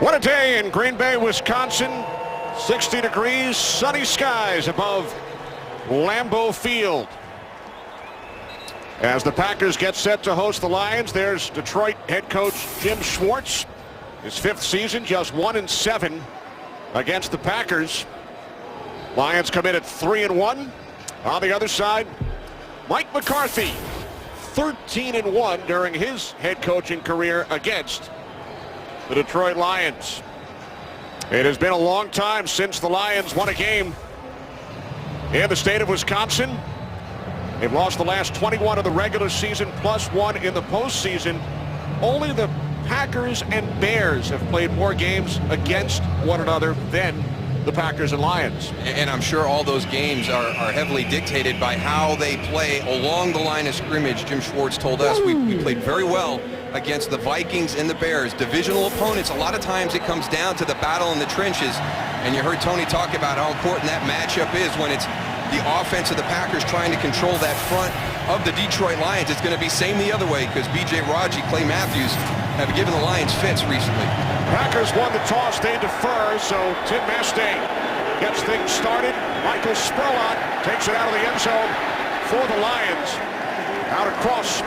What a day in Green Bay, Wisconsin. 60 degrees, sunny skies above Lambeau Field. As the Packers get set to host the Lions, there's Detroit head coach Jim Schwartz. His fifth season, just 1-7 against the Packers. Lions come in at 3-1. On the other side, Mike McCarthy, 13-1 during his head coaching career against the Detroit Lions. It has been a long time since the Lions won a game in the state of Wisconsin. They've lost the last 21 of the regular season plus one in the postseason. Only the Packers and Bears have played more games against one another than the Packers and Lions. And I'm sure all those games are heavily dictated by how they play along the line of scrimmage. Jim Schwartz told us we played very well against the Vikings and the Bears. Divisional opponents, a lot of times it comes down to the battle in the trenches. And you heard Tony talk about how important that matchup is when it's the offense of the Packers trying to control that front of the Detroit Lions. It's going to be same the other way because B.J. Raji, Clay Matthews have given the Lions fits recently. Packers won the toss, they defer, so Tim Mastane gets things started. Michael Spurlock takes it out of the end zone for the Lions, out across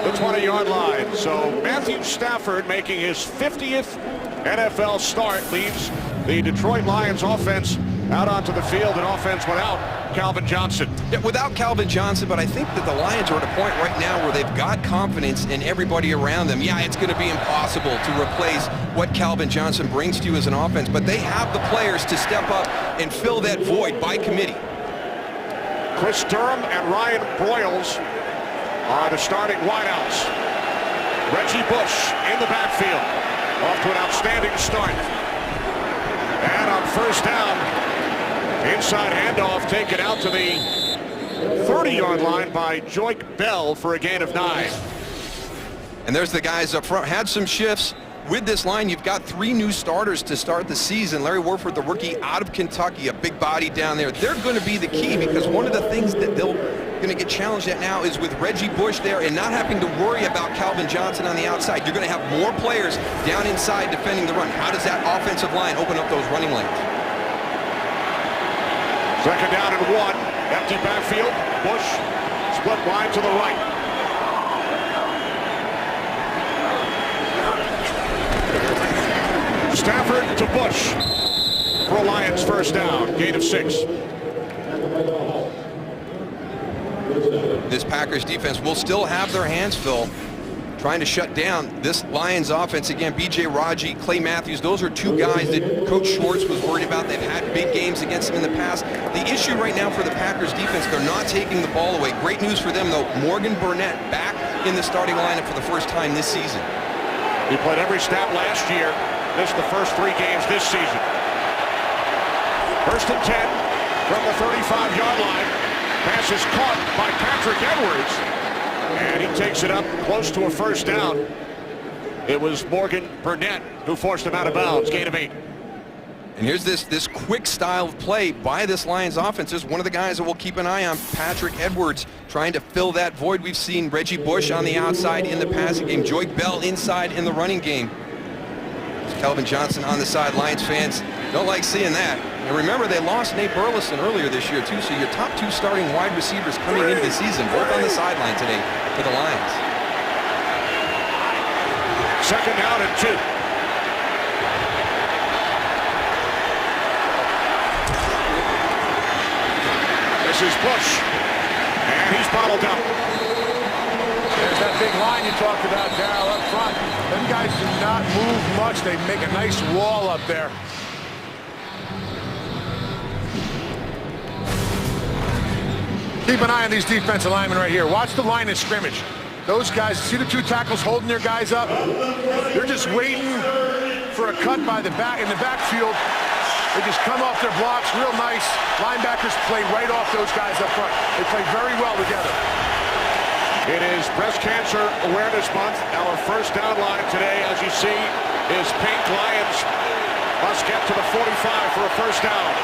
the 20-yard line. So Matthew Stafford, making his 50th NFL start, leads the Detroit Lions offense out onto the field, and offense without Calvin Johnson. Yeah, without Calvin Johnson, but I think that the Lions are at a point right now where they've got confidence in everybody around them. Yeah, it's going to be impossible to replace what Calvin Johnson brings to you as an offense, but they have the players to step up and fill that void by committee. Chris Durham and Ryan Broyles are the starting wideouts. Reggie Bush in the backfield, off to an outstanding start. And on first down, inside handoff taken out to the 30-yard line by Joique Bell for a gain of 9. And there's the guys up front. Had some shifts. With this line, you've got 3 new starters to start the season. Larry Warford, the rookie out of Kentucky, a big body down there. They're going to be the key because one of the things that they're going to get challenged at now is with Reggie Bush there and not having to worry about Calvin Johnson on the outside. You're going to have more players down inside defending the run. How does that offensive line open up those running lanes? Second down and 1. Empty backfield. Bush split wide to the right. Stafford to Bush for a Lions first down. Gain of 6. This Packers defense will still have their hands full trying to shut down this Lions offense. Again, B.J. Raji, Clay Matthews, those are 2 guys that Coach Schwartz was worried about. They've had big games against them in the past. The issue right now for the Packers defense, they're not taking the ball away. Great news for them, though. Morgan Burnett back in the starting lineup for the first time this season. He played every snap last year. Missed the first 3 games this season. First and 10 from the 35-yard line. Pass is caught by Patrick Edwards, and he takes it up close to a first down. It was Morgan Burnett who forced him out of bounds. Gain of 8. And here's this quick style of play by this Lions offense. This is one of the guys that we'll keep an eye on, Patrick Edwards, trying to fill that void. We've seen Reggie Bush on the outside in the passing game, Joique Bell inside in the running game. Calvin Johnson on the side. Lions fans don't like seeing that. And remember, they lost Nate Burleson earlier this year, too, so your top 2 starting wide receivers coming into the season, both on the sideline today for the Lions. Second down and 2. This is Bush, and he's bottled up. There's that big line you talked about, Darryl, up front. Them guys do not move much. They make a nice wall up there. Keep an eye on these defensive linemen right here. Watch the line of scrimmage. Those guys, see the 2 tackles holding their guys up? They're just waiting for a cut by the back in the backfield. They just come off their blocks real nice. Linebackers play right off those guys up front. They play very well together. It is Breast Cancer Awareness Month. Our first down line today, as you see, is pink. Lions must get to the 45 for a first down.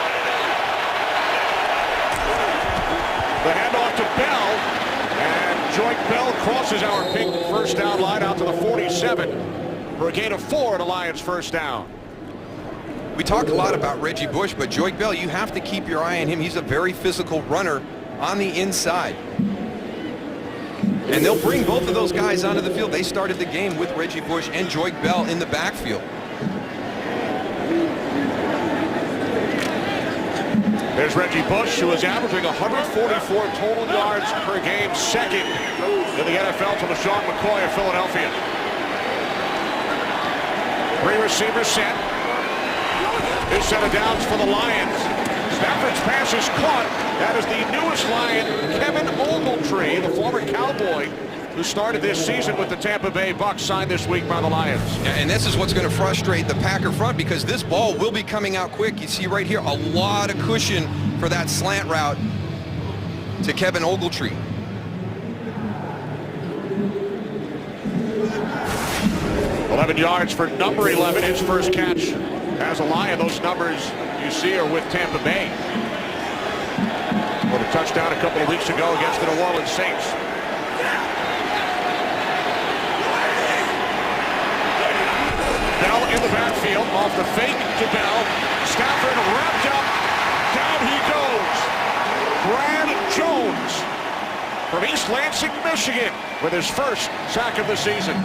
The handoff to Bell, and Joique Bell crosses our pink first down line out to the 47 for a gain of 4 to Lions first down. We talk a lot about Reggie Bush, but Joique Bell, you have to keep your eye on him. He's a very physical runner on the inside. And they'll bring both of those guys onto the field. They started the game with Reggie Bush and Joique Bell in the backfield. There's Reggie Bush, who is averaging 144 total yards per game, second in the NFL to LaShawn McCoy of Philadelphia. 3 receivers set. This set of downs for the Lions. Stafford's pass is caught. That is the newest Lion, Kevin Ogletree, the former Cowboy who started this season with the Tampa Bay Bucs, signed this week by the Lions. Yeah, and this is what's going to frustrate the Packer front, because this ball will be coming out quick. You see right here a lot of cushion for that slant route to Kevin Ogletree. $11 yards for number 11, his first catch as a Lion. Those numbers you see are with Tampa Bay. With a touchdown a couple of weeks ago against the New Orleans Saints. Bell in the backfield, off the fake to Bell. Stafford wrapped up. Down he goes. Brad Jones from East Lansing, Michigan, with his first sack of the season.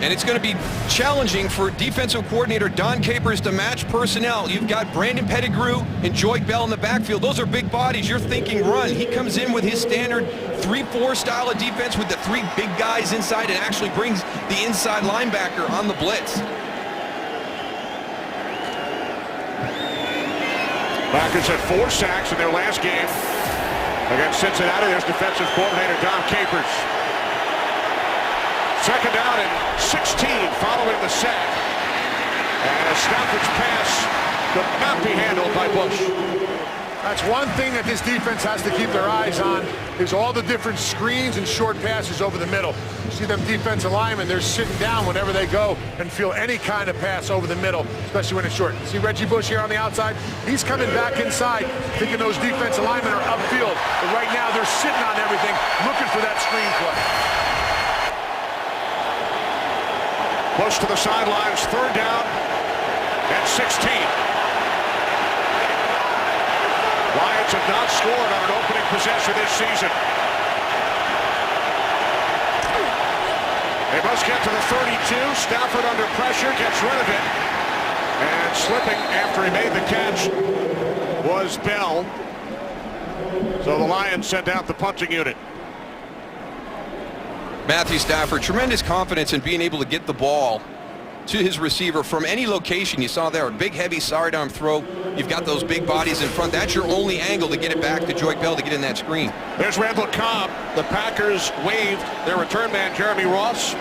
And it's going to be challenging for defensive coordinator Don Capers to match personnel. You've got Brandon Pettigrew and Joique Bell in the backfield. Those are big bodies. You're thinking run. He comes in with his standard 3-4 style of defense with the 3 big guys inside and actually brings the inside linebacker on the blitz. Packers had 4 sacks in their last game against Cincinnati. There's defensive coordinator Don Capers. Second down and 16 following the sack. And Stafford's pass could not be handled by Bush. That's one thing that this defense has to keep their eyes on, is all the different screens and short passes over the middle. You see them defensive linemen, they're sitting down whenever they go and feel any kind of pass over the middle, especially when it's short. See Reggie Bush here on the outside? He's coming back inside, thinking those defensive linemen are upfield. But right now they're sitting on everything, looking for that screen play. Close to the sidelines, third down and 16. Lions have not scored on an opening possession this season. They must get to the 32. Stafford under pressure, gets rid of it. And slipping after he made the catch was Bell. So the Lions sent out the punting unit. Matthew Stafford, tremendous confidence in being able to get the ball to his receiver from any location. You saw there a big, heavy sidearm throw. You've got those big bodies in front. That's your only angle to get it back to Joique Bell to get in that screen. There's Randall Cobb. The Packers waived their return man, Jeremy Ross,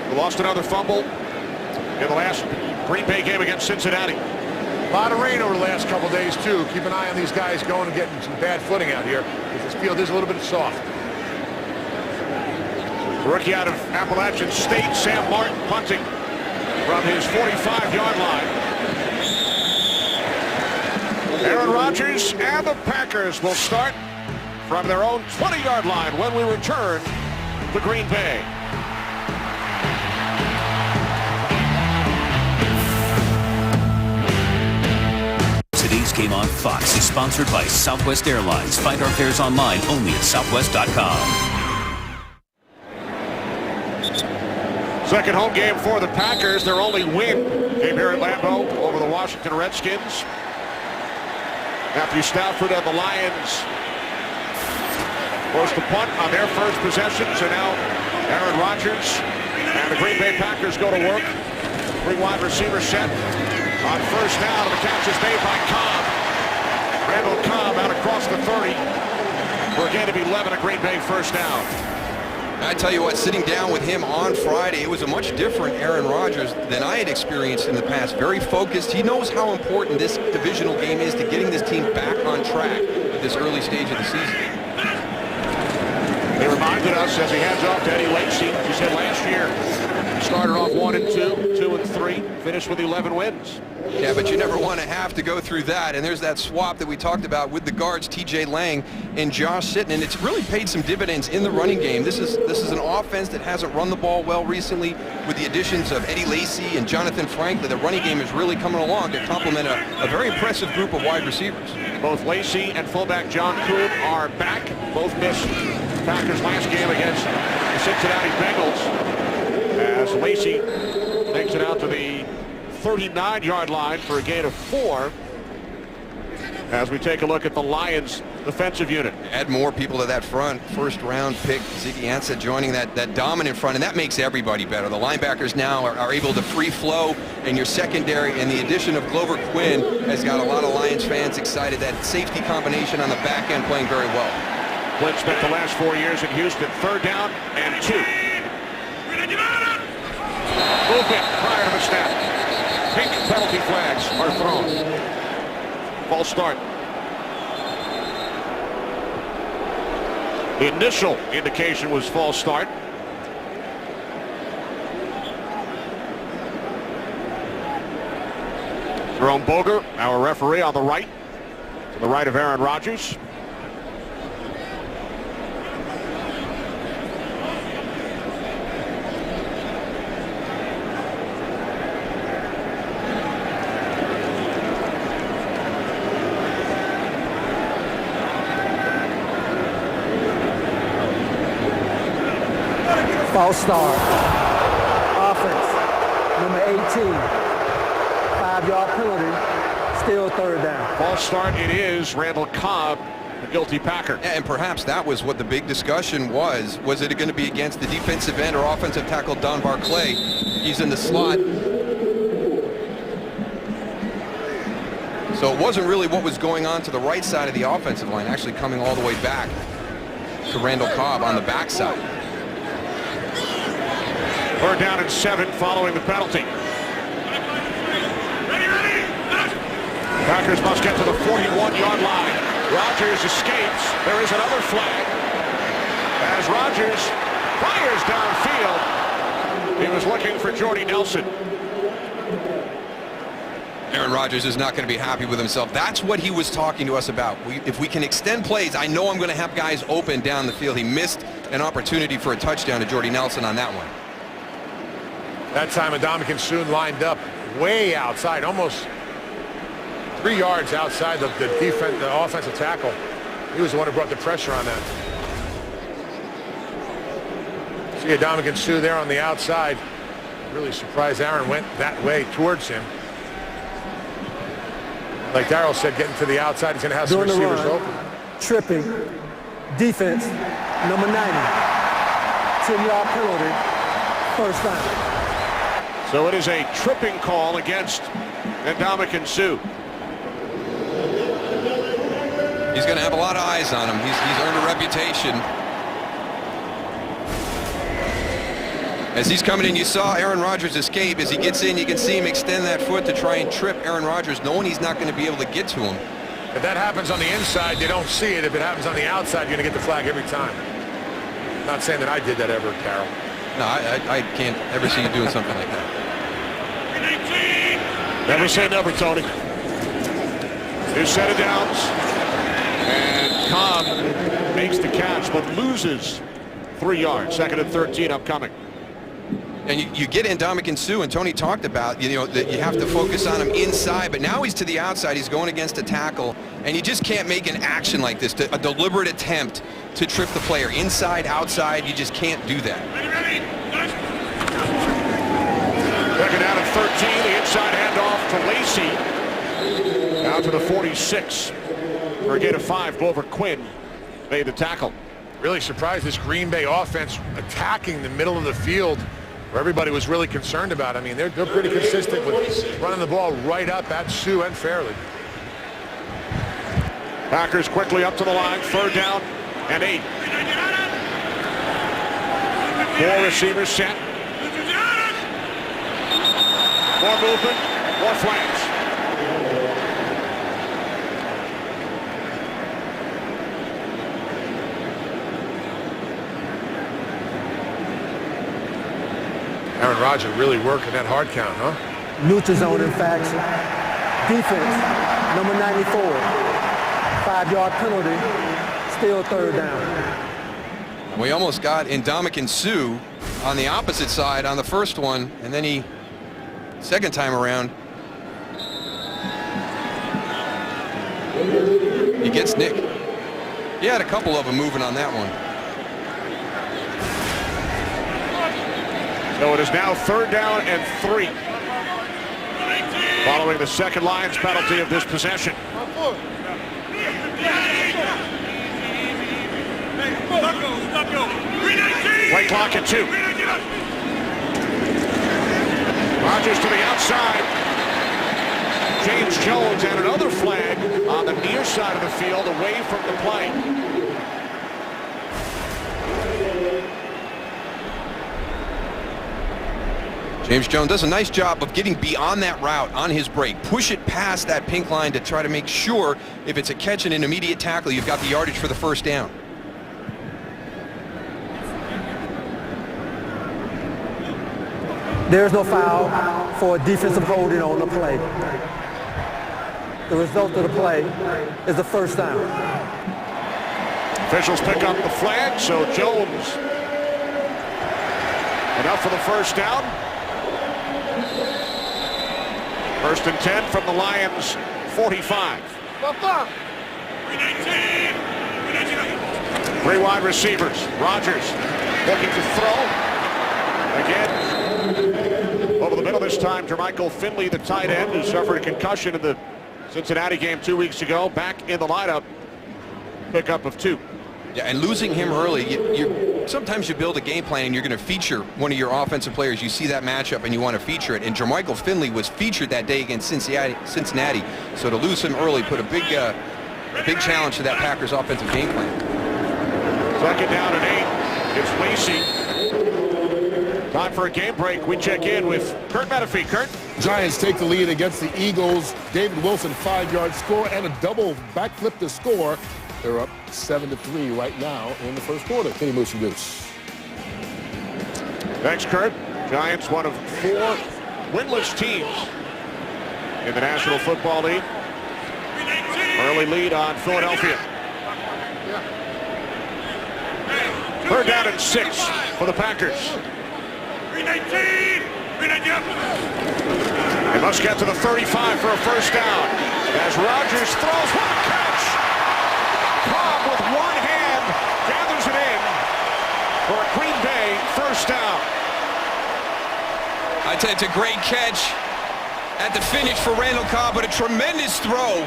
who lost another fumble in the last Green Bay game against Cincinnati. A lot of rain over the last couple days, too. Keep an eye on these guys going and getting some bad footing out here, because this field is a little bit soft. The rookie out of Appalachian State, Sam Martin, punting from his 45-yard line. Aaron Rodgers and the Packers will start from their own 20-yard line when we return to Green Bay. Today's Game on Fox is sponsored by Southwest Airlines. Find our fares online only at southwest.com. Second home game for the Packers. Their only win came here at Lambeau over the Washington Redskins. Matthew Stafford and the Lions forced to punt on their first possession. So now Aaron Rodgers and the Green Bay Packers go to work. 3 wide receivers set on first down. The catch is made by Cobb. Randall Cobb out across the 30 for a gain of 11, a Green Bay first down. I tell you what, sitting down with him on Friday, it was a much different Aaron Rodgers than I had experienced in the past. Very focused. He knows how important this divisional game is to getting this team back on track at this early stage of the season. They reminded us as he hands off to Eddie Lacy, he said last year he started started off 1-2, 2-3, finished with 11 wins. Yeah, but you never want to have to go through that. And there's that swap that we talked about with the guards, T.J. Lang and Josh Sitton, and it's really paid some dividends in the running game. This is an offense that hasn't run the ball well recently. With the additions of Eddie Lacy and Jonathan Franklin, the running game is really coming along to complement a very impressive group of wide receivers. Both Lacy and fullback John Kuhn are back. Both missed Packers' last game against the Cincinnati Bengals, as Lacy takes it out to the 39-yard line for a gain of 4. As we take a look at the Lions defensive unit. Add more people to that front. First-round pick Ziggy Ansah joining that dominant front, and that makes everybody better. The linebackers now are able to free flow in your secondary, and the addition of Glover Quinn has got a lot of Lions fans excited. That safety combination on the back end playing very well. Quinn spent the last 4 years in Houston. 3rd down and 2. Movement prior to the snap. Pink penalty flags are thrown. False start. The initial indication was false start. Jerome Boger, our referee, on the right, to the right of Aaron Rodgers. False start. Offense, number 18. 5-yard penalty, still 3rd down. False start it is. Randall Cobb, the guilty Packer. And perhaps that was what the big discussion was. Was it going to be against the defensive end or offensive tackle Don Barclay? He's in the slot. So it wasn't really what was going on to the right side of the offensive line, actually coming all the way back to Randall Cobb on the backside. 3rd down and 7 following the penalty. Packers must get to the 41-yard line. Rodgers escapes. There is another flag as Rodgers fires downfield. He was looking for Jordy Nelson. Aaron Rodgers is not going to be happy with himself. That's what he was talking to us about. If we can extend plays, I know I'm going to have guys open down the field. He missed an opportunity for a touchdown to Jordy Nelson on that one. That time, Ndamukong Suh lined up way outside, almost 3 yards outside the offensive tackle. He was the one who brought the pressure on that. See Ndamukong Suh there on the outside. Really surprised Aaron went that way towards him. Like Darryl said, getting to the outside, he's going to have some receivers open. Tripping. Defense, number 90. 10-yard penalty, 1st down. So it is a tripping call against Ndamukong Suh. He's going to have a lot of eyes on him. He's earned a reputation. As he's coming in, you saw Aaron Rodgers escape. As he gets in, you can see him extend that foot to try and trip Aaron Rodgers, knowing he's not going to be able to get to him. If that happens on the inside, you don't see it. If it happens on the outside, you're going to get the flag every time. Not saying that I did that ever, Carol. No, I can't ever see you doing something like that. Never say never, Tony. 2 set of downs. And Cobb makes the catch, but loses 3 yards. 2nd and 13 upcoming. And you get Ndamukong Suh, and Tony talked about, that you have to focus on him inside, but now he's to the outside. He's going against a tackle, and you just can't make an action like this, a deliberate attempt to trip the player. Inside, outside, you just can't do that. 2nd down and 13. The inside handoff to Lacy. Out to the 46. For a gain of 5, Glover Quinn made the tackle. Really surprised this Green Bay offense attacking the middle of the field where everybody was really concerned about. I mean, they're pretty consistent with running the ball right up at Suh and Fairley. Packers quickly up to the line. 3rd down and 8. 4 receivers set. More movement, more flags. Aaron Roger really working that hard count, huh? Neutral zone infraction. Defense, number 94. 5-yard penalty, still third down. We almost got Ndamukong Suh on the opposite side on the first one, and then second time around, he gets Nick. He had a couple of them moving on that one. So it is now third down and 3. Following the second Lions penalty of this possession. Play clock at 2. Rodgers to the outside. James Jones and another flag on the near side of the field away from the play. James Jones does a nice job of getting beyond that route on his break. Push it past that pink line to try to make sure if it's a catch and an immediate tackle, you've got the yardage for the first down. There's no foul for defensive holding on the play. The result of the play is a first down. Officials pick up the flag, so Jones enough for the first down. First and 10 from the Lions 45. 3 wide receivers. Rodgers looking to throw. Again, over the middle this time, Jermichael Finley, the tight end, who suffered a concussion in the Cincinnati game 2 weeks ago, back in the lineup. Pickup of 2. Yeah, and losing him early, sometimes you build a game plan and you're going to feature one of your offensive players. You see that matchup and you want to feature it. And Jermichael Finley was featured that day against Cincinnati. So to lose him early put a big challenge to that Packers offensive game plan. Second down and 8. It's Lacey. Time for a game break. We check in with Kurt Menefee. Kurt? Giants take the lead against the Eagles. David Wilson, 5-yard score and a double backflip to score. They're up 7-3 right now in the first quarter. Kenny Moose and Goose. Thanks, Kurt. Giants, one of 4 winless teams in the National Football League. Early lead on Philadelphia. Third down and 6 for the Packers. They must get to the 35 for a first down. As Rodgers throws, what a catch! Cobb with one hand gathers it in for a Green Bay first down. I tell you, it's a great catch at the finish for Randall Cobb, but a tremendous throw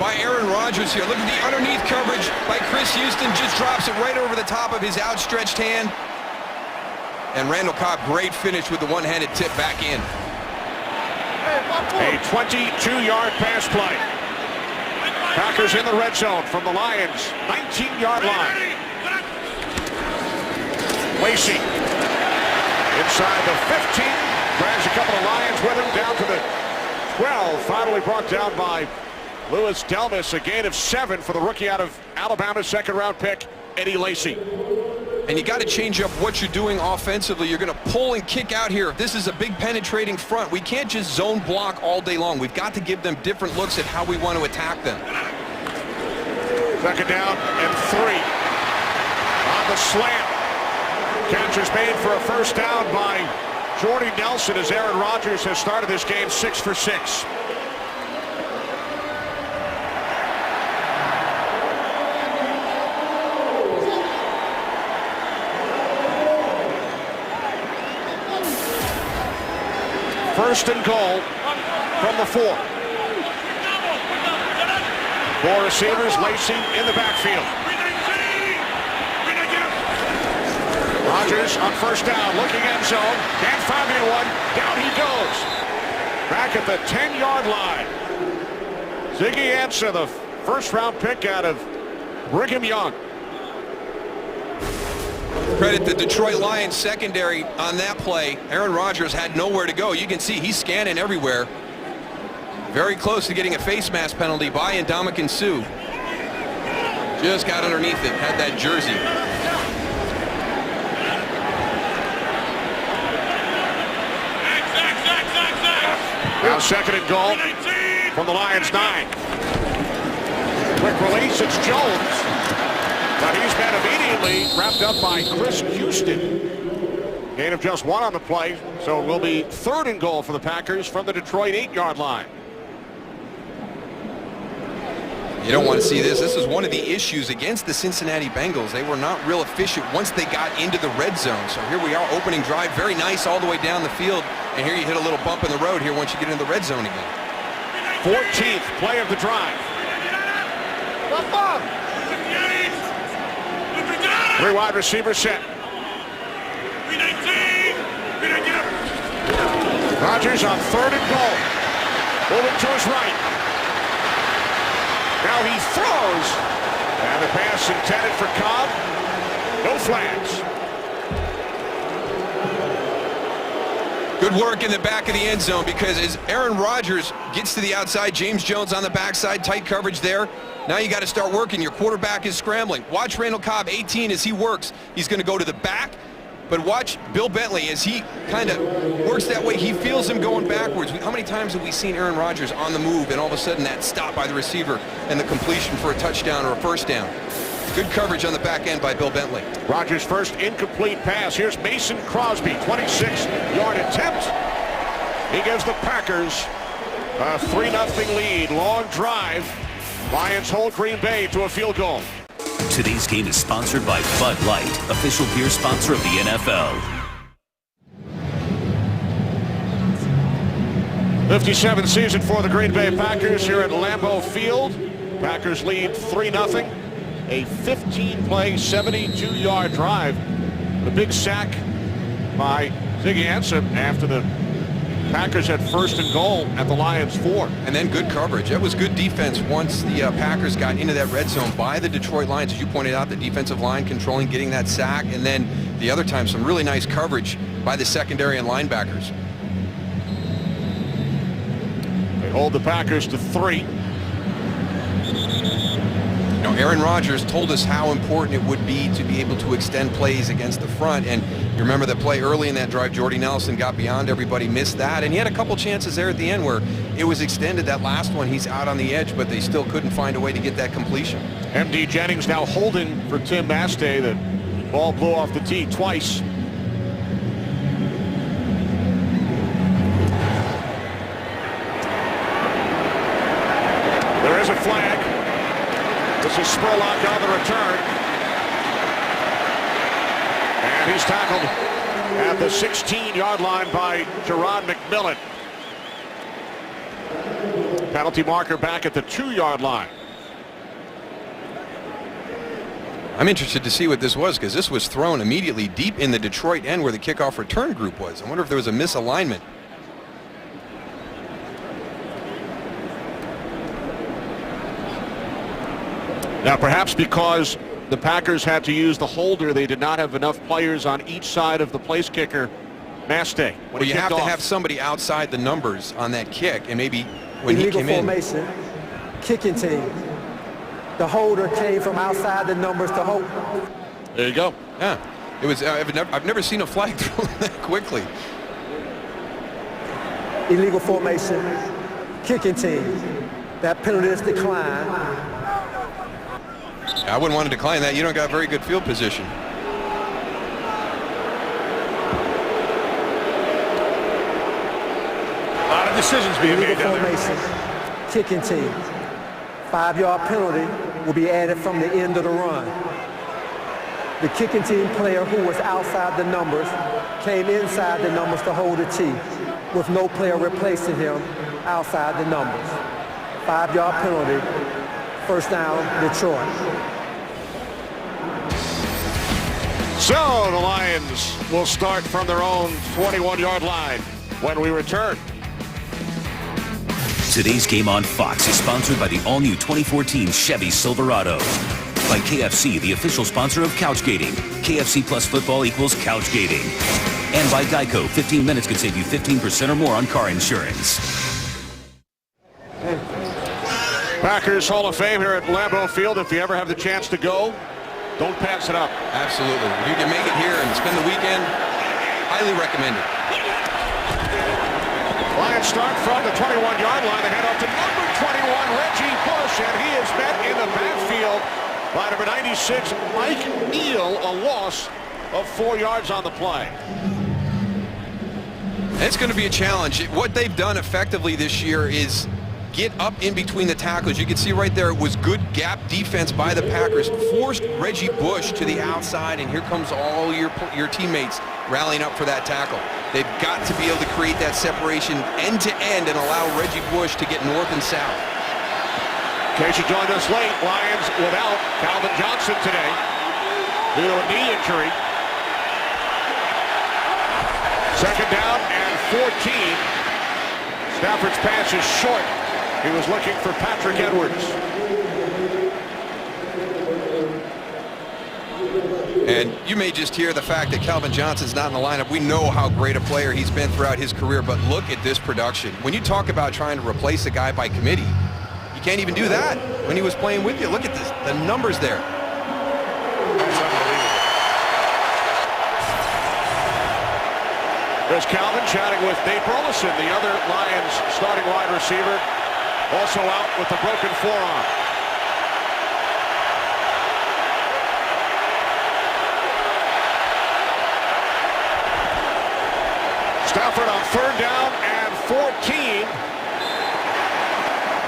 by Aaron Rodgers here. Look at the underneath coverage by Chris Houston, just drops it right over the top of his outstretched hand. And Randall Cobb, great finish with the one-handed tip back in. A 22-yard pass play. Packers in the red zone from the Lions' 19-yard line. Lacey inside the 15. Grabs a couple of Lions with him down to the 12. Finally brought down by Louis Delmas. A gain of 7 for the rookie out of Alabama, second-round pick, Eddie Lacy. And you got to change up what you're doing offensively. You're going to pull and kick out here. If this is a big penetrating front, we can't just zone block all day long. We've got to give them different looks at how we want to attack them. Second down and 3 on the slant. Catch is made for a first down by Jordy Nelson as Aaron Rodgers has started this game 6 for 6. First and goal from the 4. 4 receivers, Lacey in the backfield. Rodgers on first down, looking end zone. Can't find anyone. Down he goes. Back at the 10-yard line. Ziggy Ansah, the first-round pick out of Brigham Young. Credit the Detroit Lions secondary on that play. Aaron Rodgers had nowhere to go. You can see he's scanning everywhere. Very close to getting a face mask penalty by Ndamukong Suh. Just got underneath it, had that jersey. Now 2nd and goal from the Lions 9. Quick release, it's Jones. But he's been immediately wrapped up by Chris Houston. Gain of just 1 on the play, so it will be 3rd and goal for the Packers from the Detroit 8-yard line. You don't want to see this. This is one of the issues against the Cincinnati Bengals. They were not real efficient once they got into the red zone. So here we are, opening drive, very nice all the way down the field. And here you hit a little bump in the road here once you get into the red zone again. 14th play of the drive. 3 wide receiver set. Rodgers on 3rd and goal. Moving to his right. Now he throws. And the pass intended for Cobb. No flags. Good work in the back of the end zone, because as Aaron Rodgers gets to the outside, James Jones on the backside, tight coverage there. Now you got to start working. Your quarterback is scrambling. Watch Randall Cobb, 18, as he works. He's going to go to the back. But watch Bill Bentley as he kind of works that way. He feels him going backwards. How many times have we seen Aaron Rodgers on the move and all of a sudden that stop by the receiver and the completion for a touchdown or a first down? Good coverage on the back end by Bill Bentley. Rodgers' first incomplete pass. Here's Mason Crosby, 26-yard attempt. He gives the Packers a 3-0 lead. Long drive. Lions hold Green Bay to a field goal. Today's game is sponsored by Bud Light, official beer sponsor of the NFL. 57th season for the Green Bay Packers here at Lambeau Field. Packers lead 3-0. A 15-play, 72-yard drive. The big sack by Ziggy Ansah after the Packers had 1st and goal at the Lions 4. And then good coverage. That was good defense once the Packers got into that red zone by the Detroit Lions. As you pointed out, the defensive line controlling, getting that sack. And then the other time, some really nice coverage by the secondary and linebackers. They hold the Packers to 3. You know, Aaron Rodgers told us how important it would be to be able to extend plays against the front. And you remember the play early in that drive, Jordy Nelson got beyond everybody, missed that. And he had a couple chances there at the end where it was extended. That last one, he's out on the edge, but they still couldn't find a way to get that completion. M.D. Jennings now holding for Tim Mastay. The ball blew off the tee twice. There is a flag. This is Spurlock on the return. And he's tackled at the 16-yard line by Jerron McMillan. Penalty marker back at the 2-yard line. I'm interested to see what this was, because this was thrown immediately deep in the Detroit end where the kickoff return group was. I wonder if there was a misalignment. Now, perhaps because the Packers had to use the holder, they did not have enough players on each side of the place kicker, Mastay. Well, you have to have somebody outside the numbers on that kick, and maybe when he came in. Illegal formation, kicking team. The holder came from outside the numbers to hold. There you go. Yeah, it was. I've never seen a flag thrown that quickly. Illegal formation, kicking team. That penalty is declined. I wouldn't want to decline that. You don't got very good field position. A lot of decisions being made down there. Formation, kicking team. 5-yard penalty will be added from the end of the run. The kicking team player who was outside the numbers came inside the numbers to hold the tee, with no player replacing him outside the numbers. 5-yard penalty, 1st down, Detroit. So the Lions will start from their own 21-yard line when we return. Today's game on Fox is sponsored by the all-new 2014 Chevy Silverado. By KFC, the official sponsor of Couchgating. KFC plus football equals Couchgating. And by Geico, 15 minutes could save you 15% or more on car insurance. Packers Hall of Fame here at Lambeau Field. If you ever have the chance to go, don't pass it up. Absolutely. If you can make it here and spend the weekend, highly recommend it. Lions Good start from the 21-yard line. They head up to number 21, Reggie Bush, and he is met in the backfield by number 96, Mike Neal, a loss of 4 yards on the play. It's going to be a challenge. What they've done effectively this year is get up in between the tackles. You can see right there it was good gap defense by the Packers. Forced Reggie Bush to the outside, and here comes all your teammates rallying up for that tackle. They've got to be able to create that separation end to end and allow Reggie Bush to get north and south. In case you joined us late, Lions without Calvin Johnson today due to a knee injury. Second down and 14. Stafford's pass is short. He was looking for Patrick Edwards. And you may just hear the fact that Calvin Johnson's not in the lineup. We know how great a player he's been throughout his career, but look at this production. When you talk about trying to replace a guy by committee, you can't even do that when he was playing with you. Look at this, the numbers there. There's Calvin chatting with Nate Burleson, the other Lions starting wide receiver, also out with a broken forearm. Stafford on third down and 14.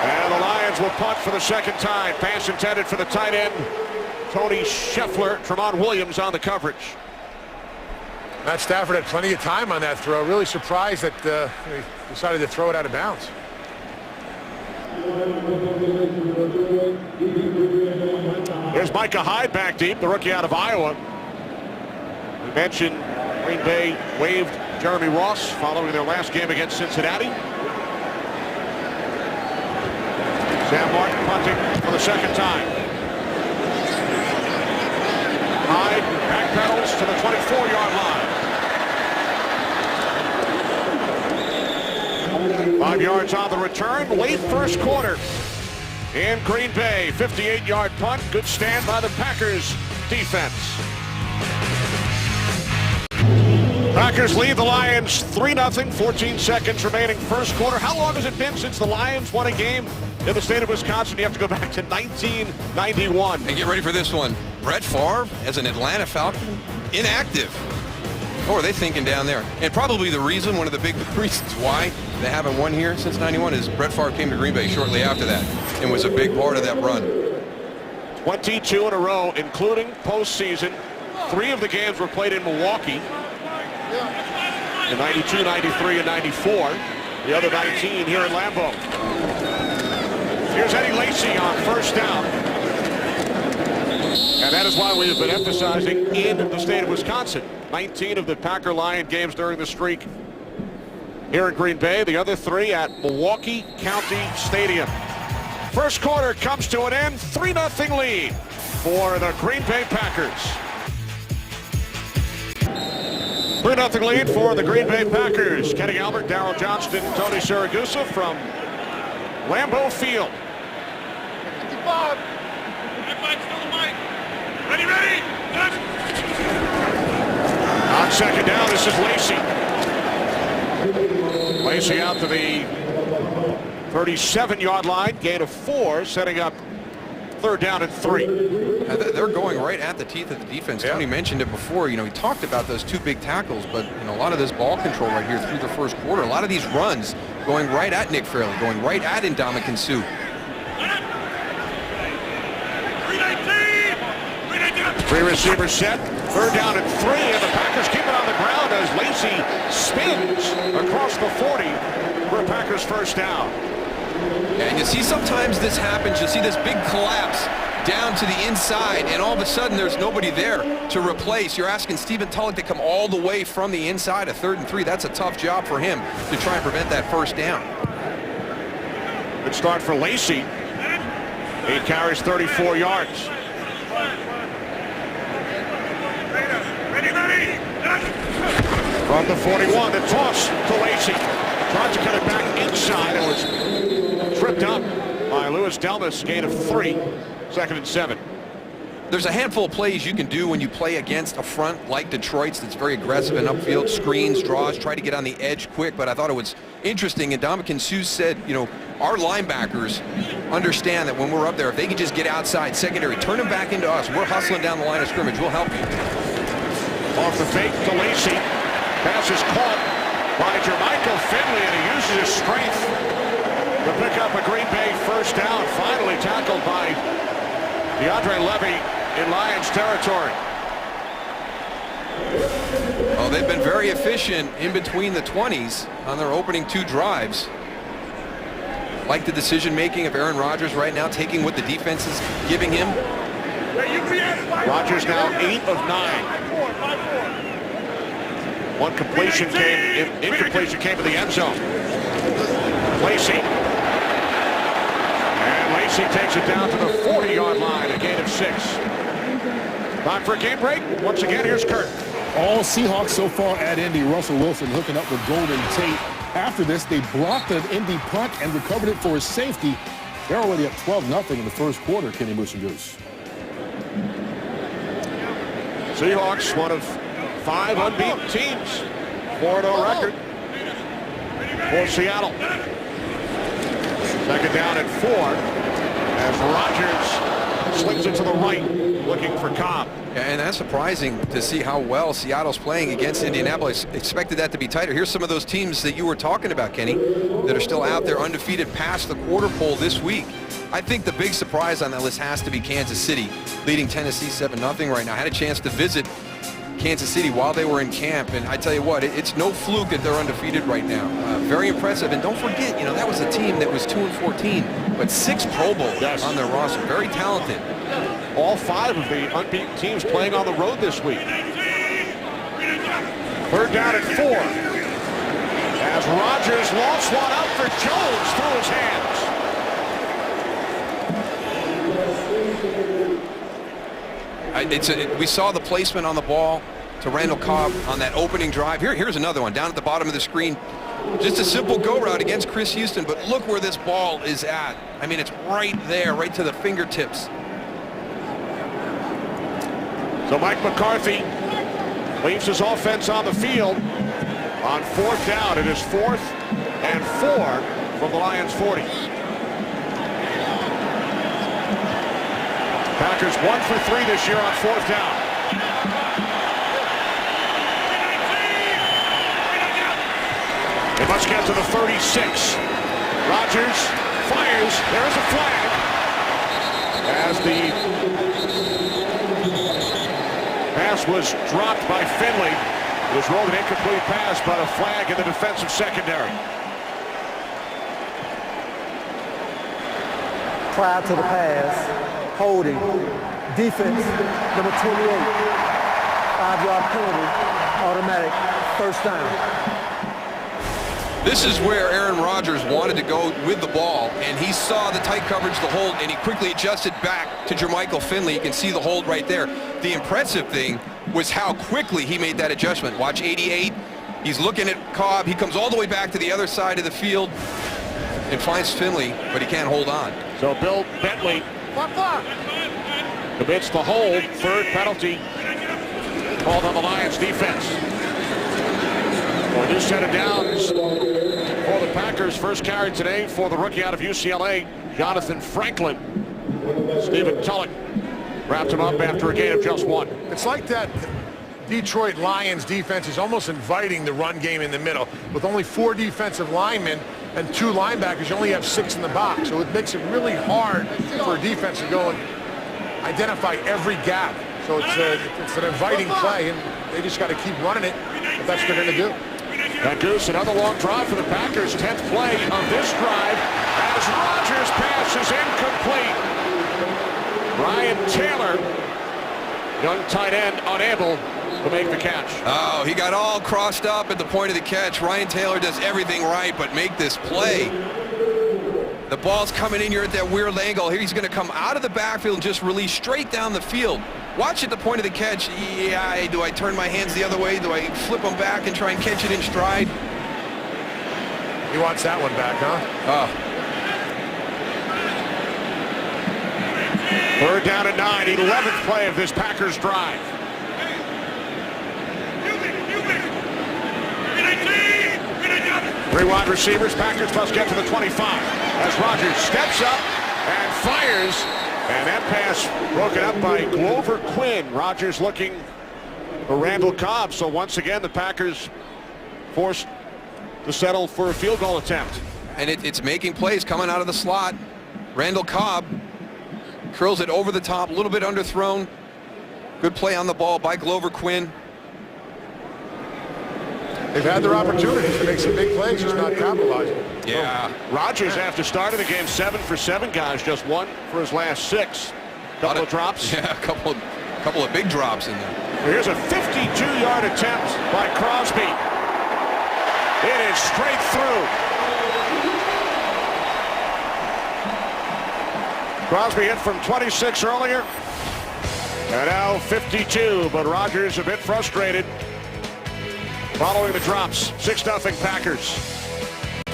And the Lions will punt for the second time. Pass intended for the tight end, Tony Scheffler. Tramon Williams on the coverage. Matt Stafford had plenty of time on that throw. Really surprised that he decided to throw it out of bounds. There's Micah Hyde back deep, the rookie out of Iowa. We mentioned Green Bay waived Jeremy Ross following their last game against Cincinnati. Sam Martin punting for the second time. Hyde backpedals to the 24-yard line. 5 yards on the return, late first quarter in Green Bay. 58-yard punt, good stand by the Packers defense. Packers lead the Lions 3-0, 14 seconds remaining first quarter. How long has it been since the Lions won a game in the state of Wisconsin? You have to go back to 1991. And get ready for this one. Brett Favre, as an Atlanta Falcon, inactive. What are they thinking down there? And probably the reason, one of the big reasons why they haven't won here since 91 is Brett Favre came to Green Bay shortly after that and was a big part of that run. 22 in a row, including postseason. 3 of the games were played in Milwaukee in 92, 93, and 94. The other 19 here in Lambeau. Here's Eddie Lacy on first down. And that is why we have been emphasizing in the state of Wisconsin. 19 of the Packer-Lion games during the streak here in Green Bay. The other 3 at Milwaukee County Stadium. First quarter comes to an end. 3-0 lead for the Green Bay Packers. 3-0 lead for the Green Bay Packers. Kenny Albert, Darryl Johnston, Tony Siragusa from Lambeau Field. 55. Ready. On second down, this is Lacy. Lacy out to the 37-yard line, gain of 4, setting up third down and 3. They're going right at the teeth of the defense. Yeah. Tony mentioned it before. You know, he talked about those 2 big tackles, but a lot of this ball control right here through the first quarter, a lot of these runs going right at Nick Fairley, going right at Ndamukong Suh. 3 receivers set, third down and 3, and the Packers keep it on the ground as Lacy spins across the 40 for a Packers first down. And you see sometimes this happens. You see this big collapse down to the inside, and all of a sudden there's nobody there to replace. You're asking Stephen Tulloch to come all the way from the inside, a 3rd and 3. That's a tough job for him to try and prevent that first down. Good start for Lacy. He carries 34 yards. From the 41, the toss to Lacy. Tried to cut it back inside and was tripped up by Louis Delmas. Gain of 3. 2nd and 7. There's a handful of plays you can do when you play against a front like Detroit's that's very aggressive and upfield, screens, draws, try to get on the edge quick, but I thought it was interesting, and Ndamukong Suh said, you know, our linebackers understand that when we're up there, if they can just get outside secondary, turn them back into us. We're hustling down the line of scrimmage. We'll help you. Off the fake to Lacy. Pass is caught by Jermichael Finley, and he uses his strength to pick up a Green Bay first down. Finally tackled by DeAndre Levy in Lions territory. Well, they've been very efficient in between the 20s on their opening 2 drives. Like the decision-making of Aaron Rodgers right now, taking what the defense is giving him. Rodgers now 8 of 9. One completion came, incompletion came to the end zone. Lacy. And Lacy takes it down to the 40-yard line, a gain of 6. Time for a game break. Once again, here's Kurt. All Seahawks so far at Indy. Russell Wilson hooking up with Golden Tate. After this, they blocked an Indy punt and recovered it for a safety. They're already up 12-0 in the first quarter, Kenny Moose and Goose. Seahawks, one of 5 unbeaten teams. 4-0 record for Seattle. Second down at 4 as Rodgers slings it to the right, looking for Cobb. And that's surprising to see how well Seattle's playing against Indianapolis. Expected that to be tighter. Here's some of those teams that you were talking about, Kenny, that are still out there undefeated past the quarter pole this week. I think the big surprise on that list has to be Kansas City, leading Tennessee 7-0 right now. I had a chance to visit Kansas City while they were in camp, and I tell you what, it's no fluke that they're undefeated right now. Very impressive, and don't forget, you know, that was a team that was 2-14, but 6 Pro Bowls on their roster. Very talented. All 5 of the unbeaten teams playing on the road this week. Third down at 4. As Rodgers lost one out for Jones through his hands. We saw the placement on the ball to Randall Cobb on that opening drive. Here's another one down at the bottom of the screen. Just a simple go route against Chris Houston, but look where this ball is at. I mean, it's right there, right to the fingertips. So Mike McCarthy leaves his offense on the field on 4th down. It is 4th and 4 from the Lions 40. Packers 1 for 3 this year on 4th down. They must get to the 36. Rodgers fires. There is a flag as the pass was dropped by Finley. It was rolled an incomplete pass, but a flag in the defensive secondary. Prior to the pass, holding, defense, number 28, 5-yard penalty, automatic first down. This is where Aaron Rodgers wanted to go with the ball, and he saw the tight coverage, the hold, and he quickly adjusted back to Jermichael Finley. You can see the hold right there. The impressive thing was how quickly he made that adjustment. Watch 88. He's looking at Cobb. He comes all the way back to the other side of the field and finds Finley, but he can't hold on. So Bill Bentley commits the hold. 3rd penalty called on the Lions defense. A new set of downs for the Packers. First carry today for the rookie out of UCLA, Jonathan Franklin. Stephen Tulloch wrapped him up after a gain of just 1. It's like that Detroit Lions defense is almost inviting the run game in the middle. With only 4 defensive linemen and 2 linebackers, you only have 6 in the box. So it makes it really hard for a defense to go and identify every gap. So it's an inviting play, and they just got to keep running it if that's what they're going to do. That goes another long drive for the Packers. 10th play of this drive as Rodgers' pass is incomplete. Ryan Taylor, young tight end, unable to make the catch. Oh, he got all crossed up at the point of the catch. Ryan Taylor does everything right but make this play. The ball's coming in here at that weird angle. Here he's going to come out of the backfield and just release straight down the field. Watch at the point of the catch. Yeah, do I turn my hands the other way? Do I flip them back and try and catch it in stride? He wants that one back, huh? Third down and 9, 11th play of this Packers drive. Three wide receivers. Packers must get to the 25 as Rodgers steps up and fires. And that pass broken up by Glover Quinn. Rodgers looking for Randall Cobb. So once again, the Packers forced to settle for a field goal attempt. And it's making plays coming out of the slot. Randall Cobb curls it over the top, a little bit underthrown. Good play on the ball by Glover Quinn. They've had their opportunities to make some big plays, just not capitalizing. Yeah. Rodgers, after starting the game 7 for 7, guys, just 1 for his last 6. Couple of drops. Yeah, a couple of big drops in there. Here's a 52-yard attempt by Crosby. It is straight through. Crosby hit from 26 earlier. And now 52, but Rodgers a bit frustrated following the drops. 6-0 Packers.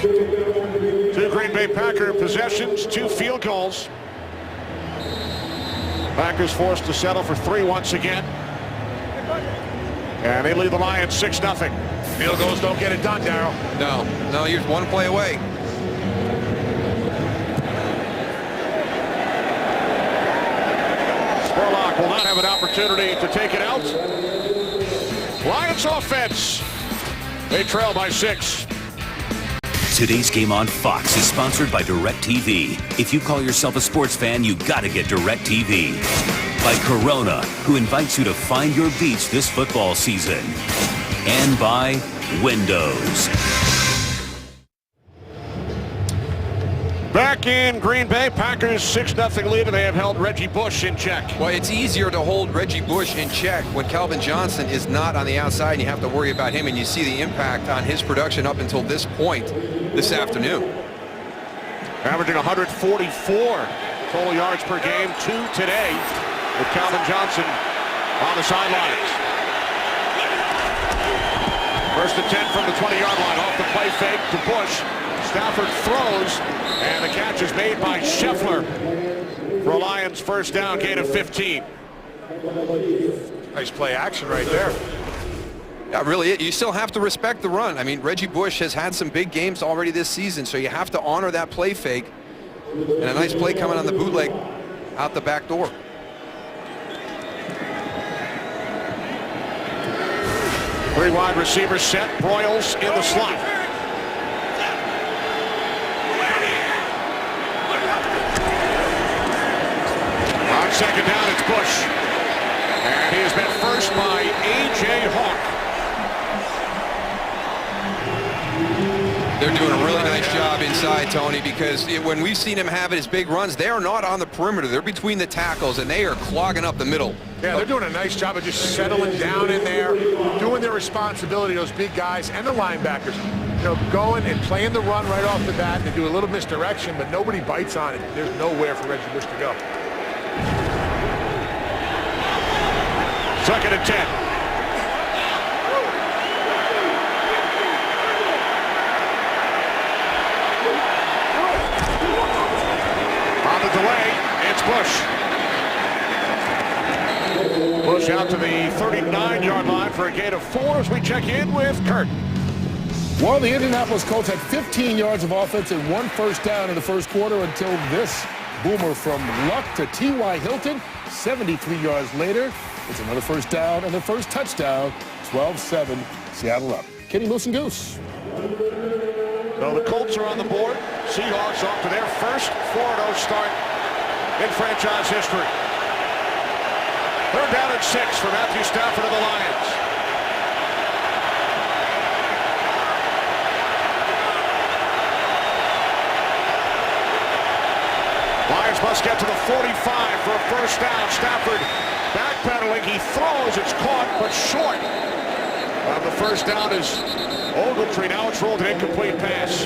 2 Green Bay Packer possessions, 2 field goals. Packers forced to settle for 3 once again. And they lead the Lions 6-0. Field goals don't get it done, Darryl. No, you're 1 play away. Spurlock will not have an opportunity to take it out. Lions offense. They trail by 6. Today's game on Fox is sponsored by DirecTV. If you call yourself a sports fan, you gotta get DirecTV. By Corona, who invites you to find your beach this football season. And by Windows. Back in Green Bay, Packers 6-0 lead, and they have held Reggie Bush in check. Well, it's easier to hold Reggie Bush in check when Calvin Johnson is not on the outside and you have to worry about him, and you see the impact on his production up until this point this afternoon. Averaging 144 total yards per game, 2 today with Calvin Johnson on the sidelines. First and 10 from the 20-yard line, off the play fake to Bush. Stafford throws, and the catch is made by Scheffler for a Lions first down, gain of 15. Nice play action right there. Yeah, really, you still have to respect the run. I mean, Reggie Bush has had some big games already this season, so you have to honor that play fake. And a nice play coming on the bootleg out the back door. Three wide receivers set. Broyles in the slot. On second down, it's Bush. And he is met first by A.J. Hawk. They're doing a really nice job inside, Tony, because when we've seen him have his big runs, they are not on the perimeter. They're between the tackles, and they are clogging up the middle. Yeah, they're doing a nice job of just settling down in there, doing their responsibility, those big guys and the linebackers. You know, going and playing the run right off the bat. They do a little misdirection, but nobody bites on it. There's nowhere for Reggie Bush to go. Second and 10. On the delay, it's Bush. Bush out to the 39-yard line for a gain of 4 as we check in with Kurt. Well, the Indianapolis Colts had 15 yards of offense and 1 first down in the first quarter until this boomer from Luck to T.Y. Hilton. 73 yards later, it's another first down and the first touchdown. 12-7, Seattle up. Kenny Moose and Goose. So the Colts are on the board. Seahawks off to their first 4-0 start in franchise history. Third down and 6 for Matthew Stafford of the Lions. Lions must get to the 45 for a first down. Stafford backpedaling. He throws. It's caught, but short. The first down is Ogletree. Now it's rolled an incomplete pass.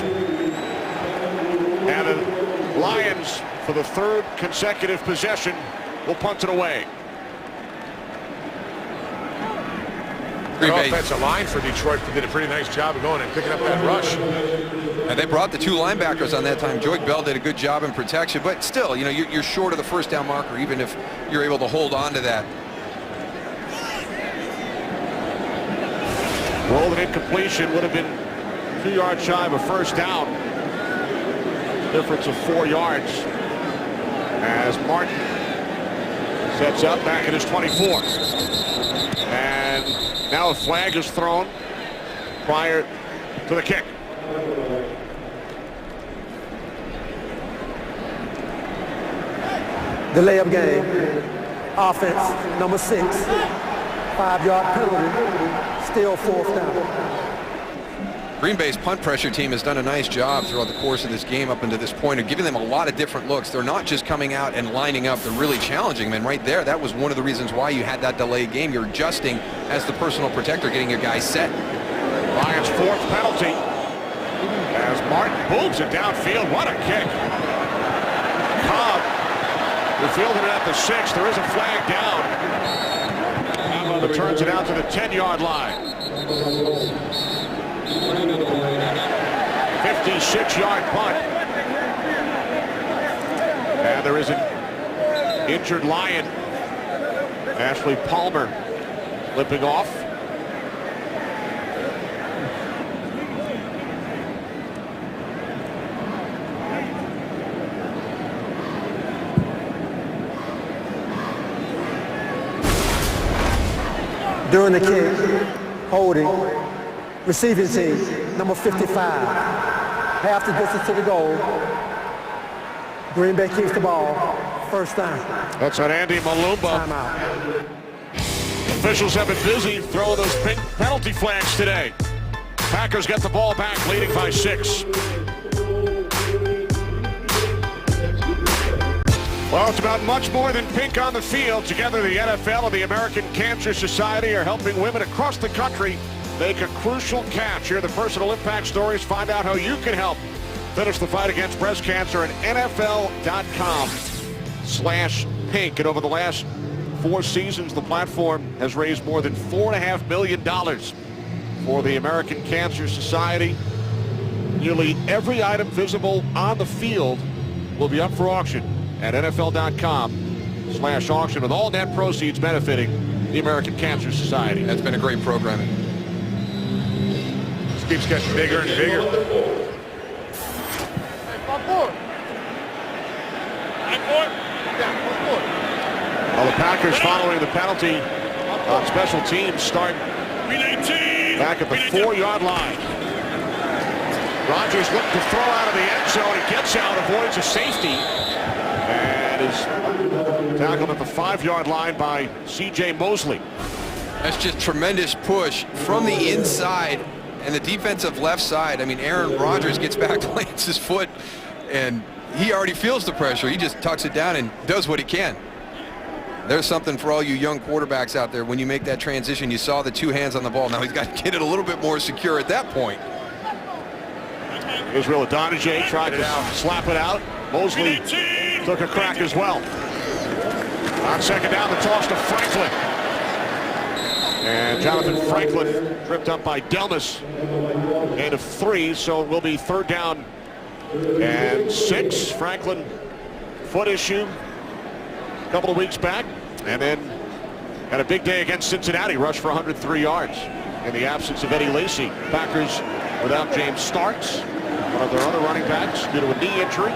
And the Lions, for the 3rd consecutive possession, will punt it away. Green Bay. Offensive line for Detroit did a pretty nice job of going and picking up that rush. And they brought the 2 linebackers on that time. Joique Bell did a good job in protection, but still, you know, you're short of the first down marker, even if you're able to hold on to that. Rolled an incompletion, would have been 2 yards shy of a first down. Difference of 4 yards as Martin sets up back at his 24. And now a flag is thrown prior to the kick. Delay of game. Offense, number 6. 5-yard penalty. Still 4th down. Green Bay's punt pressure team has done a nice job throughout the course of this game up until this point of giving them a lot of different looks. They're not just coming out and lining up. They're really challenging them. And right there, that was one of the reasons why you had that delayed game. You're adjusting as the personal protector, getting your guys set. Lions' 4th penalty as Martin booms it downfield. What a kick. Cobb who fielded it at the 6. There is a flag down. Returns it out to the 10-yard line. 56-yard punt. And there is an injured Lion. Ashley Palmer limping off. During the kick, holding, receiving team, number 55. Half the distance to the goal. Green Bay keeps the ball. First down. That's on Andy Malumba. Timeout. Officials have been busy throwing those pink penalty flags today. Packers get the ball back, leading by 6. Well, it's about much more than pink on the field. Together, the NFL and the American Cancer Society are helping women across the country make a crucial catch. Here are the personal impact stories. Find out how you can help finish the fight against breast cancer at NFL.com/pink. And over the last 4 seasons, the platform has raised more than $4.5 million for the American Cancer Society. Nearly every item visible on the field will be up for auction at NFL.com/auction, with all net proceeds benefiting the American Cancer Society. That's been a great program. This keeps getting bigger and bigger. Well, the Packers, following the penalty on special teams, start back at the 4-yard line. Rodgers looking to throw out of the end zone. He gets out, avoids a safety, and is tackled at the 5-yard line by C.J. Mosley. That's just tremendous push from the inside and the defensive left side. I mean, Aaron Rodgers gets back to Lance's foot, and he already feels the pressure. He just tucks it down and does what he can. There's something for all you young quarterbacks out there. When you make that transition, you saw the 2 hands on the ball. Now he's got to get it a little bit more secure at that point. Israel Adonijah tried to slap it out. Mosley took a crack as well. On second down, the toss to Franklin. And Jonathan Franklin tripped up by Delmas. Gain of 3, so it will be 3rd down and 6. Franklin, foot issue a couple of weeks back, and then had a big day against Cincinnati, rushed for 103 yards. In the absence of Eddie Lacy, Packers without James Starks, one of their other running backs, due to a knee injury.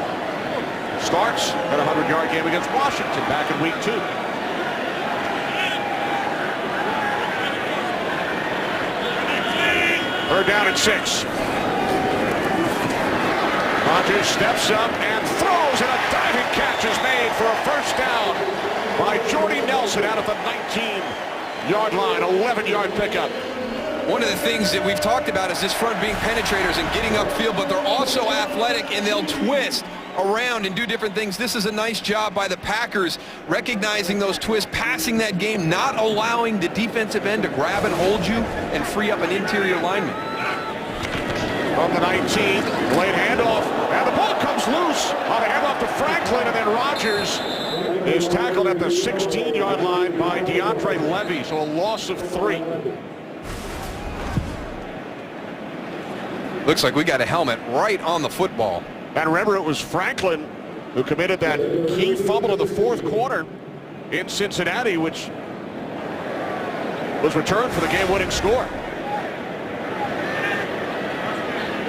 Starks had a 100-yard game against Washington back in week 2. Third down and 6. Rodgers steps up and throws, and a diving catch is made for a first down by Jordy Nelson out of the 19-yard line, 11-yard pickup. One of the things that we've talked about is this front being penetrators and getting upfield, but they're also athletic and they'll twist around and do different things. This is a nice job by the Packers, recognizing those twists, passing that game, not allowing the defensive end to grab and hold you and free up an interior lineman. From the 19, late handoff, and the ball comes loose on a handoff to Franklin, and then Rodgers is tackled at the 16-yard line by DeAndre Levy, so a loss of 3. Looks like we got a helmet right on the football. And remember, it was Franklin who committed that key fumble in the fourth quarter in Cincinnati, which was returned for the game-winning score.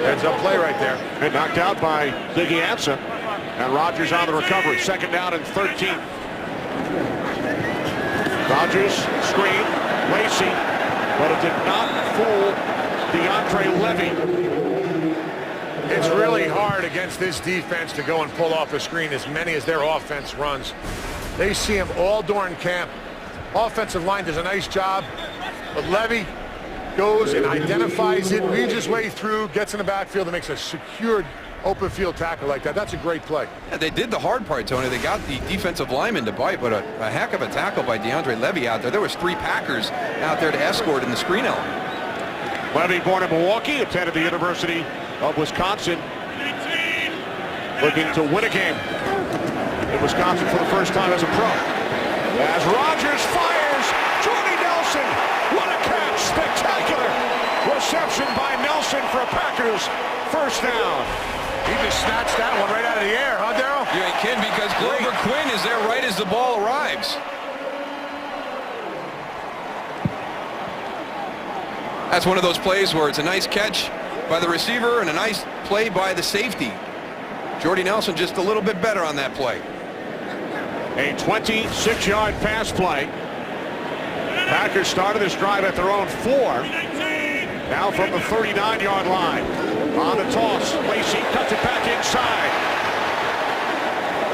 Heads-up play right there. And knocked out by Ziggy Ansah. And Rodgers on the recovery. 2nd down and 13. Rodgers screen, Lacy, but it did not fool DeAndre Levy. It's really hard against this defense to go and pull off a screen as many as their offense runs. They see him all during camp. Offensive line does a nice job, but Levy goes and identifies it, weaves his way through, gets in the backfield, and makes a secured open field tackle like that. That's a great play. Yeah, they did the hard part, Tony. They got the defensive lineman to bite, but a heck of a tackle by DeAndre Levy out there. There was 3 Packers out there to escort in the screen element. Levy, born in Milwaukee, attended the University of Wisconsin, looking to win a game in Wisconsin for the first time as a pro. As Rodgers fires, Jordy Nelson, what a catch, spectacular reception by Nelson for a Packers first down. He just snatched that one right out of the air, huh, Darryl? You ain't kidding, because Glover Quinn is there right as the ball arrives. That's one of those plays where it's a nice catch by the receiver and a nice play by the safety. Jordy Nelson just a little bit better on that play. A 26-yard pass play. Packers started this drive at their own 4. Now from the 39-yard line. On the toss, Lacy cuts it back inside.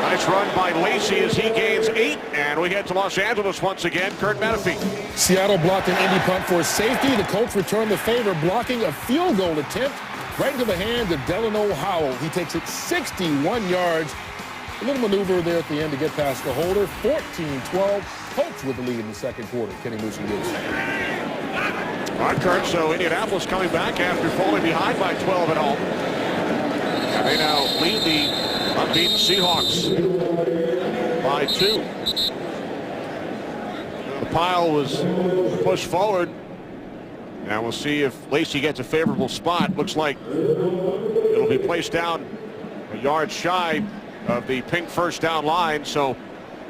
Nice run by Lacy as he gains 8. And we head to Los Angeles once again. Kurt Menefee. Seattle blocked an Indy punt for safety. The Colts returned the favor, blocking a field goal attempt right into the hands of Delano Howell. He takes it 61 yards. A little maneuver there at the end to get past the holder. 14-12. Colts with the lead in the second quarter. Kenny Moose and Goose. All right, Kurt, so Indianapolis coming back after falling behind by 12 at home. And they now lead the unbeaten Seahawks by 2. The pile was pushed forward. Now we'll see if Lacy gets a favorable spot. Looks like it'll be placed down a yard shy of the pink first down line. So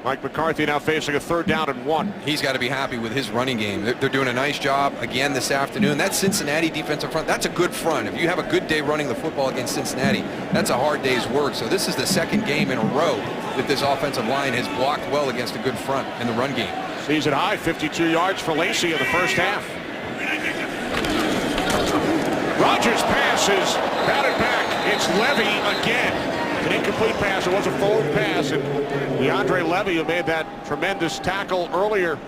Mike McCarthy now facing a 3rd down and 1. He's got to be happy with his running game. They're doing a nice job again this afternoon. That Cincinnati defensive front, that's a good front. If you have a good day running the football against Cincinnati, that's a hard day's work. So this is the 2nd game in a row that this offensive line has blocked well against a good front in the run game. Season high 52 yards for Lacy in the first half. Rodgers passes, batted back. It's Levy again. An incomplete pass. It was a forward pass, and DeAndre Levy, who made that tremendous tackle earlier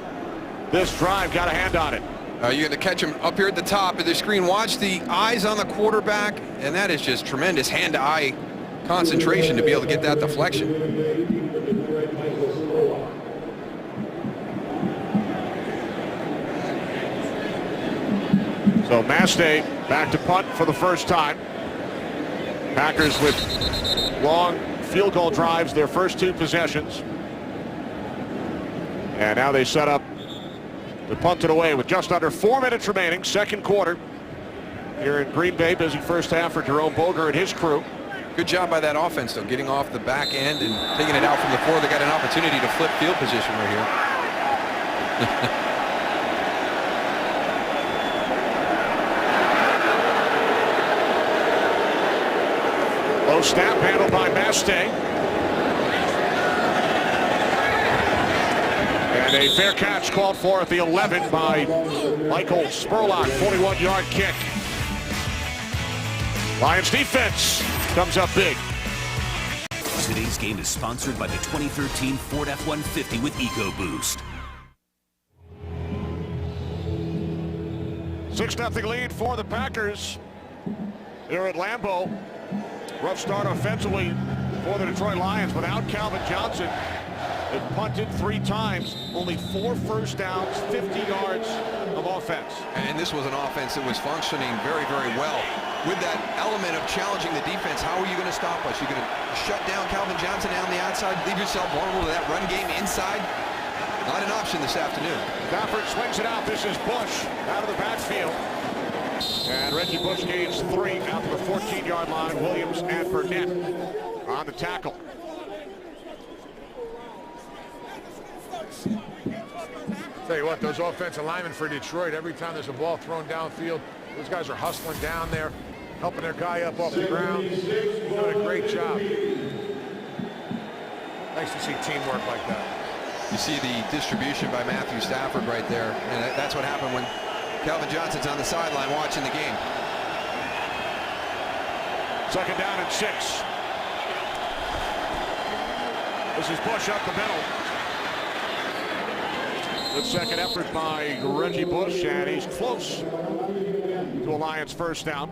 this drive, got a hand on it. You're going to catch him up here at the top of the screen. Watch the eyes on the quarterback, and that is just tremendous hand-to-eye concentration to be able to get that deflection. So Mastay back to punt for the first time. Packers with long field goal drives their first 2 possessions. And now they set up to punt it away with just under 4 minutes remaining, second quarter. Here in Green Bay, busy first half for Jerome Boger and his crew. Good job by that offense, though, getting off the back end and taking it out from the 4. They got an opportunity to flip field position right here. Low snap handled by Mastay. And a fair catch called for at the 11 by Michael Spurlock. 41-yard kick. Lions defense comes up big. Today's game is sponsored by the 2013 Ford F-150 with EcoBoost. 6-0 lead for the Packers here at Lambeau. Rough start offensively for the Detroit Lions without Calvin Johnson. They punted 3 times, only 4 first downs, 50 yards of offense. And this was an offense that was functioning very, very well. With that element of challenging the defense, how are you going to stop us? You're going to shut down Calvin Johnson down the outside, leave yourself vulnerable to that run game inside? Not an option this afternoon. Stafford swings it out. This is Bush out of the backfield. And Reggie Bush gains 3 out to the 14-yard line. Williams and Burnett on the tackle. Tell you what, those offensive linemen for Detroit, every time there's a ball thrown downfield, those guys are hustling down there, helping their guy up off the ground. Doing a great job. Nice to see teamwork like that. You see the distribution by Matthew Stafford right there, and that's what happened when Calvin Johnson's on the sideline watching the game. 2nd down and 6. This is Bush up the middle. Good second effort by Reggie Bush, and he's close to a Lions first down.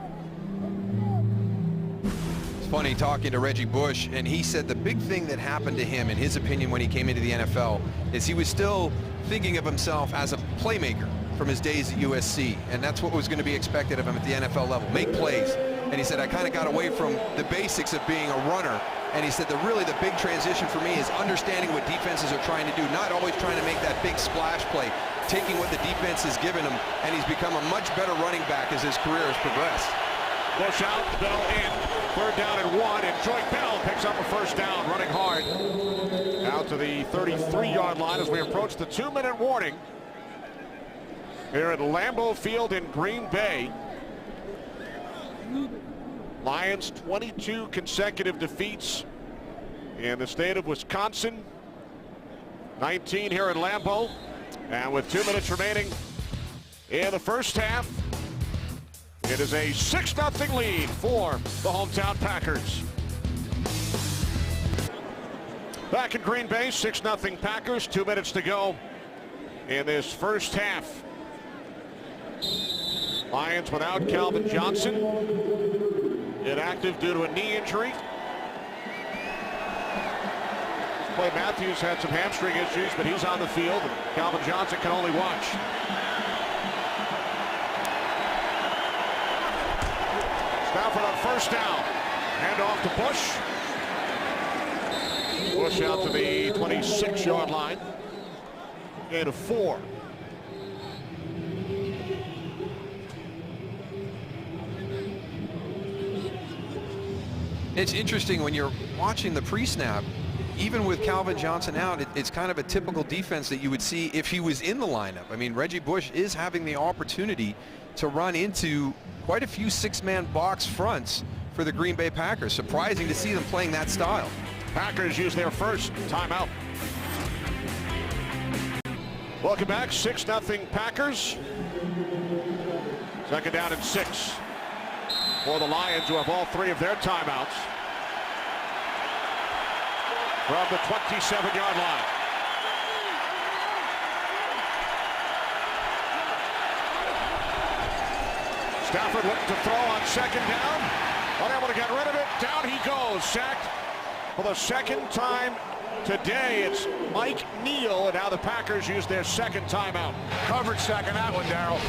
It's funny talking to Reggie Bush, and he said the big thing that happened to him, in his opinion, when he came into the NFL, is he was still thinking of himself as a playmaker from his days at USC, and that's what was going to be expected of him at the NFL level, make plays. And he said, I kind of got away from the basics of being a runner. And he said that really the big transition for me is understanding what defenses are trying to do, not always trying to make that big splash play, taking what the defense has given him, and he's become a much better running back as his career has progressed. Bush out, Bell in, 3rd down and 1, and Troy Bell picks up a first down, running hard. Out to the 33-yard line as we approach the 2-minute warning here at Lambeau Field in Green Bay. Lions 22 consecutive defeats in the state of Wisconsin. 19 here in Lambeau. And with 2 minutes remaining in the first half, it is a 6-0 lead for the hometown Packers. Back in Green Bay, 6-0 Packers. 2 minutes to go in this first half. Lions without Calvin Johnson. Inactive due to a knee injury. Clay Matthews had some hamstring issues, but he's on the field, and Calvin Johnson can only watch. Stafford on first down. Hand off to Bush. Bush out to the 26-yard line. Gain of 4. It's interesting when you're watching the pre-snap, even with Calvin Johnson out, it's kind of a typical defense that you would see if he was in the lineup. I mean, Reggie Bush is having the opportunity to run into quite a few 6-man box fronts for the Green Bay Packers. Surprising to see them playing that style. Packers use their first timeout. Welcome back, 6-0 Packers. 2nd down and 6 for the Lions, who have all 3 of their timeouts from the 27-yard line. Stafford looking to throw on 2nd down. Unable to get rid of it. Down he goes. Sacked for the 2nd time today. It's Mike Neal, and now the Packers use their 2nd timeout. Coverage sack on that one, Darryl.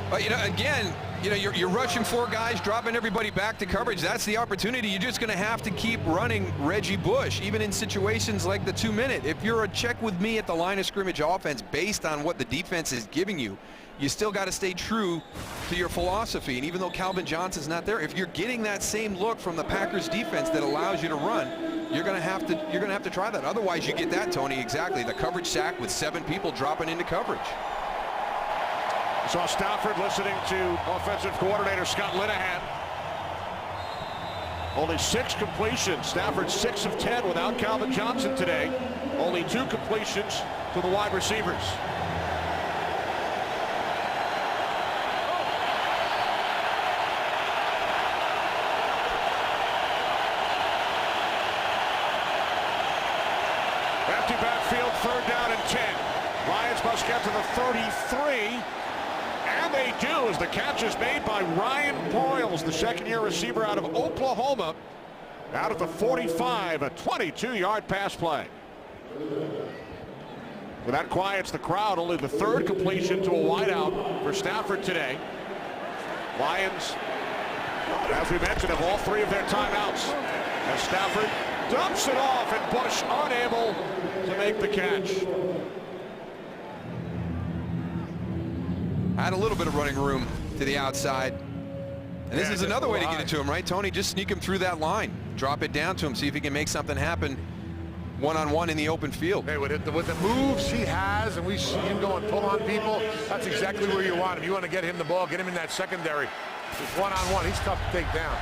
But, again, you're rushing 4 guys, dropping everybody back to coverage. That's the opportunity. You're just going to have to keep running Reggie Bush, even in situations like the 2-minute. If you're a check with me at the line of scrimmage offense based on what the defense is giving you, you still got to stay true to your philosophy. And even though Calvin Johnson's not there, if you're getting that same look from the Packers defense that allows you to run, you're going to have to try that. Otherwise, you get that, Tony, exactly. The coverage sack with 7 people dropping into coverage. Saw Stafford listening to offensive coordinator Scott Linehan. Only 6 completions. Stafford 6 of 10 without Calvin Johnson today. Only 2 completions to the wide receivers. Empty backfield, 3rd down and 10. Lions must get to the 33. And they do, as the catch is made by Ryan Broyles, the 2nd-year receiver out of Oklahoma. Out of the 45, a 22-yard pass play. Well, that quiets the crowd. Only the 3rd completion to a wideout for Stafford today. Lions, as we mentioned, have all 3 of their timeouts. As Stafford dumps it off, and Bush unable to make the catch. Had a little bit of running room to the outside. And this is another way to get it to him, right, Tony? Just sneak him through that line. Drop it down to him, see if he can make something happen one-on-one in the open field. Hey, with the moves he has, and we see him go and pull on people, that's exactly where you want him. You want to get him the ball, get him in that secondary. Just one-on-one, he's tough to take down.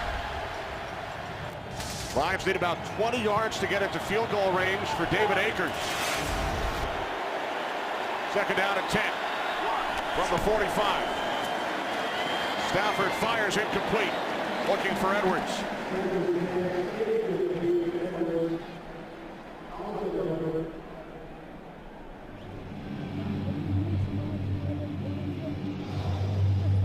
Lions need about 20 yards to get into field goal range for David Akers. Second down at 10 from the 45. Stafford fires incomplete, looking for Edwards.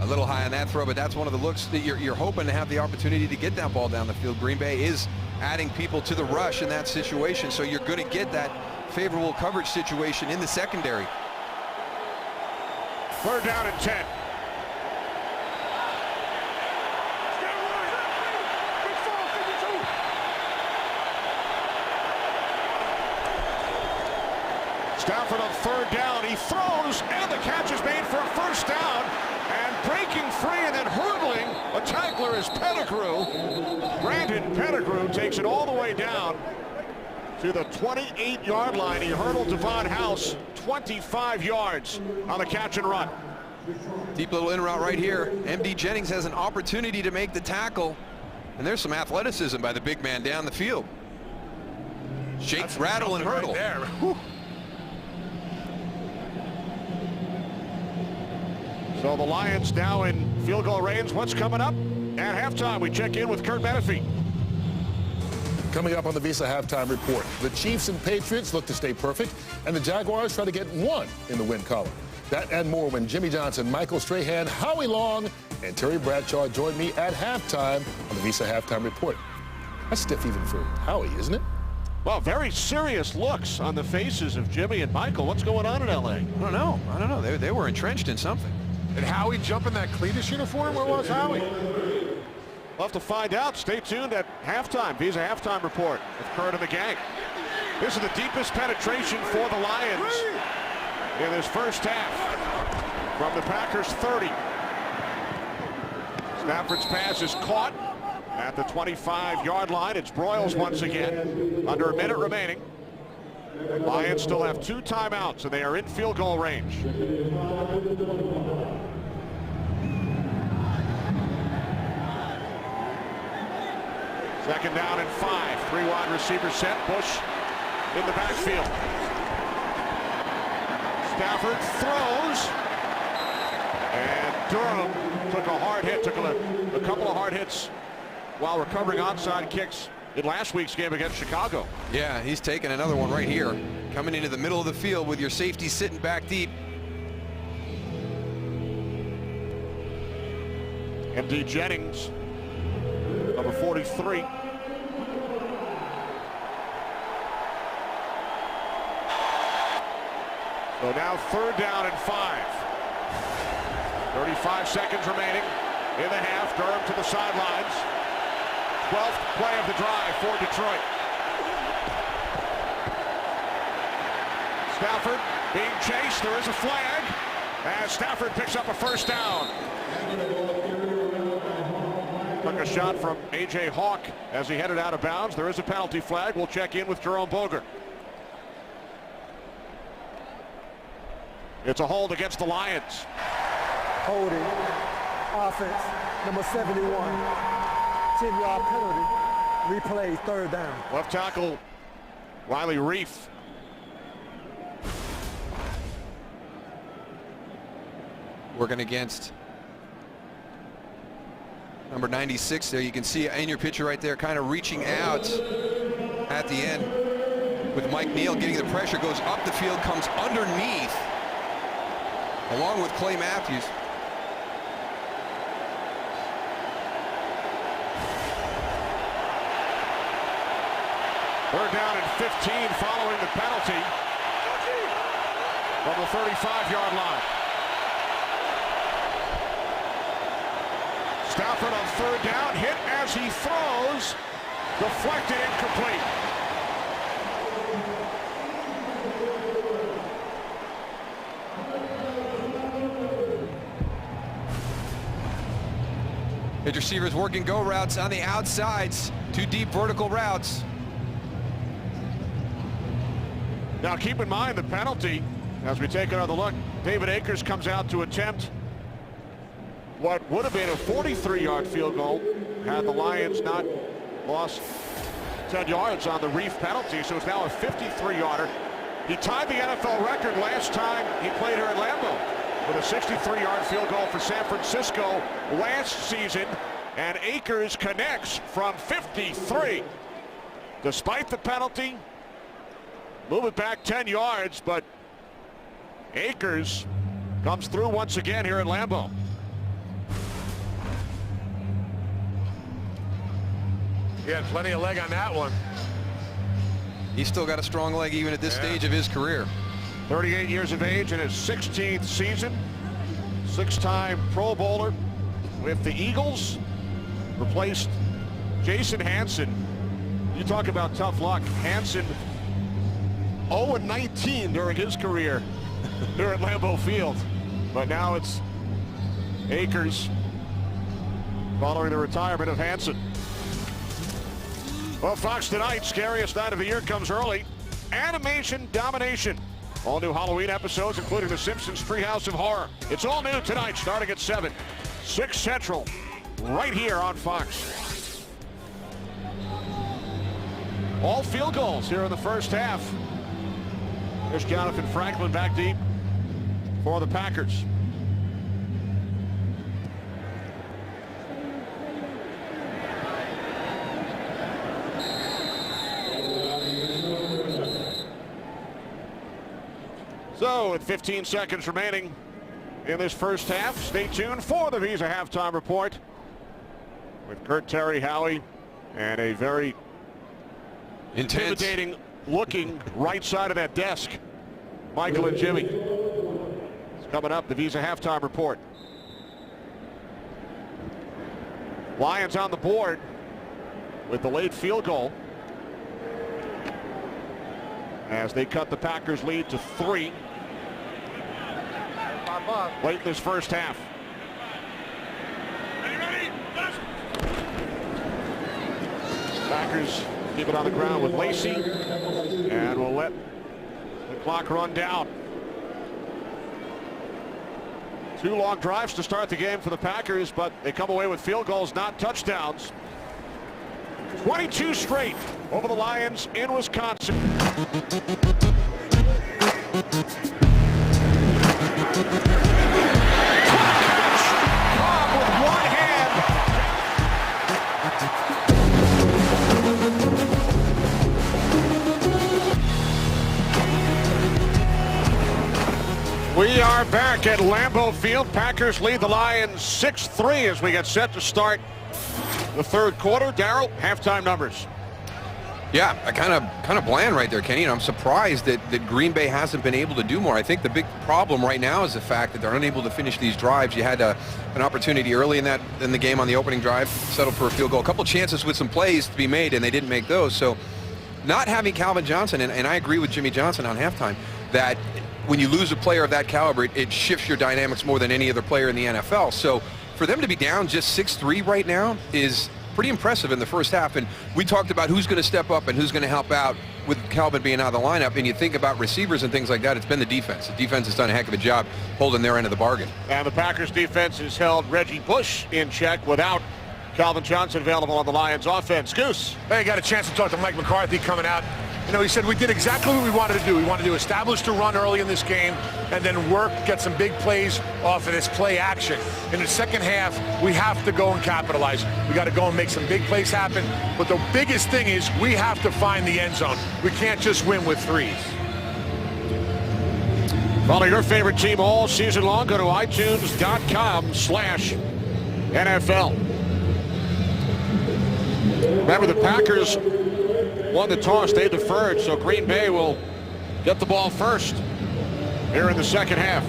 A little high on that throw, but that's one of the looks that you're hoping to have the opportunity to get that ball down the field. Green Bay is adding people to the rush in that situation, so you're going to get that favorable coverage situation in the secondary. Third down and 10. Stafford on third down. He throws, and the catch is made for a first down. And breaking free and then hurdling a tackler is Pettigrew. Brandon Pettigrew takes it all the way down to the 28-yard line. He hurdled Devon House 25 yards on the catch and run. Deep little in route right here. M.D. Jennings has an opportunity to make the tackle. And there's some athleticism by the big man down the field. Shake, rattle, and hurdle. Right there. Whew. So the Lions now in field goal range. What's coming up? At halftime, we check in with Kurt Menefee. Coming up on the Visa Halftime Report, the Chiefs and Patriots look to stay perfect, and the Jaguars try to get one in the win column. That and more when Jimmy Johnson, Michael Strahan, Howie Long, and Terry Bradshaw join me at halftime on the Visa Halftime Report. That's stiff even for Howie, isn't it? Well, very serious looks on the faces of Jimmy and Michael. What's going on in L.A.? I don't know. They were entrenched in something. Did Howie jump in that Cletus uniform? Where was Howie? We'll have to find out. Stay tuned at halftime. Visa Halftime Report with Kurt and the gang. This is the deepest penetration for the Lions in this first half. From the Packers 30. Stafford's pass is caught at the 25-yard line. It's Broyles once again. Under a minute remaining. Lions still have 2 timeouts, and they are in field goal range. Second down and 5. 3 wide receiver set. Bush in the backfield. Stafford throws. And Durham took a hard hit. Took a couple of hard hits while recovering onside kicks in last week's game against Chicago. Yeah, he's taking another one right here. Coming into the middle of the field with your safety sitting back deep. M.D. Jennings, number 43. So now third down and 5. 35 seconds remaining in the half. Durham to the sidelines. 12th play of the drive for Detroit. Stafford being chased. There is a flag. As Stafford picks up a first down. Took a shot from A.J. Hawk as he headed out of bounds. There is a penalty flag. We'll check in with Jerome Boger. It's a hold against the Lions. Holding, offense, number 71. 10-yard penalty, replay, third down. Left tackle, Riley Reef. Working against number 96 there. You can see in your picture right there, kind of reaching out at the end with Mike Neal getting the pressure, goes up the field, comes underneath, along with Clay Matthews. Third down and 15 following the penalty from the 35-yard line. Stafford on third down, hit as he throws, deflected, incomplete. His receivers working go routes on the outsides. 2 deep vertical routes. Now keep in mind the penalty as we take another look. David Akers comes out to attempt what would have been a 43-yard field goal had the Lions not lost 10 yards on the Reef penalty. So it's now a 53-yarder. He tied the NFL record last time he played here at Lambeau with a 63-yard field goal for San Francisco last season. And Akers connects from 53. Despite the penalty, move it back 10 yards, but Akers comes through once again here at Lambeau. He had plenty of leg on that one. He's still got a strong leg even at this stage of his career. 38 years of age in his 16th season. 6-time Pro Bowler with the Eagles. Replaced Jason Hanson. You talk about tough luck. Hanson 0-19 during his career here at Lambeau Field. But now it's Akers following the retirement of Hanson. Well, Fox tonight, scariest night of the year comes early. Animation domination. All new Halloween episodes, including The Simpsons Treehouse of Horror. It's all new tonight, starting at 7, 6 Central, right here on Fox. All field goals here in the first half. There's Jonathan Franklin back deep for the Packers. So, with 15 seconds remaining in this first half, stay tuned for the Visa Halftime Report with Kurt, Terry, Howie, and a very intimidating looking right side of that desk, Michael and Jimmy. It's coming up, the Visa Halftime Report. Lions on the board with the late field goal as they cut the Packers lead to 3 late in this first half. Packers keep it on the ground with Lacey, and we'll let the clock run down. 2 long drives to start the game for the Packers, but they come away with field goals, not touchdowns. 22 straight over the Lions in Wisconsin. Cobb with one hand. We are back at Lambeau Field. Packers lead the Lions 6-3 as we get set to start the third quarter. Darryl, halftime numbers. Yeah, kind of bland right there, Kenny. And I'm surprised that Green Bay hasn't been able to do more. I think the big problem right now is the fact that they're unable to finish these drives. You had an opportunity early in the game on the opening drive, settled for a field goal. A couple chances with some plays to be made, and they didn't make those. So not having Calvin Johnson, and I agree with Jimmy Johnson on halftime, that when you lose a player of that caliber, it shifts your dynamics more than any other player in the NFL. So for them to be down just 6-3 right now is pretty impressive in the first half. And we talked about who's going to step up and who's going to help out with Calvin being out of the lineup. And you think about receivers and things like that, it's been the defense. The defense has done a heck of a job holding their end of the bargain. And the Packers defense has held Reggie Bush in check without Calvin Johnson available on the Lions offense. Goose. Hey, got a chance to talk to Mike McCarthy coming out. You know, he said we did exactly what we wanted to do. We wanted to establish the run early in this game and then get some big plays off of this play action. In the second half, we have to go and capitalize. We got to go and make some big plays happen. But the biggest thing is we have to find the end zone. We can't just win with threes. Follow your favorite team all season long. Go to iTunes.com/NFL. Remember, the Packers won the toss. They deferred, so Green Bay will get the ball first here in the second half.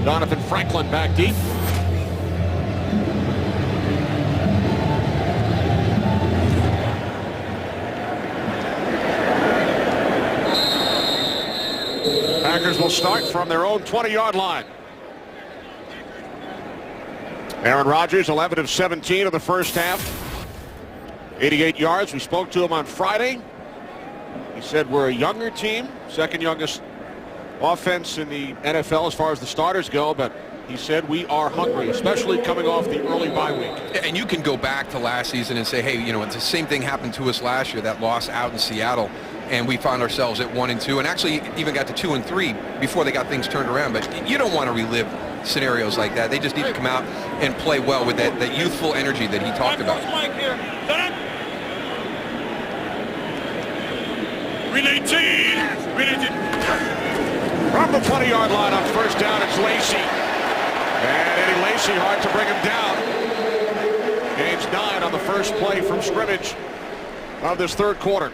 Jonathan Franklin back deep. Packers will start from their own 20-yard line. Aaron Rodgers, 11 of 17 in the first half. 88 yards. We spoke to him on Friday. He said we're a younger team, second youngest offense in the NFL as far as the starters go, but he said we are hungry, especially coming off the early bye week. And you can go back to last season and say, hey, you know, it's the same thing happened to us last year, that loss out in Seattle, and we found ourselves at 1-2, and actually even got to 2-3 before they got things turned around. But you don't want to relive scenarios like that. They just need to come out and play well with that youthful energy that he talked about. Relay team. From the 20-yard line on first down, it's Lacy. And Eddie Lacy, hard to bring him down. Gains 9 on the first play from scrimmage of this third quarter.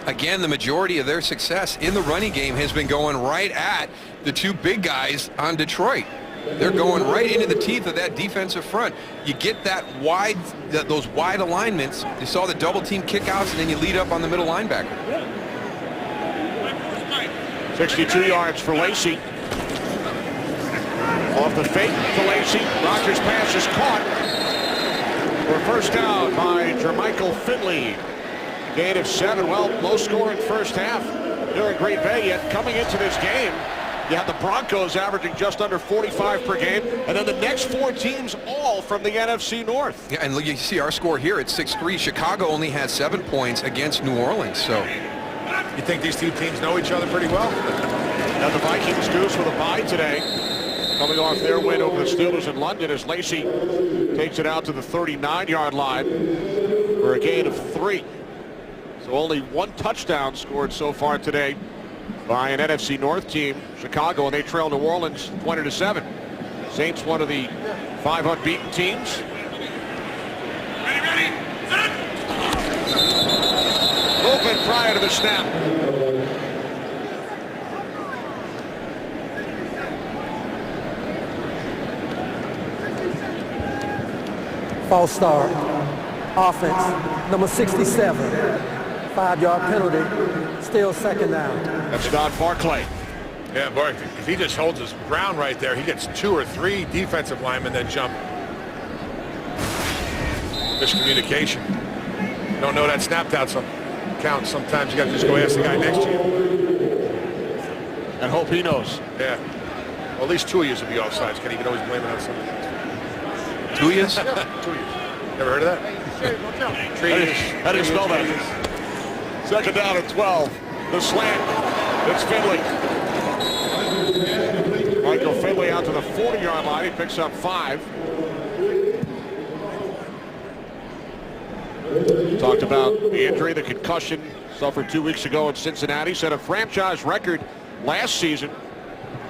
Again, the majority of their success in the running game has been going right at the two big guys on Detroit. They're going right into the teeth of that defensive front. You get that wide, those wide alignments. You saw the double team kickouts, and then you lead up on the middle linebacker. 62 yards for Lacy. Off the fake to Lacy. Rodgers' pass is caught for first down by Jermichael Finley. Gain of 7. Well, low scoring first half here in Green Bay, yet coming into this game, you have the Broncos averaging just under 45 per game, and then the next 4 teams all from the NFC North. Yeah, and you see our score here at 6-3. Chicago only has 7 points against New Orleans. So You think these two teams know each other pretty well? Now the Vikings goose with a bye today, coming off their win over the Steelers in London as Lacy takes it out to the 39-yard line for a gain of 3. So only 1 touchdown scored so far today by an NFC North team, Chicago, and they trail New Orleans 20-7. Saints, one of the 5 unbeaten teams. Ready. Open prior to the snap. False start. Offense, number 67. 5-yard penalty. Still second down. That's Don Barclay. Yeah, boy, if he just holds his ground right there, he gets 2 or 3 defensive linemen that jump. Miscommunication. Don't know that snapped out count. Sometimes you got to just go ask the guy next to you. And hope he knows. Yeah. Well, at least 2 of you will be offsides. Can you can always blame it on somebody else. 2 years? 2 years. Never heard of that? How do you spell that? Second down at 12. The slant. It's Finley. Michael Finley out to the 40-yard line. He picks up 5. Talked about the injury, the concussion suffered 2 weeks ago in Cincinnati. Set a franchise record last season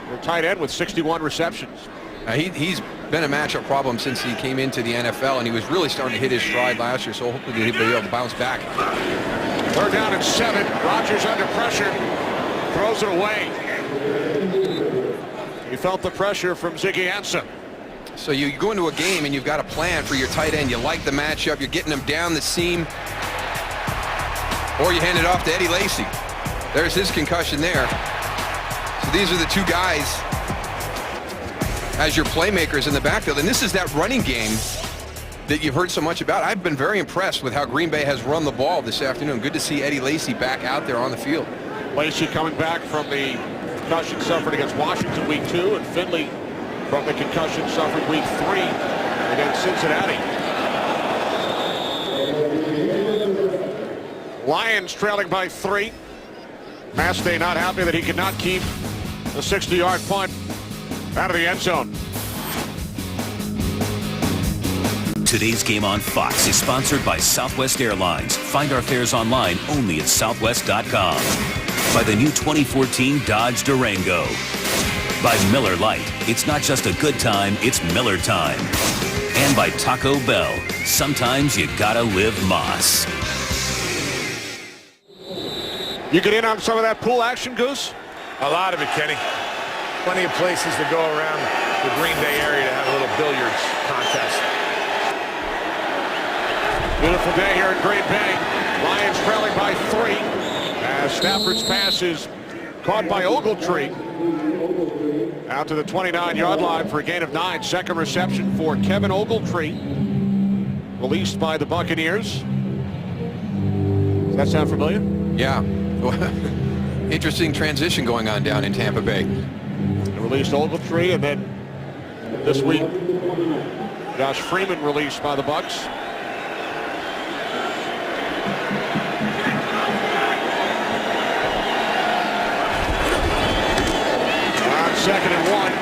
for tight end with 61 receptions. He's been a matchup problem since he came into the NFL, and he was really starting to hit his stride last year, so hopefully he'll be able to bounce back. Third down and 7. Rodgers under pressure. Throws it away. He felt the pressure from Ziggy Ansah. So you go into a game and you've got a plan for your tight end. You like the matchup. You're getting him down the seam. Or you hand it off to Eddie Lacy. There's his concussion there. So these are the 2 guys as your playmakers in the backfield. And this is that running game that you've heard so much about. I've been very impressed with how Green Bay has run the ball this afternoon. Good to see Eddie Lacy back out there on the field. Lacy coming back from the concussion suffered against Washington week 2, and Finley from the concussion suffered week 3 against Cincinnati. Lions trailing by 3. Mastay not happy that he could not keep the 60-yard punt out of the end zone. Today's game on Fox is sponsored by Southwest Airlines. Find our fares online only at southwest.com. By the new 2014 Dodge Durango. By Miller Lite. It's not just a good time, it's Miller time. And by Taco Bell. Sometimes you gotta live Moss. You get in on some of that pool action, Goose? A lot of it, Kenny. Plenty of places to go around the Green Bay area to have a little billiards contest. Beautiful day here in Green Bay. Lions trailing by 3. As Stafford's pass is caught by Ogletree. Out to the 29-yard line for a gain of 9. Second reception for Kevin Ogletree. Released by the Buccaneers. Does that sound familiar? Yeah. Interesting transition going on down in Tampa Bay. They released Ogletree, and then this week, Josh Freeman released by the Bucs. On 2nd and 1.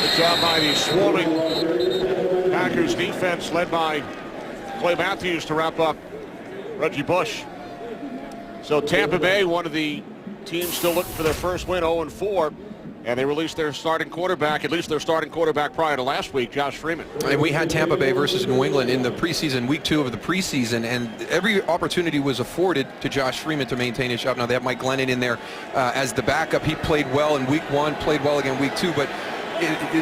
Good job by the swarming Packers defense led by Clay Matthews to wrap up Reggie Bush. So Tampa Bay, one of the teams still looking for their first win, 0-4. And they released their starting quarterback, at least their starting quarterback prior to last week, Josh Freeman. And we had Tampa Bay versus New England in the preseason, week 2 of the preseason, and every opportunity was afforded to Josh Freeman to maintain his job. Now they have Mike Glennon in there as the backup. He played well in week 1, played well again week 2, but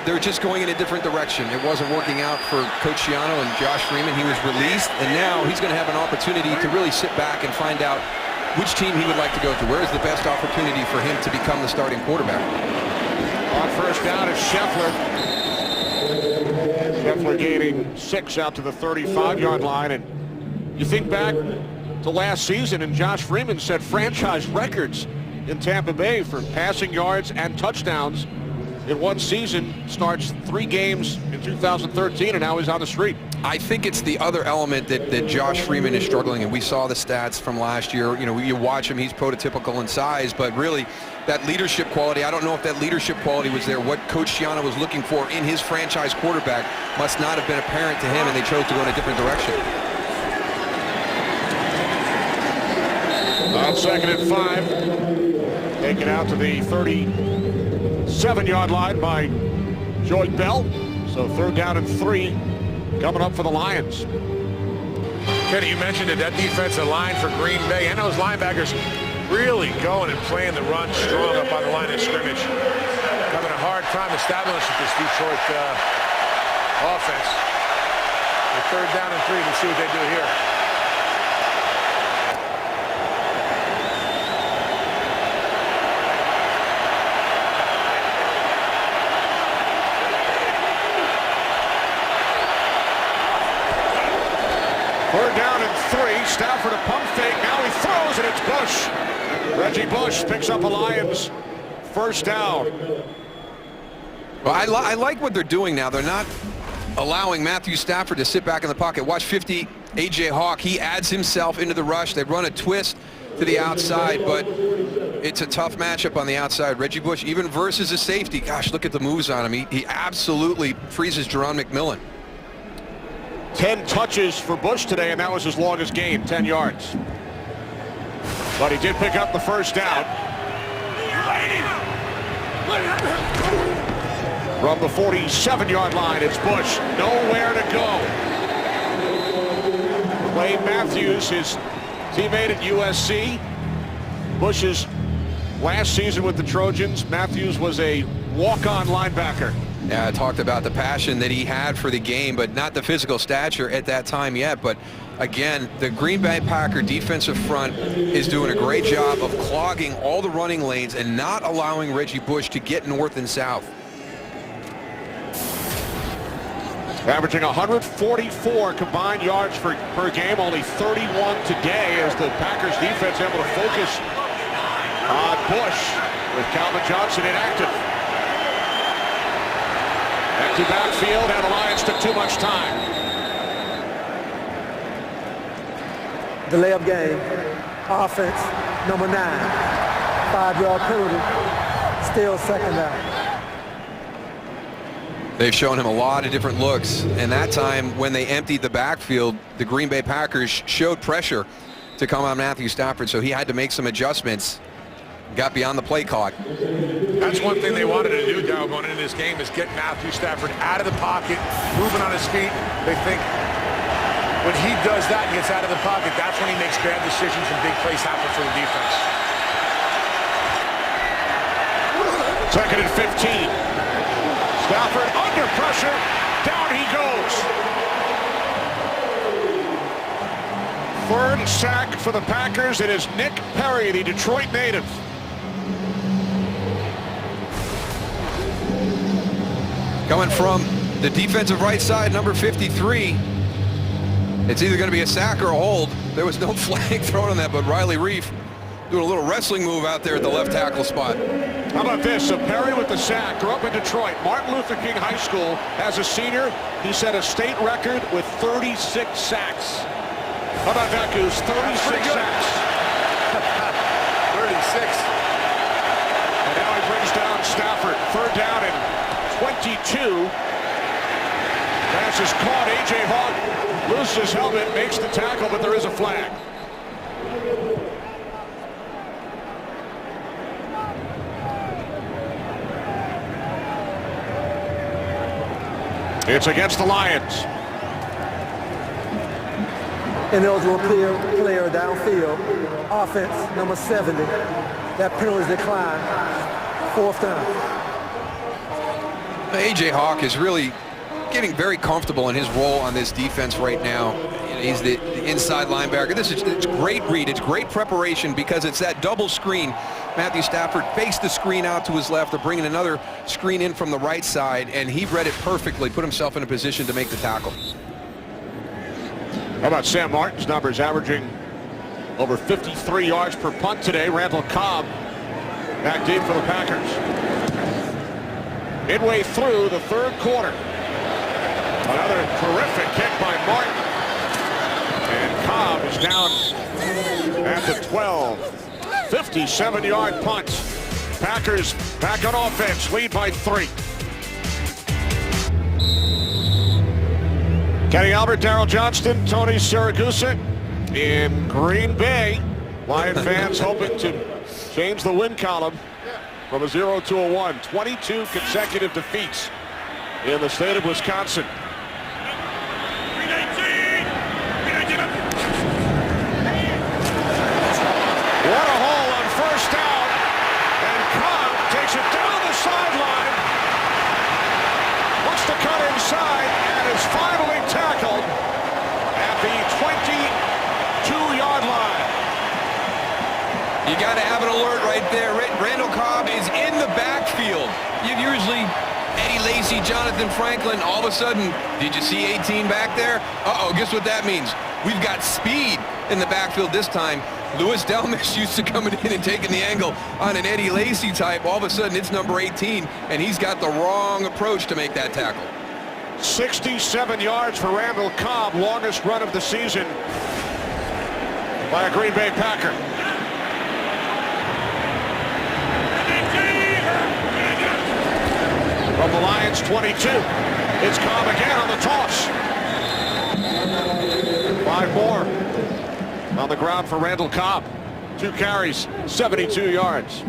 they're just going in a different direction. It wasn't working out for Coach Schiano and Josh Freeman. He was released, and now he's going to have an opportunity to really sit back and find out which team he would like to go to. Where is the best opportunity for him to become the starting quarterback? On first down is Scheffler. Scheffler gaining 6 out to the 35-yard line. And you think back to last season, and Josh Freeman set franchise records in Tampa Bay for passing yards and touchdowns in one season. Starts 3 games in 2013, and now he's on the street. I think it's the other element that Josh Freeman is struggling, and we saw the stats from last year. You know, you watch him, he's prototypical in size, but really that leadership quality, I don't know if that leadership quality was there. What Coach Schiano was looking for in his franchise quarterback must not have been apparent to him, and they chose to go in a different direction. On 2nd and 5, taken out to the 37-yard line by Joey Bell. So 3rd down and 3 coming up for the Lions. Kenny, you mentioned it, that defensive line for Green Bay, and those linebackers really going and playing the run strong up on the line of scrimmage. Having a hard time establishing this Detroit offense. The 3rd down and 3, let's see what they do here. Third down and 3. Stafford a pump fake. Now he throws, and it's Bush. Reggie Bush picks up a Lions first down. Well, I like what they're doing now. They're not allowing Matthew Stafford to sit back in the pocket. Watch 50, A.J. Hawk. He adds himself into the rush. They run a twist to the outside, but it's a tough matchup on the outside. Reggie Bush, even versus a safety, gosh, look at the moves on him. He absolutely freezes Jerron McMillan. 10 touches for Bush today, and that was his longest gain, 10 yards. But he did pick up the first down. From the 47-yard line, it's Bush. Nowhere to go. Clay Matthews, his teammate at USC. Bush's last season with the Trojans, Matthews was a walk-on linebacker. Yeah, I talked about the passion that he had for the game, but not the physical stature at that time yet. But again, the Green Bay Packer defensive front is doing a great job of clogging all the running lanes and not allowing Reggie Bush to get north and south. Averaging 144 combined yards per game, only 31 today, as the Packers defense able to focus on Bush with Calvin Johnson inactive. Empty backfield, and the Lions took too much time. Delay of game. Offense, number 9. 5-yard penalty. Still 2nd down. They've shown him a lot of different looks, and that time when they emptied the backfield, the Green Bay Packers showed pressure to come on Matthew Stafford, so he had to make some adjustments. Got beyond the play clock. That's one thing they wanted to do, Dow, going into this game, is get Matthew Stafford out of the pocket, moving on his feet. They think when he does that and gets out of the pocket, that's when he makes bad decisions and big plays happen for the defense. 2nd and 15. Stafford under pressure. Down he goes. 3rd sack for the Packers. It is Nick Perry, the Detroit native. Coming from the defensive right side, number 53. It's either going to be a sack or a hold. There was no flag thrown on that, but Riley Reiff doing a little wrestling move out there at the left tackle spot. How about this? So Perry with the sack, grew up in Detroit. Martin Luther King High School. As a senior, he set a state record with 36 sacks. How about that, Goose? 36 sacks. 36. And now he brings down Stafford. Third down and 22. Pass is caught. A.J. Hawk loses his helmet, makes the tackle, but there is a flag. It's against the Lions. Ineligible player downfield. Offense, number 70. That penalty is declined. 4th down. A.J. Hawk is really getting very comfortable in his role on this defense right now. He's the inside linebacker. It's great read. It's great preparation because it's that double screen. Matthew Stafford faced the screen out to his left. They're bringing another screen in from the right side, and he read it perfectly, put himself in a position to make the tackle. How about Sam Martin's numbers, averaging over 53 yards per punt today. Randall Cobb back deep for the Packers. Midway through the third quarter. Another terrific kick by Martin. And Cobb is down at the 12. 57-yard punt. Packers back on offense, lead by 3. Kenny Albert, Darryl Johnston, Tony Siragusa in Green Bay. Lion fans hoping to change the win column from a 0 to a 1. 22 consecutive defeats in the state of Wisconsin. What a hole on first down, and Cobb takes it down the sideline, wants to cut inside, and is finally tackled at the 22-yard line. You got to have an alert right there. Randall Cobb is in the backfield. You've usually Eddie Lacy, Jonathan Franklin. All of a sudden, did you see 18 back there? Uh-oh, guess what that means? We've got speed in the backfield this time. Louis Delmas used to coming in and taking the angle on an Eddie Lacy type. All of a sudden, it's number 18, and he's got the wrong approach to make that tackle. 67 yards for Randall Cobb, longest run of the season by a Green Bay Packer. From the Lions 22, it's Cobb again on the toss. 5 more on the ground for Randall Cobb. 2 carries, 72 yards.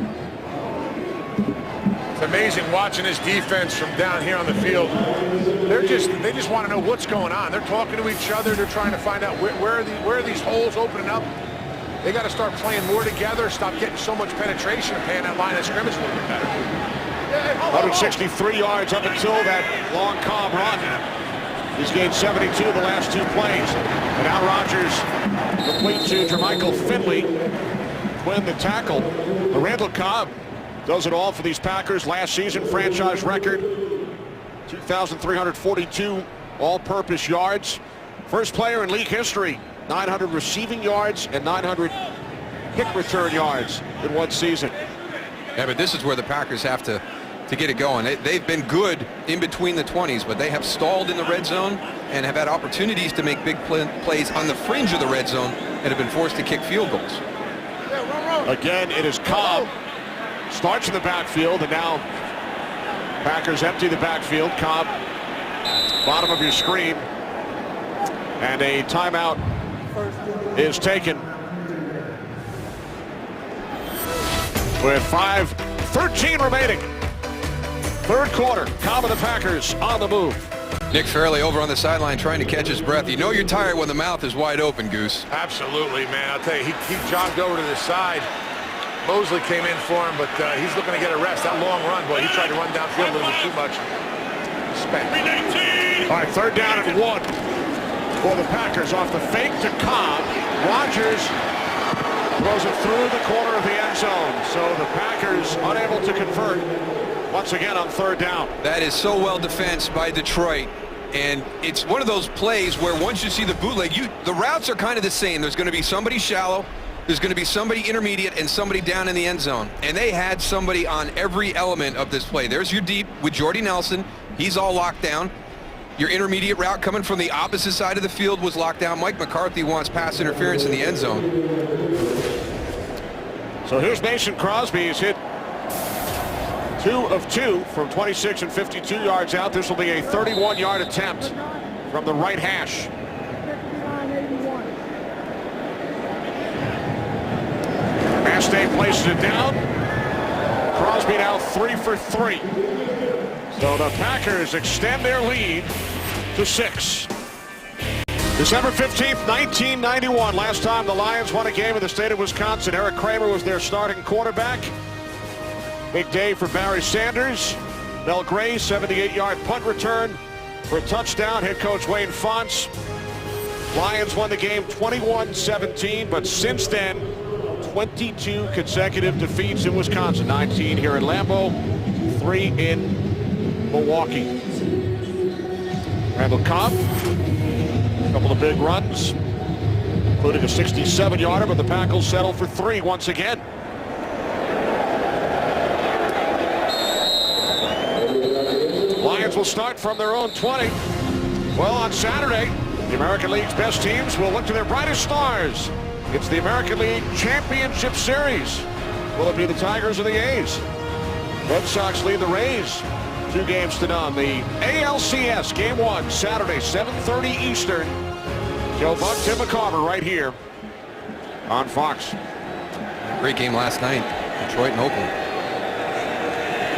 It's amazing watching this defense from down here on the field. They just want to know what's going on. They're talking to each other. They're trying to find out where are these holes opening up. They got to start playing more together, stop getting so much penetration and paying that line of scrimmage a little bit better. 163 yards up until that long Cobb run. He's gained 72 the last 2 plays. And now Rodgers complete to Jermichael Finley. Win the tackle. But Randall Cobb does it all for these Packers. Last season, franchise record, 2,342 all-purpose yards. First player in league history, 900 receiving yards and 900 kick return yards in one season. Yeah, but this is where the Packers have to get it going. They've been good in between the 20s, but they have stalled in the red zone and have had opportunities to make big plays on the fringe of the red zone and have been forced to kick field goals. Again, it is Cobb. Starts in the backfield, and now Packers empty the backfield. Cobb, bottom of your screen. And a timeout is taken. With 5:13 remaining. Third quarter, Cobb and the Packers on the move. Nick Fairley over on the sideline trying to catch his breath. You know you're tired when the mouth is wide open, Goose. Absolutely, man. I'll tell you, he jogged over to the side. Mosley came in for him, but he's looking to get a rest. That long run, boy, he tried to run downfield a little bit too much. Spent. All right, third down and 1 for the Packers off the fake to Cobb. Rodgers throws it through the corner of the end zone. So the Packers unable to convert once again on third down. That is so well defensed by Detroit. And it's one of those plays where once you see the bootleg, the routes are kind of the same. There's going to be somebody shallow, there's going to be somebody intermediate, and somebody down in the end zone. And they had somebody on every element of this play. There's your deep with Jordy Nelson. He's all locked down. Your intermediate route coming from the opposite side of the field was locked down. Mike McCarthy wants pass interference in the end zone. So here's Mason Crosby. He's hit 2 of 2 from 26 and 52 yards out. This will be a 31-yard attempt from the right hash. Mastay places it down. Crosby now 3 for 3. So the Packers extend their lead to 6. December 15th, 1991. Last time the Lions won a game in the state of Wisconsin. Eric Kramer was their starting quarterback. Big day for Barry Sanders. Mel Gray, 78-yard punt return for a touchdown. Head coach Wayne Fonts. Lions won the game 21-17, but since then, 22 consecutive defeats in Wisconsin. 19 here in Lambeau, 3 in Milwaukee. Randall Cobb, a couple of big runs, including a 67-yarder, but the Packers settle for 3 once again. Lions will start from their own 20. Well, on Saturday, the American League's best teams will look to their brightest stars. It's the American League Championship Series. Will it be the Tigers or the A's? Red Sox lead the Rays 2-0. The ALCS Game 1, Saturday, 7:30 Eastern. Joe Buck, Tim McCarver right here on Fox. Great game last night, Detroit and Oakland.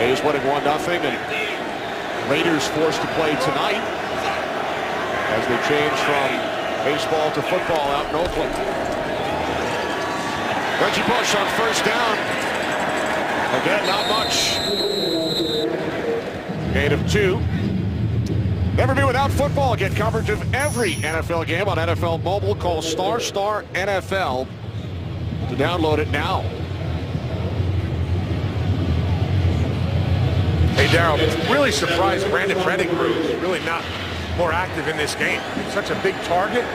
A's winning 1-0, and Raiders forced to play tonight as they change from baseball to football out in Oakland. Reggie Bush on first down. Again, not much. Gain of 2. Never be without football. Get coverage of every NFL game on NFL Mobile. Call ** NFL to download it now. Hey, Darryl, really surprised Brandon Pettigrew is really not more active in this game. He's such a big target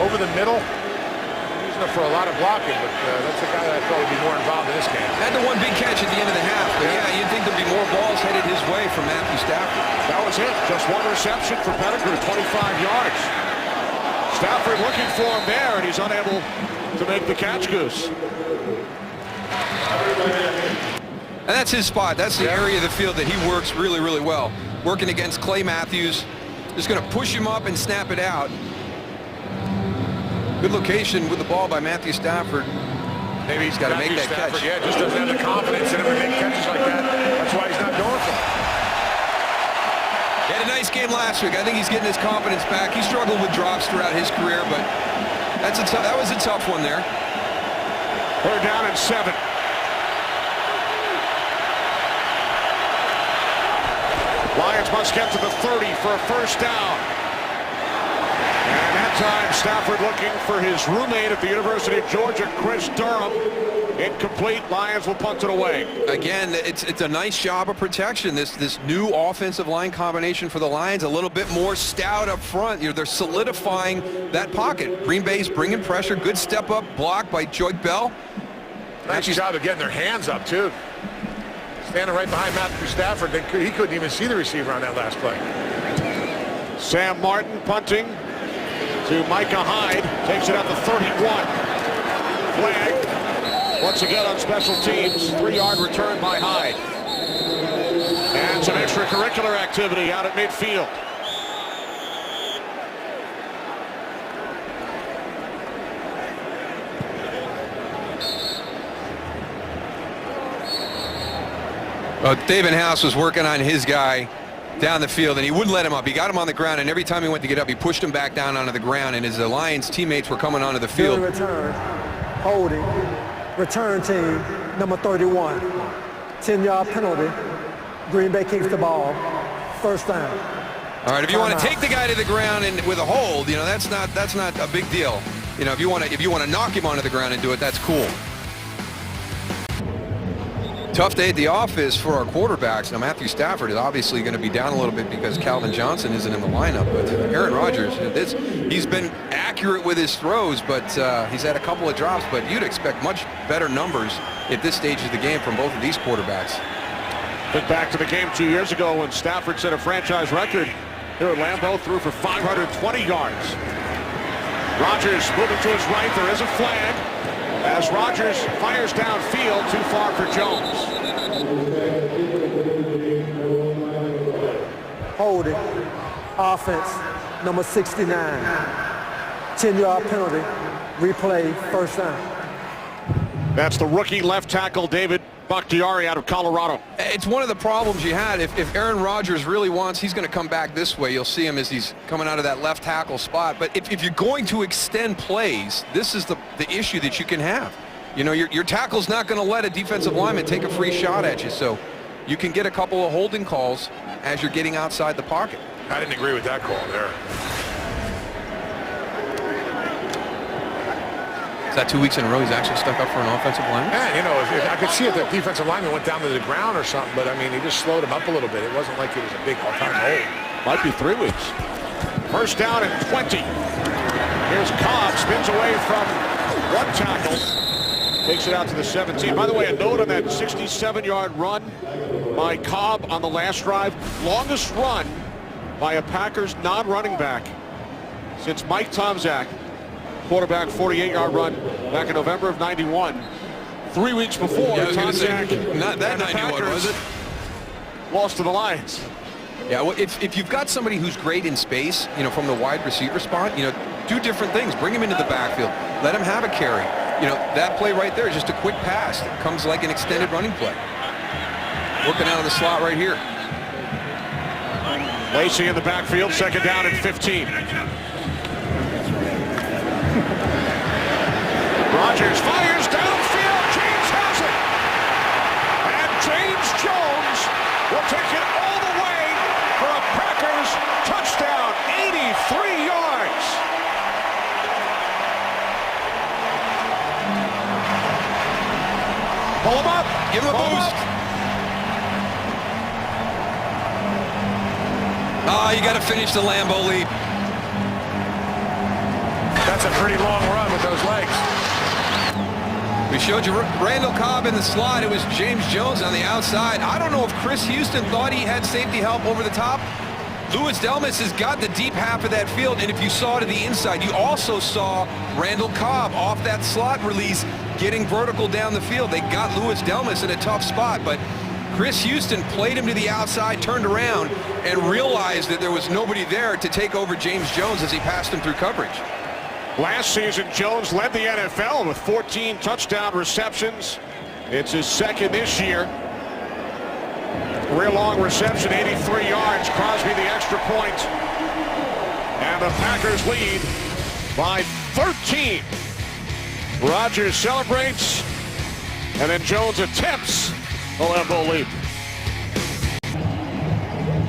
over the middle. Using it for a lot of blocking, but that's a guy that I thought would be more involved in this game. Had the one big catch at the end of the half, but yeah, you'd think there'd be more balls headed his way from Matthew Stafford. That was it. Just one reception for Pettigrew, 25 yards. Stafford looking for him there, and he's unable to make the catch, Goose. And that's his spot. That's the area of the field that he works really, really well. Working against Clay Matthews. Just going to push him up and snap it out. Good location with the ball by Matthew Stafford. Maybe he's got to make that catch. Yeah, just doesn't have the confidence in him to make catches like that. That's why he's not going for it. He had a nice game last week. I think he's getting his confidence back. He struggled with drops throughout his career, but that was a tough one there. They're down at 7. Lions must get to the 30 for a first down. And that time, Stafford looking for his roommate at the University of Georgia, Chris Durham. Incomplete. Lions will punt it away. Again, it's a nice job of protection. This new offensive line combination for the Lions, a little bit more stout up front. They're solidifying that pocket. Green Bay's bringing pressure. Good step up block by Joique Bell. Nice job of getting their hands up, too. Standing right behind Matthew Stafford. He couldn't even see the receiver on that last play. Sam Martin punting to Micah Hyde. Takes it out to 31. Flag. Once again on special teams. 3-yard return by Hyde. And some extracurricular activity out at midfield. David House was working on his guy down the field, and he wouldn't let him up. He got him on the ground, and every time he went to get up, he pushed him back down onto the ground, and his Lions teammates were coming onto the field. Return, holding, return team, number 31. 10-yard penalty. Green Bay kicks the ball. First down. All right, if you want to take the guy to the ground and with a hold, you know, that's not a big deal. You know, if you want to knock him onto the ground and do it, that's cool. Tough day at the office for our quarterbacks. Now, Matthew Stafford is obviously going to be down a little bit because Calvin Johnson isn't in the lineup. But Aaron Rodgers, he's been accurate with his throws, but he's had a couple of drops. But you'd expect much better numbers at this stage of the game from both of these quarterbacks. Think back to the game 2 years ago when Stafford set a franchise record here at Lambeau, threw for 520 yards. Rodgers moving to his right. There is a flag as Rodgers fires downfield, too far for Jones. Holding. Offense, number 69. 10-yard penalty. Replay, first down. That's the rookie left tackle, David Bakhtiari, out of Colorado. It's one of the problems you had. If Aaron Rodgers really wants, he's going to come back this way. You'll see him as he's coming out of that left tackle spot. But if you're going to extend plays, this is the issue that you can have. You know, your tackle's not going to let a defensive lineman take a free shot at you. So you can get a couple of holding calls as you're getting outside the pocket. I didn't agree with that call there. Is that 2 weeks in a row he's actually stuck up for an offensive lineman? Yeah, you know, if I could see if the defensive lineman went down to the ground or something, but I mean, he just slowed him up a little bit. It wasn't like it was a big all-time hold. Might be 3 weeks. First down and 20. Here's Cobb, spins away from one tackle. Takes it out to the 17. By the way, a note on that 67-yard run by Cobb on the last drive. Longest run by a Packers non-running back since Mike Tomczak. Quarterback 48-yard run back in November of '91. 3 weeks before, Tomczak, not that 91, was it? Lost to the Lions. Yeah, well, if you've got somebody who's great in space, you know, from the wide receiver spot, you know, do different things. Bring him into the backfield. Let him have a carry. You know, that play right there is just a quick pass. It comes like an extended running play. Working out of the slot right here. Lacy in the backfield, second down and 15. Rodgers fires downfield. James has it. And James Jones will take it all the way for a Packers touchdown. 83 yards. Pull him up. Give him a boost. Oh, you got to finish the Lambeau lead. That's a pretty long run with those legs. We showed you Randall Cobb in the slot. It was James Jones on the outside. I don't know if Chris Houston thought he had safety help over the top. Louis Delmas has got the deep half of that field, and if you saw to the inside, you also saw Randall Cobb off that slot release getting vertical down the field. They got Louis Delmas in a tough spot, but Chris Houston played him to the outside, turned around, and realized that there was nobody there to take over James Jones as he passed him through coverage. Last season, Jones led the NFL with 14 touchdown receptions. It's his second this year. Career long reception, 83 yards. Crosby the extra point. And the Packers lead by 13. Rodgers celebrates, and then Jones attempts the Lambeau lead.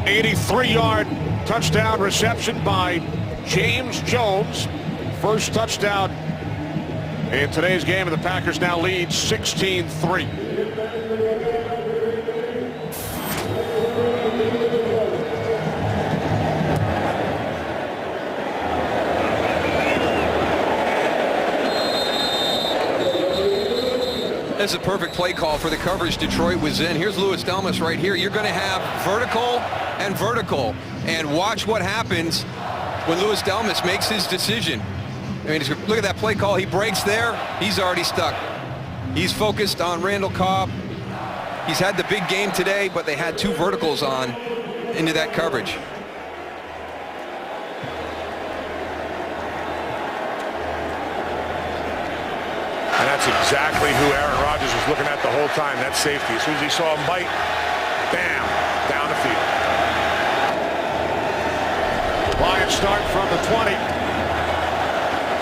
83-yard touchdown reception by James Jones. First touchdown in today's game, and the Packers now lead 16-3. That's a perfect play call for the coverage Detroit was in. Here's Louis Delmas right here. You're going to have vertical and vertical. And watch what happens when Louis Delmas makes his decision. I mean, look at that play call. He breaks there. He's already stuck. He's focused on Randall Cobb. He's had the big game today, but they had two verticals on into that coverage. And that's exactly who Aaron Rodgers was looking at the whole time, that safety. As soon as he saw him bite, bam, down the field. Lions start from the 20.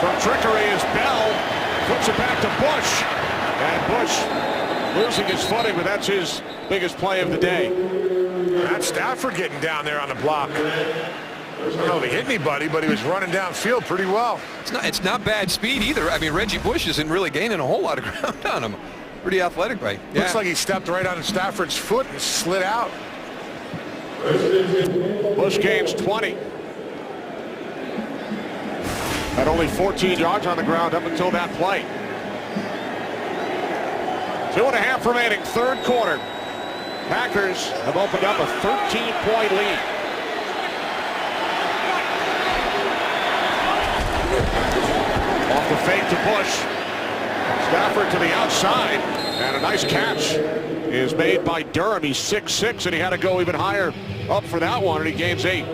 From trickery is Bell. Puts it back to Bush. And Bush losing his footing, but that's his biggest play of the day. That's Stafford getting down there on the block. I don't know if he hit anybody, but he was running downfield pretty well. It's not bad speed either. I mean, Reggie Bush isn't really gaining a whole lot of ground on him. Pretty athletic, right? Yeah. Looks like he stepped right on Stafford's foot and slid out. Bush gains 20. Had only 14 yards on the ground up until that play. 2.5 remaining, third quarter. Packers have opened up a 13-point lead. Off the fake to Bush. Stafford to the outside, and a nice catch is made by Durham. He's 6'6", and he had to go even higher up for that one, and he gains 8.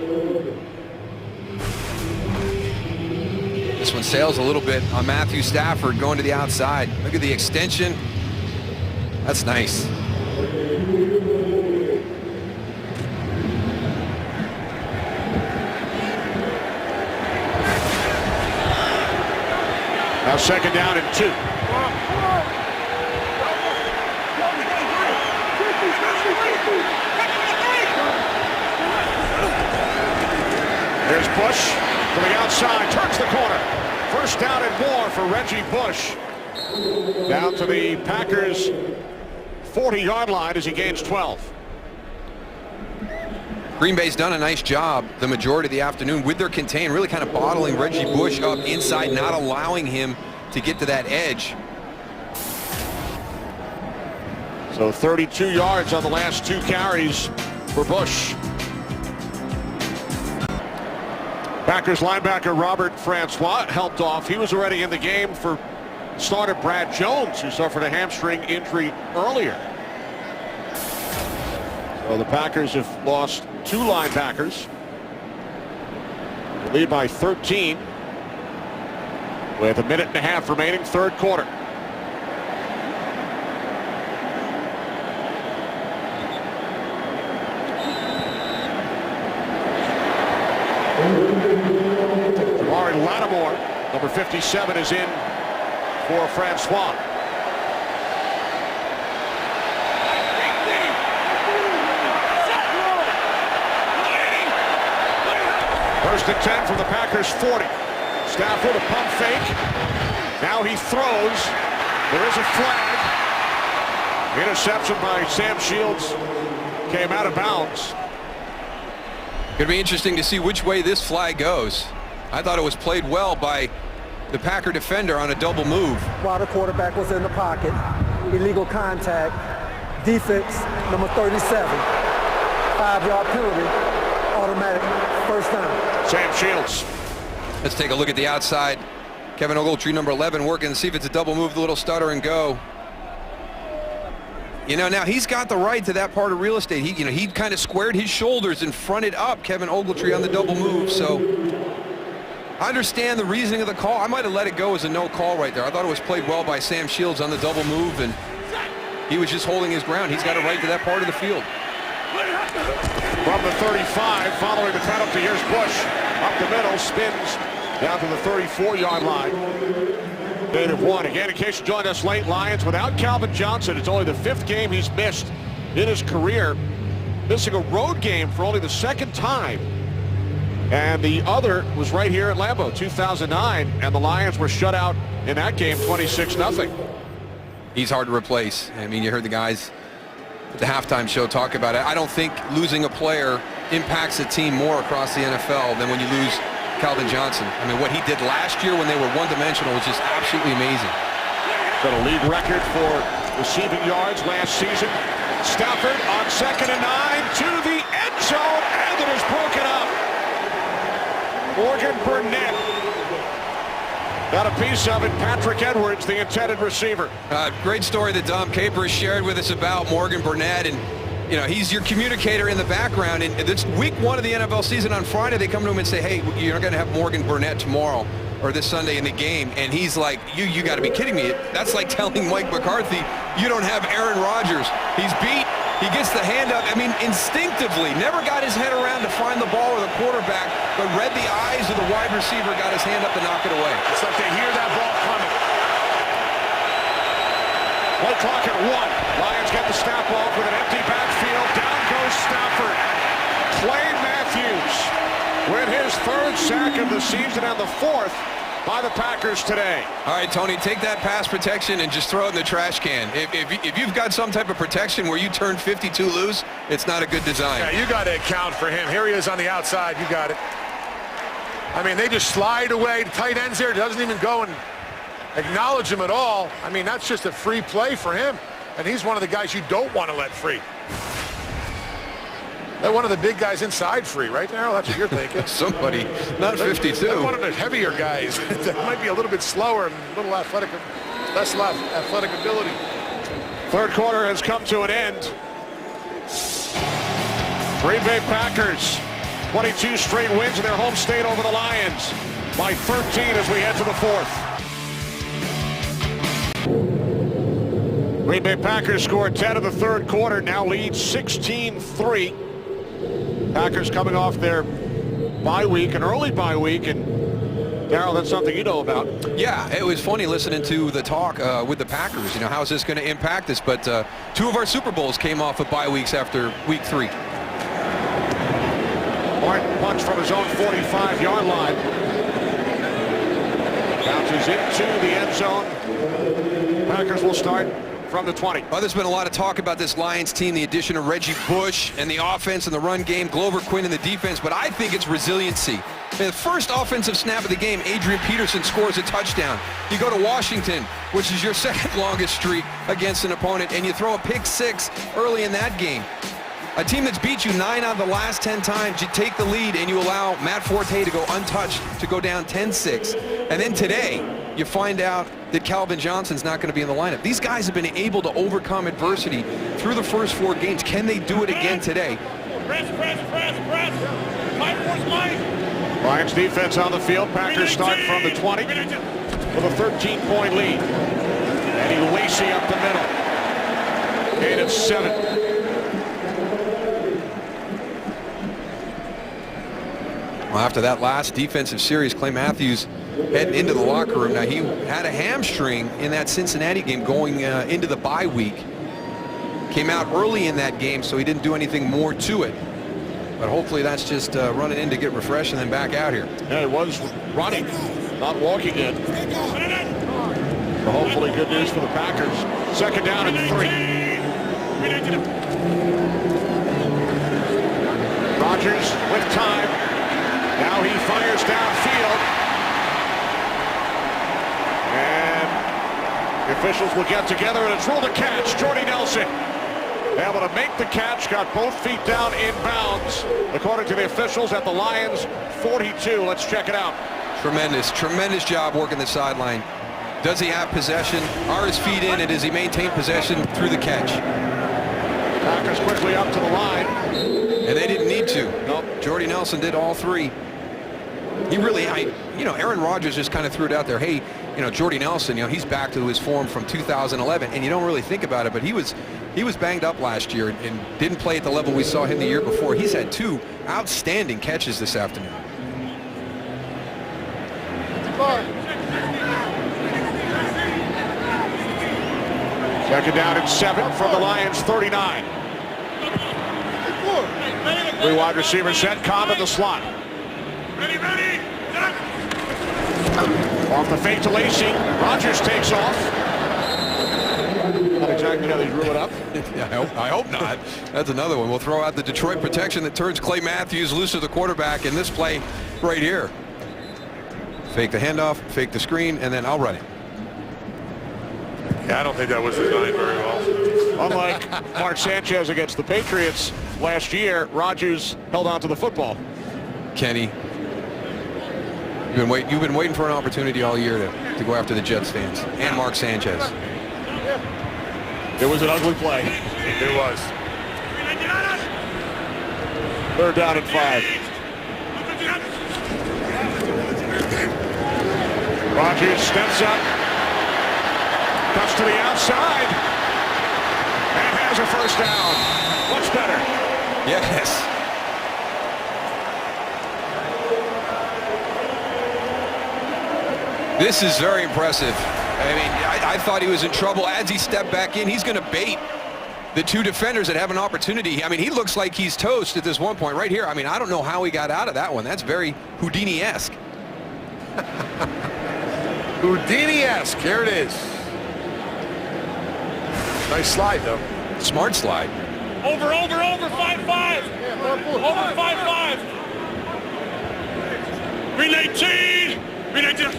This one sails a little bit on Matthew Stafford going to the outside. Look at the extension. That's nice. Now second down and 2. There's Bush to the outside, turns the corner. First down and more for Reggie Bush. Down to the Packers' 40-yard line as he gains 12. Green Bay's done a nice job the majority of the afternoon with their contain, really kind of bottling Reggie Bush up inside, not allowing him to get to that edge. So 32 yards on the last 2 carries for Bush. Packers linebacker Robert Francois helped off. He was already in the game for starter Brad Jones, who suffered a hamstring injury earlier. So the Packers have lost 2 linebackers. They lead by 13 with 1.5 minutes remaining, third quarter. Jamari Lattimore, number 57, is in for Francois. First and 10 from the Packers' 40. Stafford, a pump fake. Now he throws. There is a flag. Interception by Sam Shields came out of bounds. Going to be interesting to see which way this flag goes. I thought it was played well by the Packer defender on a double move. While the quarterback was in the pocket, illegal contact, defense number 37, 5-yard penalty, automatic first down. Sam Shields. Let's take a look at the outside. Kevin Ogletree, number 11, working to see if it's a double move, the little stutter and go. You know, now he's got the right to that part of real estate. He kind of squared his shoulders and fronted up Kevin Ogletree on the double move. So I understand the reasoning of the call. I might have let it go as a no call right there. I thought it was played well by Sam Shields on the double move, and he was just holding his ground. He's got a right to that part of the field. From the 35, following the penalty, here's Bush. Up the middle, spins down to the 34-yard line. Gain of 1. Again, in case you joined us late, Lions without Calvin Johnson. It's only the 5th game he's missed in his career. Missing a road game for only the 2nd time. And the other was right here at Lambeau, 2009. And the Lions were shut out in that game, 26-0. He's hard to replace. I mean, you heard the guys at the halftime show talk about it. I don't think losing a player impacts a team more across the NFL than when you lose Calvin Johnson. I mean, what he did last year when they were one-dimensional was just absolutely amazing. Got a league record for receiving yards last season. Stafford on 2nd and 9 to the end zone, and it is broken up. Morgan Burnett got a piece of it. Patrick Edwards, the intended receiver. Great story that Dom Capers shared with us about Morgan Burnett, and you know, he's your communicator in the background. And it's week 1 of the NFL season. On Friday, they come to him and say, hey, you're going to have Morgan Burnett tomorrow or this Sunday in the game. And he's like, you got to be kidding me. That's like telling Mike McCarthy, you don't have Aaron Rodgers. He's beat. He gets the hand up. I mean, instinctively, never got his head around to find the ball or the quarterback, but read the eyes of the wide receiver, got his hand up to knock it away. It's like they hear that ball coming. Play clock at 1. Lions get the snap off with an empty backfield. Down goes Stafford. Clay Matthews with his 3rd sack of the season and the 4th. by the Packers today. All right, Tony, take that pass protection and just throw it in the trash can. If you've got some type of protection where you turn 52 loose, it's not a good design. Yeah, you got to account for him. Here he is on the outside. You got it. I mean, they just slide away. The tight end's there. Doesn't even go and acknowledge him at all. I mean, that's just a free play for him. And he's one of the guys you don't want to let free. They're one of the big guys inside free, right, Darryl? That's what you're thinking. Somebody, not 52. They're one of the heavier guys that might be a little bit slower and a little athletic, less athletic ability. Third quarter has come to an end. Green Bay Packers, 22 straight wins in their home state over the Lions by 13 as we head to the fourth. Green Bay Packers scored 10 in the third quarter, now lead 16-3. Packers coming off their bye week, an early bye week, and Darryl, that's something you know about. Yeah, it was funny listening to the talk with the Packers. You know, how is this going to impact us? But two of our Super Bowls came off of bye weeks after week 3. Martin punch from his own 45-yard line. Bounces into the end zone. Packers will start from the 20. Well, there's been a lot of talk about this Lions team, the addition of Reggie Bush and the offense and the run game, Glover Quinn in the defense, but I think it's resiliency. I mean, the first offensive snap of the game, Adrian Peterson scores a touchdown. You go to Washington, which is your second longest streak against an opponent, and you throw a pick 6 early in that game. A team that's beat you 9 out of the last 10 times, you take the lead and you allow Matt Forte to go untouched, to go down 10-6. And then today, you find out that Calvin Johnson's not going to be in the lineup. These guys have been able to overcome adversity through the first 4 games. Can they do it again today? Press. My force mine. Lions defense on the field. Packers start from the 20 with a 13-point lead. Eddie Lacy up the middle. Gain of 7. Well, after that last defensive series, Clay Matthews heading into the locker room. Now, he had a hamstring in that Cincinnati game going into the bye week. Came out early in that game, so he didn't do anything more to it. But hopefully that's just running in to get refreshed and then back out here. Yeah, it was running, not walking in. So hopefully good news for the Packers. Second down and 3. Rodgers with time. Now he fires downfield. And the officials will get together, and it's ruled a catch. Jordy Nelson able to make the catch, got both feet down in bounds, according to the officials at the Lions 42. Let's check it out. Tremendous job working the sideline. Does he have possession? Are his feet in, and does he maintain possession through the catch? Packers quickly up to the line. And they didn't need to. Nope. Jordy Nelson did all 3. He really, Aaron Rodgers just kind of threw it out there. Hey, Jordy Nelson, he's back to his form from 2011, and you don't really think about it, but he was banged up last year and didn't play at the level we saw him the year before. He's had 2 outstanding catches this afternoon. Second down and 7 from the Lions 39. 3 wide receivers set. Cobb in the slot. Ready. Off the fake to Lacy. Rodgers takes off. Not exactly how they drew it up. Yeah, I hope not. That's another one. We'll throw out the Detroit protection that turns Clay Matthews loose to the quarterback in this play right here. Fake the handoff, fake the screen, and then I'll run it. Yeah, I don't think that was designed very well. Unlike Mark Sanchez against the Patriots last year, Rodgers held on to the football. Kenny, you've been waiting for an opportunity all year to go after the Jets fans and Mark Sanchez. It was an ugly play. It was. Third down and 5. Rodgers steps up, cuts to the outside, and has a first down. Much better. Yes. This is very impressive. I mean, I thought he was in trouble. As he stepped back in, he's going to bait the 2 defenders that have an opportunity. I mean, he looks like he's toast at this one point right here. I mean, I don't know how he got out of that one. That's very Houdini-esque. Houdini-esque. Here it is. Nice slide, though. Smart slide. Over, 5-5. Over 5-5. Green 18. Green 18.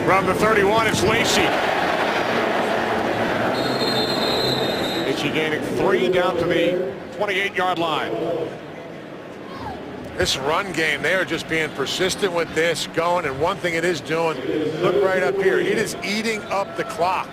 From the 31, it's Lacey. Lacey gaining 3 down to the 28-yard line. This run game, they are just being persistent with this, going, and one thing it is doing, look right up here, it is eating up the clock.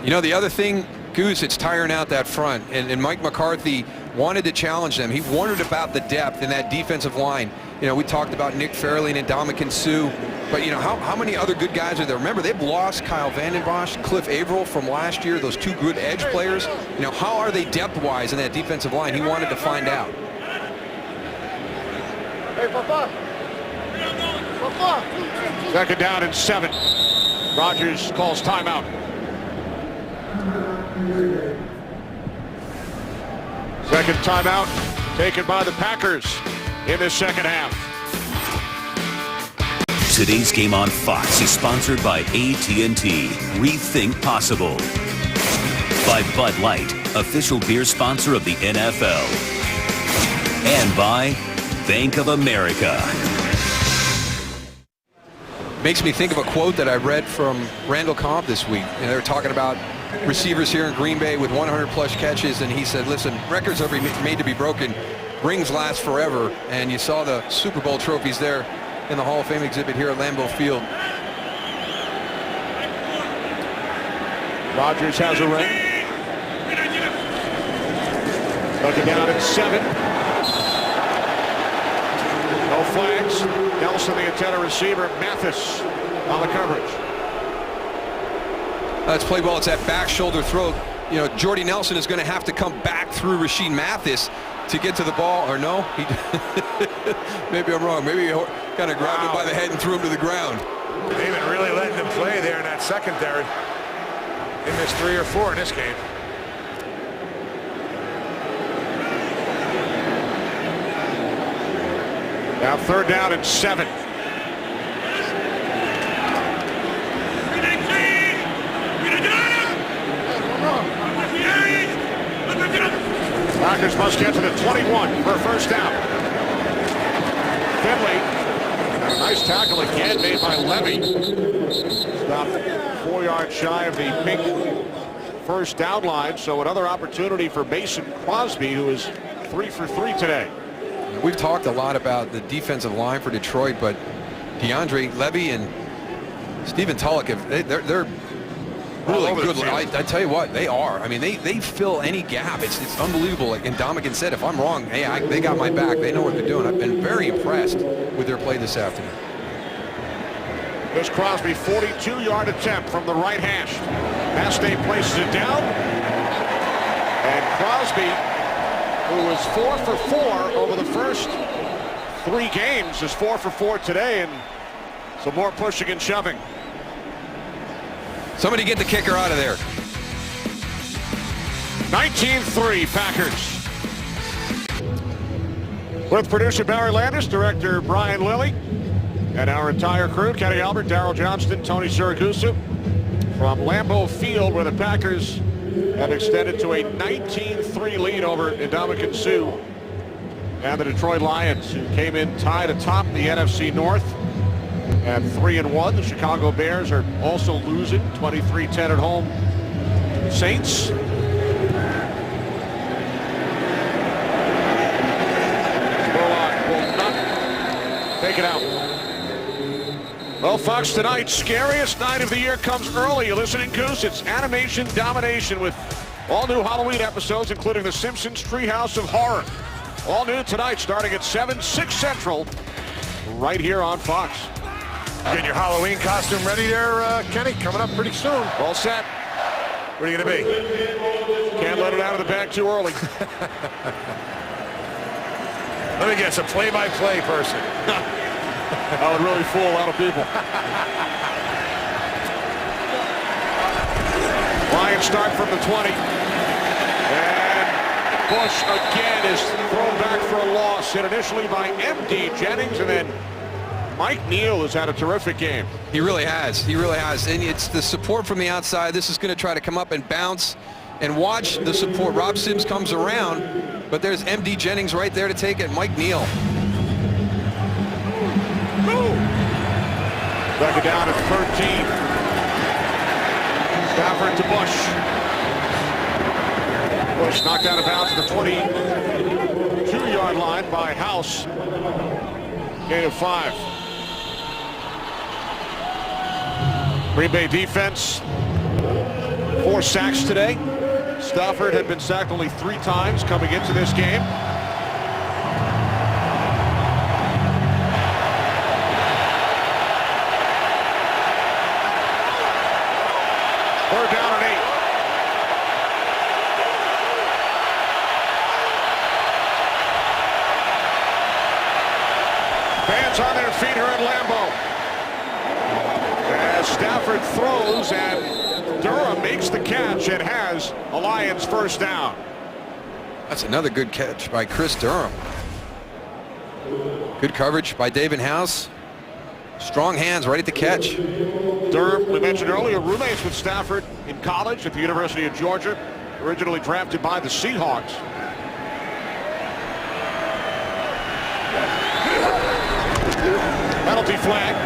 You know, the other thing, Goose, it's tiring out that front, and Mike McCarthy wanted to challenge them. He wondered about the depth in that defensive line. You know, we talked about Nick Fairley and Ndamukong Suh, but you know, how many other good guys are there? Remember, they've lost Kyle Vanden Bosch, Cliff Averill from last year, those 2 good edge players. You know, how are they depth-wise in that defensive line? He wanted to find out. Hey, Papa. Papa. 2nd down and 7. Rodgers calls timeout. Second timeout taken by the Packers in the second half. Today's game on Fox is sponsored by AT&T. Rethink possible. By Bud Light, official beer sponsor of the NFL. And by Bank of America. Makes me think of a quote that I read from Randall Cobb this week. And they were talking about receivers here in Green Bay with 100-plus catches, and he said, listen, records are made to be broken. Rings last forever. And you saw the Super Bowl trophies there in the Hall of Fame exhibit here at Lambeau Field. Rodgers has a ring. 2nd down and 7. No flags. Nelson, the intended receiver. Mathis on the coverage. Let's play ball. It's that back shoulder throw. You know, Jordy Nelson is going to have to come back through Rasheed Mathis to get to the ball. Or no? Maybe I'm wrong. Maybe he kind of grabbed him by the head and threw him to the ground. They've been really letting him play there in that secondary. He missed 3 or 4 in this game. Now 3rd down and 7. Packers must get to the 21 for a first down. Finley, nice tackle again made by Levy. Stopped 4 yards shy of the pink first down line, so another opportunity for Mason Crosby, who is 3 for 3 today. We've talked a lot about the defensive line for Detroit, but DeAndre Levy and Stephen Tulloch, they're really good. I tell you what, they are. I mean, they fill any gap. It's unbelievable. Like Ndamukong said, if I'm wrong, hey, they got my back. They know what they're doing. I've been very impressed with their play this afternoon. Here's Crosby, 42-yard attempt from the right hash. Mastay places it down. And Crosby, who was 4 for 4 over the first 3 games, is 4 for 4 today, and some more pushing and shoving. Somebody get the kicker out of there. 19-3 Packers. With producer Barry Landis, director Brian Lilly, and our entire crew, Kenny Albert, Darryl Johnston, Tony Siragusa, from Lambeau Field, where the Packers have extended to a 19-3 lead over Ndamukong Suh and the Detroit Lions, who came in tied atop the NFC North at 3-1. The Chicago Bears are also losing 23-10 at home. Saints. Spurlock will not take it out. Well, Fox, tonight, scariest night of the year comes early. You're listening, Goose. It's Animation Domination with all new Halloween episodes, including The Simpsons Treehouse of Horror. All new tonight, starting at 7, 6 Central, right here on Fox. Getting your Halloween costume ready there, Kenny? Coming up pretty soon. All set. Where are you going to be? Can't let it out of the bag too early. Let me guess, a play-by-play person. That would really fool a lot of people. Lions start from the 20. And Bush again is thrown back for a loss. Hit initially by M.D. Jennings and then Mike Neal has had a terrific game. He really has. He really has. And it's the support from the outside. This is going to try to come up and bounce and watch the support. Rob Sims comes around, but there's M.D. Jennings right there to take it. Mike Neal. Second down at 13. Stafford to Bush. Bush knocked out of bounds at the 22-yard line by House. Gain of 5. Green Bay defense, 4 sacks today. Stafford had been sacked only 3 times coming into this game. Third down and 8. Fans on their feet here at Lambeau. As Stafford throws and Durham makes the catch and has a Lions first down. That's another good catch by Chris Durham. Good coverage by David House. Strong hands right at the catch. Durham, we mentioned earlier, roommates with Stafford in college at the University of Georgia, originally drafted by the Seahawks. Penalty flag.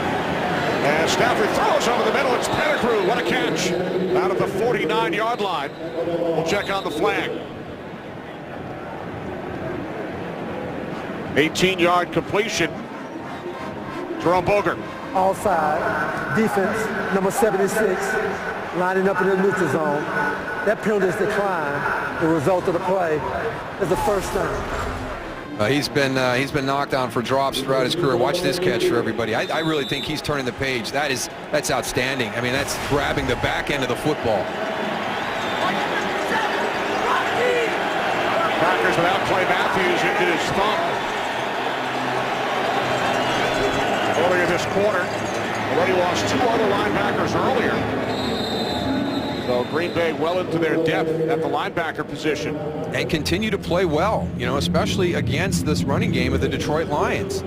And Stafford throws over the middle. It's Pettigrew. What a catch. Out of the 49-yard line. We'll check on the flag. 18-yard completion. Jerome Boger. Offside, defense, number 76, lining up in the neutral zone. That penalty is declined. The result of the play is the first down. He's been knocked down for drops throughout his career. Watch this catch for everybody. I really think he's turning the page. That's outstanding. I mean, that's grabbing the back end of the football. Packers without Clay Matthews into his thumb. Earlier this quarter, already lost 2 other linebackers earlier. So Green Bay well into their depth at the linebacker position. And continue to play well, you know, especially against this running game of the Detroit Lions.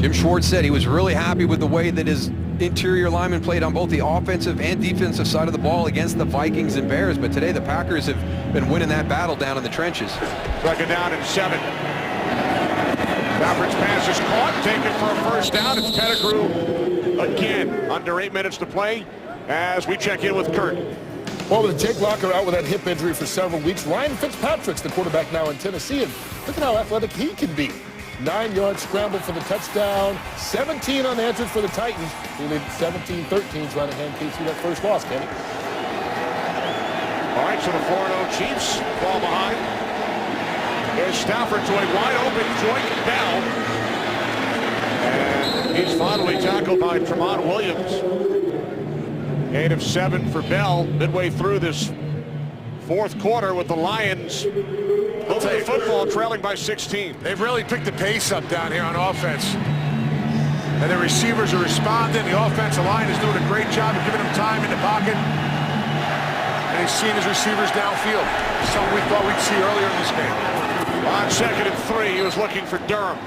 Jim Schwartz said he was really happy with the way that his interior linemen played on both the offensive and defensive side of the ball against the Vikings and Bears. But today the Packers have been winning that battle down in the trenches. Second down and 7. Stafford's pass is caught, taken for a first down. It's Pettigrew again. Under 8 minutes to play as we check in with Kurt. Well, with Jake Locker out with that hip injury for several weeks, Ryan Fitzpatrick's the quarterback now in Tennessee, and look at how athletic he can be. 9-yard scramble for the touchdown, 17 unanswered for the Titans. He lead 17-13, trying to hand KC that first loss, Kenny. All right, so the 4-0 Chiefs fall behind. Here's Stafford to a wide-open Joyke Bell. And he's finally tackled by Tramon Williams. 8 of 7 for Bell midway through this 4th quarter with the Lions moving the football, trailing by 16. They've really picked the pace up down here on offense. And the receivers are responding. The offensive line is doing a great job of giving them time in the pocket. And he's seeing his receivers downfield. Something we thought we'd see earlier in this game. On 2nd and 3, he was looking for Durham.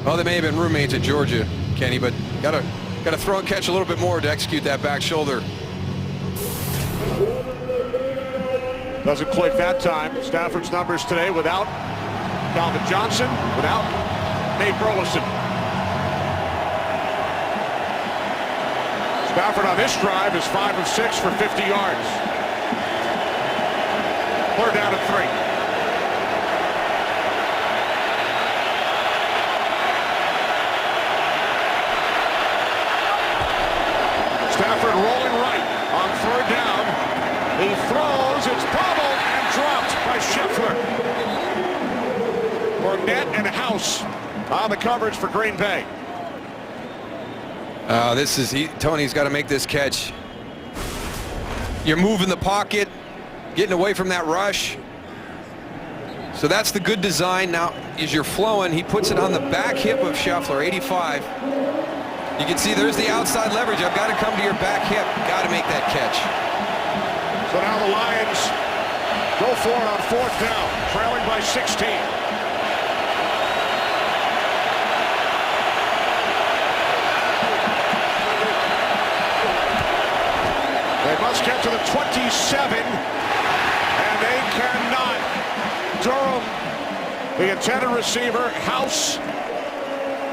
Well, they may have been roommates at Georgia, Kenny, but got to throw and catch a little bit more to execute that back shoulder. Doesn't click that time. Stafford's numbers today without Calvin Johnson, without Nate Burleson. Stafford on this drive is 5 of 6 for 50 yards. 3rd down and 3. Stafford rolling right on 3rd down. He throws, it's bobbled and dropped by Scheffler. Burnett and House on the coverage for Green Bay. Tony's got to make this catch. You're moving the pocket, getting away from that rush. So that's the good design. Now, as you're flowing, he puts it on the back hip of Scheffler, 85. You can see there's the outside leverage. I've got to come to your back hip. Got to make that catch. So now the Lions go for it on 4th down, trailing by 16. They must get to the 27, and they cannot. Durham, the intended receiver, House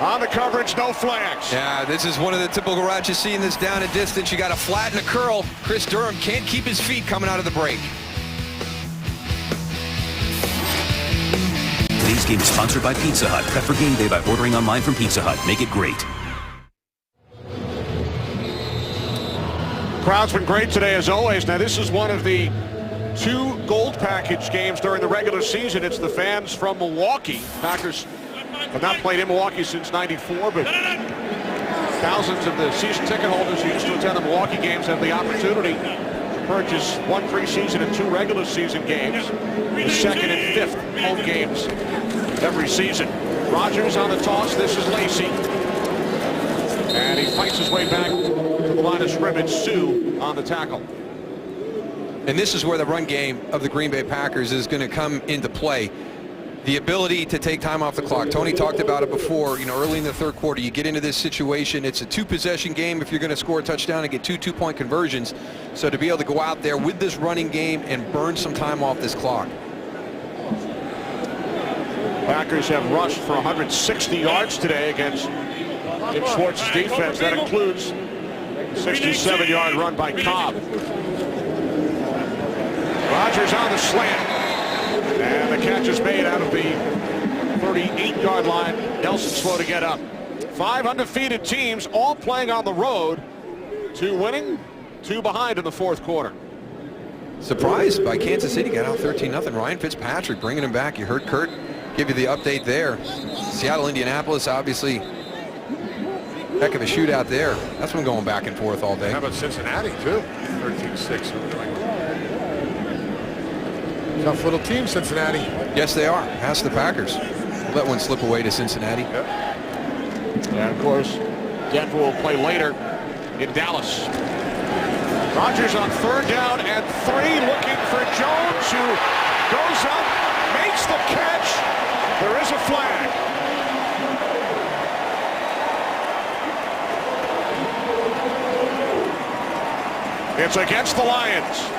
on the coverage, no flags. Yeah, this is one of the typical routes you see in this down and distance. You got to flatten a curl. Chris Durham can't keep his feet coming out of the break. Today's game is sponsored by Pizza Hut. Prep for game day by ordering online from Pizza Hut. Make it great. Crowd's been great today as always. Now this is one of the 2 gold package games during the regular season. It's the fans from Milwaukee. Packers have not played in Milwaukee since '94, but thousands of the season ticket holders who used to attend the Milwaukee games have the opportunity to purchase 1 preseason and 2 regular season games, the 2nd and 5th home games every season. Rogers on the toss. This is Lacy. And he fights his way back to the line of scrimmage. Sue on the tackle. And this is where the run game of the Green Bay Packers is going to come into play. The ability to take time off the clock. Tony talked about it before. You know, early in the 3rd quarter, you get into this situation. It's a 2-possession game if you're going to score a touchdown and get 2 two-point conversions. So to be able to go out there with this running game and burn some time off this clock. Packers have rushed for 160 yards today against Jim Schwartz's defense. That includes a 67-yard run by Cobb. Rogers on the slant. And the catch is made out of the 38-yard line. Nelson slow to get up. 5 undefeated teams all playing on the road. 2 winning, 2 behind in the 4th quarter. Surprised by Kansas City, got out 13-0. Ryan Fitzpatrick bringing him back. You heard Kurt give you the update there. Seattle, Indianapolis, obviously heck of a shootout there. That's been going back and forth all day. How about Cincinnati, too? 13-6. Tough little team, Cincinnati. Yes, they are. Ask the Packers. Let one slip away to Cincinnati. Yep. And, of course, Denver will play later in Dallas. Rogers on 3rd down and 3, looking for Jones, who goes up, makes the catch. There is a flag. It's against the Lions.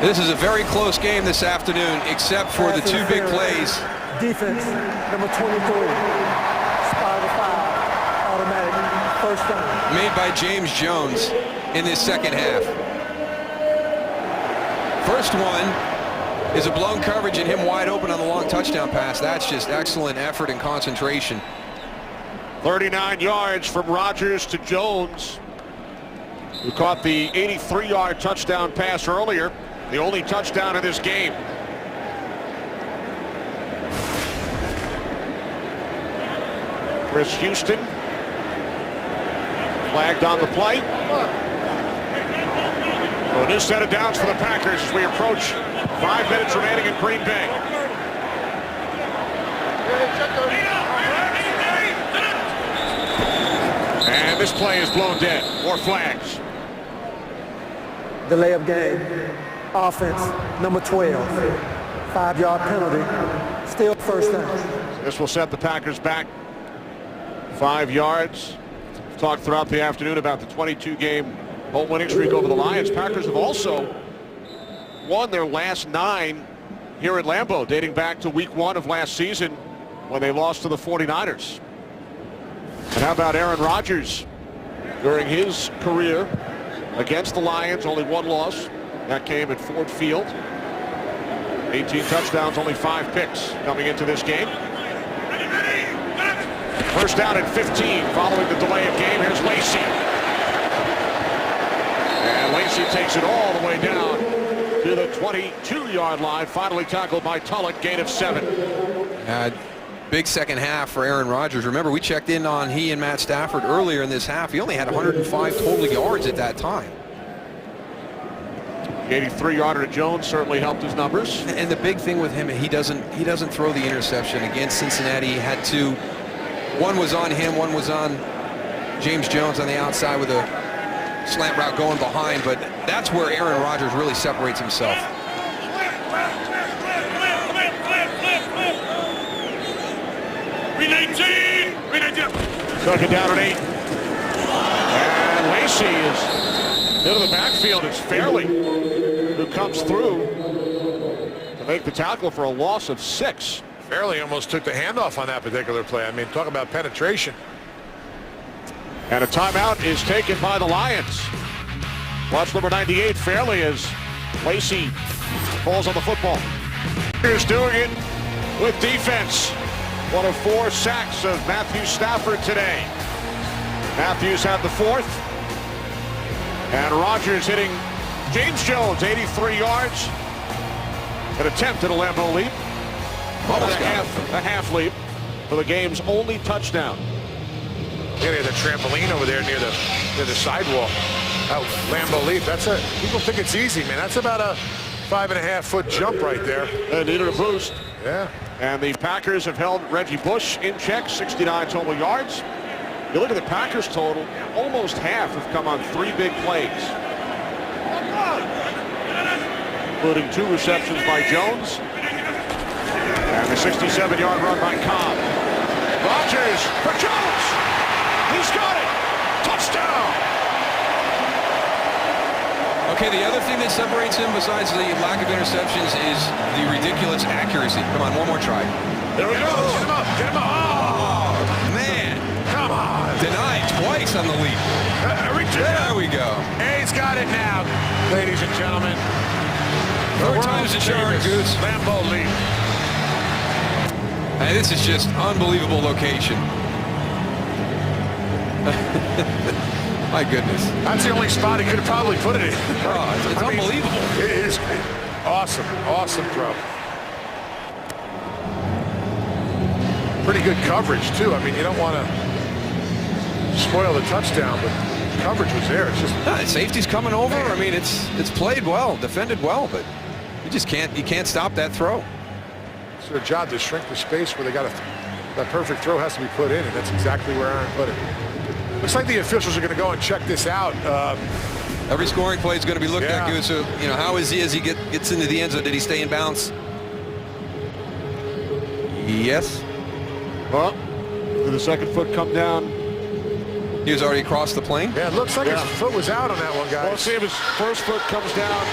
This is a very close game this afternoon, except for the 2 big plays. Defense, number 23. Spiral 5. Automatic. First down. Made by James Jones in this 2nd half. First one is a blown coverage and him wide open on the long touchdown pass. That's just excellent effort and concentration. 39 yards from Rogers to Jones, who caught the 83-yard touchdown pass earlier. The only touchdown in this game. Chris Houston flagged on the play. So a new set of downs for the Packers as we approach 5 minutes remaining in Green Bay. And this play is blown dead. More flags. Delay of game. Offense, number 12. 5-yard penalty. Still first down. This will set the Packers back 5 yards. We've talked throughout the afternoon about the 22-game home winning streak over the Lions. Packers have also won their last 9 here at Lambeau, dating back to week 1 of last season when they lost to the 49ers. And how about Aaron Rodgers during his career against the Lions? Only 1 loss. That came at Ford Field. 18 touchdowns, only 5 picks coming into this game. First down at 15 following the delay of game. Here's Lacy. And Lacy takes it all the way down to the 22-yard line. Finally tackled by Tulloch, gain of 7. Big 2nd half for Aaron Rodgers. Remember, we checked in on he and Matt Stafford earlier in this half. He only had 105 total yards at that time. 83-yarder to Jones certainly helped his numbers. And the big thing with him, he doesn't throw the interception. Against Cincinnati, he had 2. One was on him, one was on James Jones on the outside with a slant route going behind. But That's where Aaron Rodgers really separates himself. Second down and 8. And Lacy is into the backfield. It's Fairley who comes through to make the tackle for a loss of 6. Fairley almost took the handoff on that particular play. I mean, talk about penetration. And a timeout is taken by the Lions. Watch number 98, Fairley, as Lacy falls on the football. Here's doing it with defense. One of 4 sacks of Matthew Stafford today. Matthews had the 4th. And Rodgers hitting James Jones, 83 yards. An attempt at a Lambeau leap. A half leap for the game's only touchdown. Yeah, they had the trampoline over there near the sidewalk. Lambeau leap. People think it's easy, man. That's about a 5.5-foot jump right there. They needed a boost. Yeah. And the Packers have held Reggie Bush in check, 69 total yards. You look at the Packers total, almost half have come on 3 big plays, including 2 receptions by Jones and the 67-yard run by Cobb. Rodgers for Jones. He's got it. Touchdown. Okay, the other thing that separates him besides the lack of interceptions is the ridiculous accuracy. Come on, one more try. There we go. Get him up. Get him up. Oh, man. Come on. Denied twice on the leap. There we go. He's got it now, ladies and gentlemen. 4 times the charm, Goose. Lambeau leap. And this is just unbelievable location. My goodness. That's the only spot he could have probably put it in. Oh, it's unbelievable. It is awesome. Awesome throw. Pretty good coverage, too. I mean, you don't want to spoil the touchdown, but coverage was there. It's just safety's coming over. I mean, it's played well, defended well, but you can't stop that throw. It's their job to shrink the space where they got that perfect throw has to be put in, and that's exactly where Aaron put it. Looks like the officials are going to go and check this out. Every scoring play is going to be looked at, Goose. So, you know, how is he as he gets into the end zone? Did he stay in bounds? Yes. Well, did the second foot come down? He was already across the plane? Yeah, it looks like his foot was out on that one, guys. Well, let's see if his first foot comes down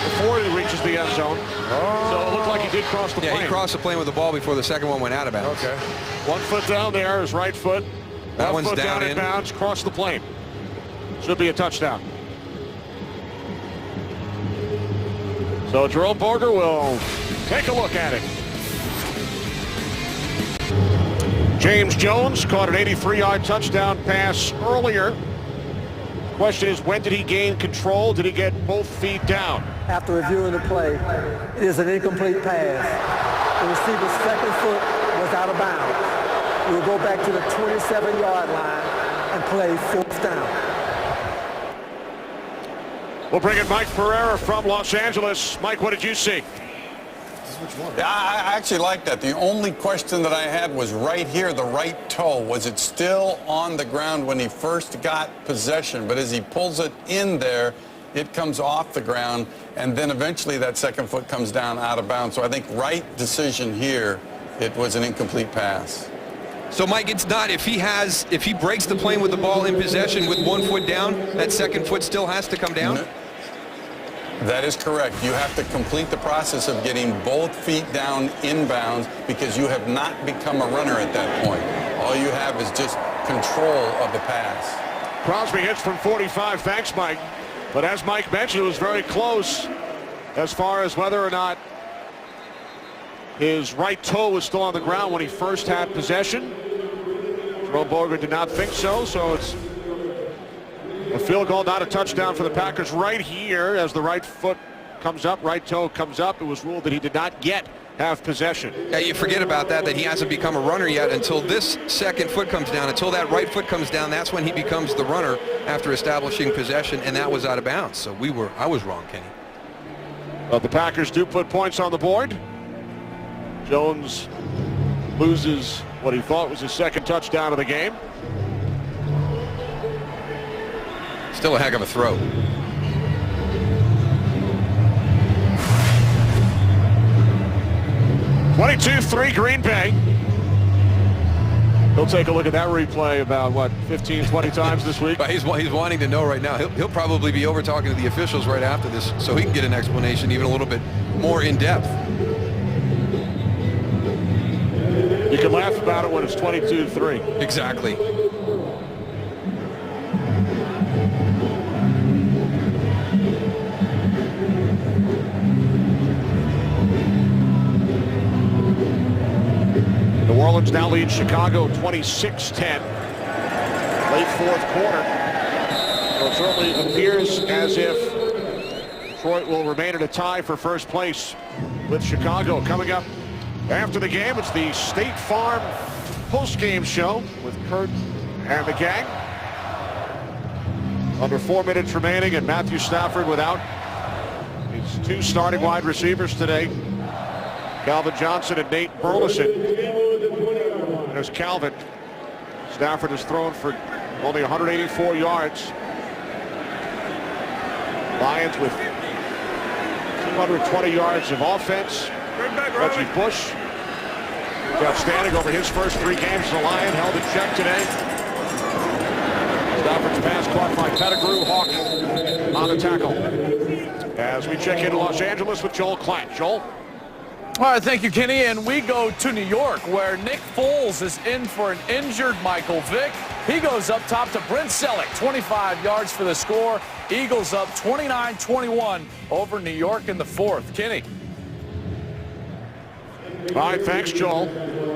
before he reaches the end zone. Oh. So it looked like he did cross the plane. Yeah, he crossed the plane with the ball before the second one went out of bounds. Okay. 1 foot down there, his right foot. That Left one's foot down in bounds, cross the plane. Should be a touchdown. So Jerome Boger will take a look at it. James Jones caught an 83-yard touchdown pass earlier. Question is, when did he gain control? Did he get both feet down? After reviewing the play, it is an incomplete pass. The receiver's second foot was out of bounds. We will go back to the 27-yard line and play 4th down. We'll bring in Mike Pereira from Los Angeles. Mike, what did you see? Yeah, I actually like that. The only question that I had was right here, the right toe. Was it still on the ground when he first got possession? But as he pulls it in there, it comes off the ground, and then eventually that second foot comes down out of bounds. So I think right decision here, it was an incomplete pass. So, Mike, it's not. If he breaks the plane with the ball in possession with 1 foot down, that second foot still has to come down? No. That is correct. You have to complete the process of getting both feet down inbounds because you have not become a runner at that point. All you have is just control of the pass. Crosby hits from 45. Thanks, Mike. But as Mike mentioned, it was very close as far as whether or not his right toe was still on the ground when he first had possession. Jerome Boger did not think so, so it's a field goal, not a touchdown for the Packers right here as the right foot comes up, right toe comes up. It was ruled that he did not yet have possession. Yeah, you forget about that he hasn't become a runner yet until this second foot comes down. Until that right foot comes down, that's when he becomes the runner after establishing possession, and that was out of bounds. So I was wrong, Kenny. But the Packers do put points on the board. Jones loses what he thought was his second touchdown of the game. Still a heck of a throw. 22-3 Green Bay. He'll take a look at that replay about, what, 15, 20 times this week? He's wanting to know right now. He'll probably be over talking to the officials right after this so he can get an explanation even a little bit more in depth. You can laugh about it when it's 22-3. Exactly. New Orleans now leads Chicago 26-10. Late fourth quarter. So it certainly appears as if Detroit will remain in a tie for first place with Chicago. Coming up after the game, it's the State Farm post-game show with Kurt and the gang. Under 4 minutes remaining, and Matthew Stafford without his 2 starting wide receivers today, Calvin Johnson and Nate Burleson. There's Calvin. Stafford has thrown for only 184 yards. Lions with 220 yards of offense. Reggie Bush is outstanding over his first 3 games as a Lion. Held in check today. Stafford's pass caught by Pettigrew. Hawk on the tackle. As we check into Los Angeles with Joel Klatt. Joel? All right, thank you, Kenny. And we go to New York, where Nick Foles is in for an injured Michael Vick. He goes up top to Brent Selleck, 25 yards for the score. Eagles up 29-21 over New York in the fourth. Kenny. All right, thanks, Joel.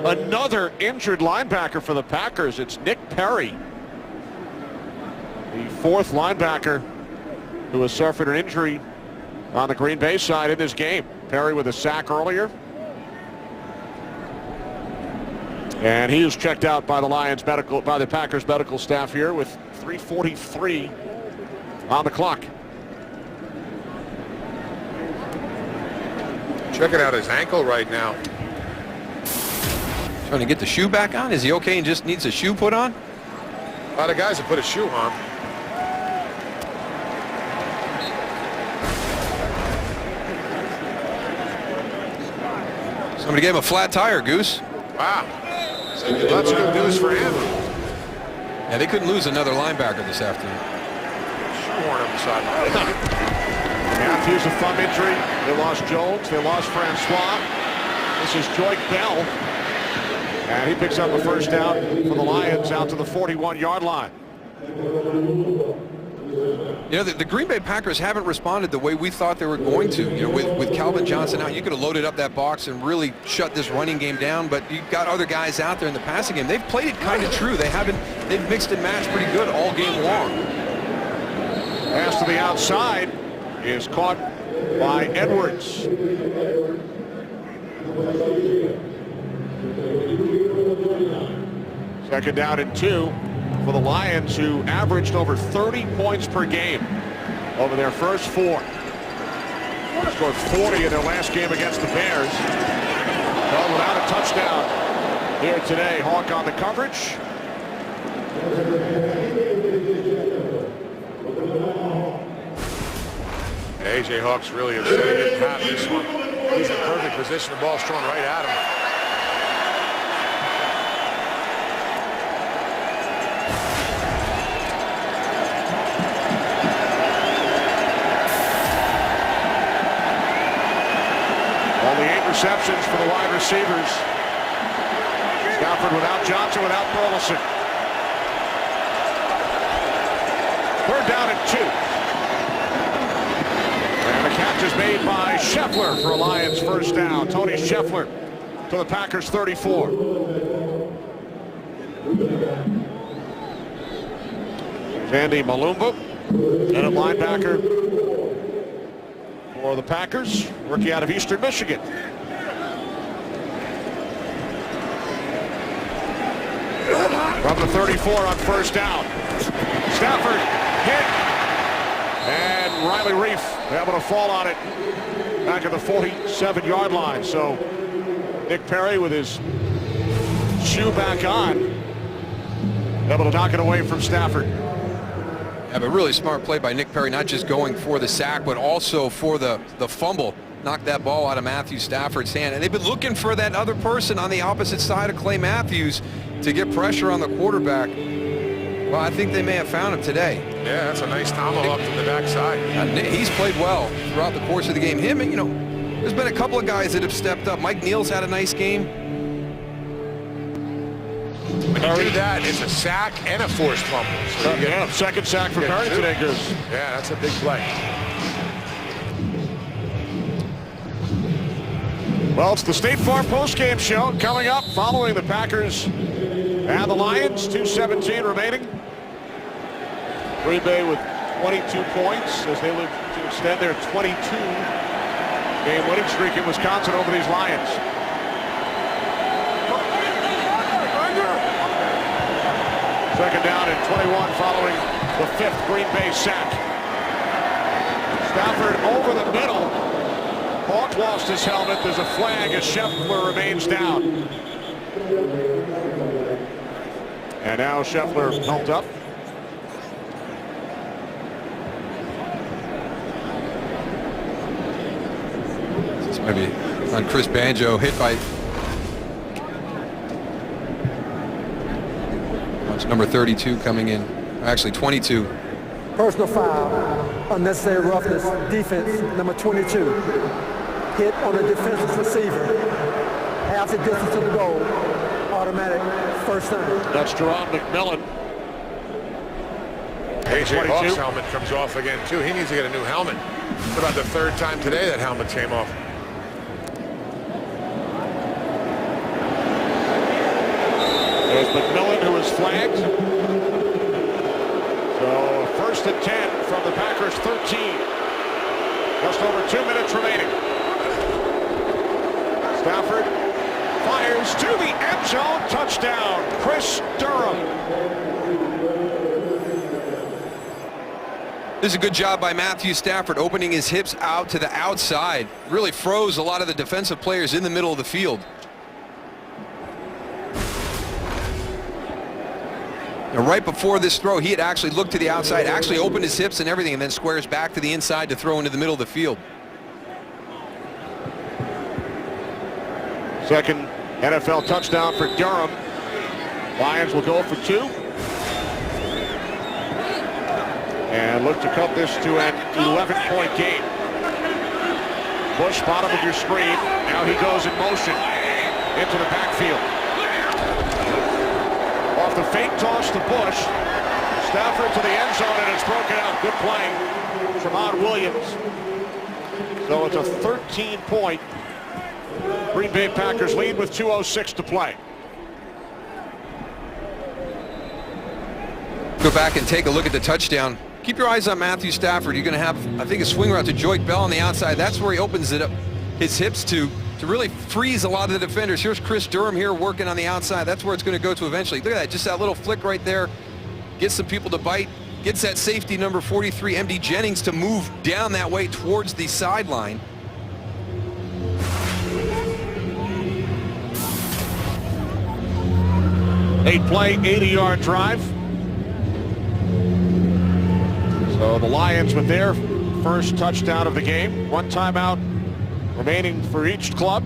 Another injured linebacker for the Packers. It's Nick Perry, the 4th linebacker who has suffered an injury on the Green Bay side in this game. Perry with a sack earlier. And he was checked out by the Packers medical staff here with 3:43 on the clock. Checking out his ankle right now. Trying to get the shoe back on? Is he okay and just needs a shoe put on? A lot of guys have put a shoe on. Somebody gave him a flat tire, Goose. Wow. That's good news for him. Yeah, they couldn't lose another linebacker this afternoon. Shoehorn on the sideline. Matthews a thumb injury. They lost Jones. They lost Francois. This is Joyke Bell. And he picks up a first down for the Lions out to the 41-yard line. You know, the Green Bay Packers haven't responded the way we thought they were going to. You know, with Calvin Johnson out, you could have loaded up that box and really shut this running game down, but you've got other guys out there in the passing game. They've played it kind of true. They've mixed and matched pretty good all game long. Pass to the outside is caught by Edwards. Second down and 2 for the Lions, who averaged over 30 points per game over their first 4. Scored 40 in their last game against the Bears. Well, without a touchdown here today. Hawk on the coverage. A.J. Hawk's really upset he didn't have this one. He's in perfect position. The ball's thrown right at him. Receptions for the wide receivers. Stafford without Johnson, without Burleson. Third down and 2. And the catch is made by Scheffler for a Lions first down. Tony Scheffler to the Packers 34. Andy Malumba, and a linebacker for the Packers, rookie out of Eastern Michigan. From the 34 on first down. Stafford hit. And Riley Reif able to fall on it back at the 47-yard line. So Nick Perry with his shoe back on, able to knock it away from Stafford. Yeah, but really smart play by Nick Perry, not just going for the sack, but also for the fumble. knocked that ball out of Matthew Stafford's hand. And they've been looking for that other person on the opposite side of Clay Matthews to get pressure on the quarterback. Well, I think they may have found him today. Yeah, that's a nice tomahawk from the backside. He's played well throughout the course of the game. Him, and you know, there's been a couple of guys that have stepped up. Mike Neal's had a nice game. When you do that, it's a sack and a forced fumble. So you get, second sack for Barrington Akers. Yeah, that's a big play. Well, it's the State Farm postgame show coming up following the Packers and the Lions. 2:17 remaining. Green Bay with 22 points as they look to extend their 22-game winning streak in Wisconsin over these Lions. Second down and 21 following the 5th Green Bay sack. Stafford over the middle. Hawk lost his helmet. There's a flag as Scheffler remains down. And now Scheffler helped up. This might be on Chris Banjo, hit by number 32 coming in. Actually 22. Personal foul, unnecessary roughness, defense, number 22. Hit on a defensive receiver. Half the distance to the goal. Automatic first down. That's Jerron McMillan. AJ Hawk's helmet comes off again, too. He needs to get a new helmet. It's about the 3rd time today that helmet came off. There's McMillan, who is flagged. So 1st and 10 from the Packers 13. Just over 2 minutes remaining. Stafford fires to the end zone. Touchdown, Chris Durham. This is a good job by Matthew Stafford, opening his hips out to the outside. Really froze a lot of the defensive players in the middle of the field. Now, right before this throw, he had actually looked to the outside, actually opened his hips and everything, and then squares back to the inside to throw into the middle of the field. Second NFL touchdown for Durham. Lions will go for 2. And look to cut this to an 11-point game. Bush, bottom of your screen. Now he goes in motion into the backfield. Off the fake toss to Bush. Stafford to the end zone, and it's broken out. Good play. Tramon Williams. So it's a 13-point Green Bay Packers lead with 2:06 to play. Go back and take a look at the touchdown. Keep your eyes on Matthew Stafford. You're going to have, I think, a swing route to Joyke Bell on the outside. That's where he opens it up, his hips to really freeze a lot of the defenders. Here's Chris Durham here working on the outside. That's where it's going to go to eventually. Look at that, just that little flick right there. Gets some people to bite. Gets that safety number 43, MD Jennings, to move down that way towards the sideline. Eight-play, 80-yard drive. So the Lions with their first touchdown of the game. 1 timeout remaining for each club.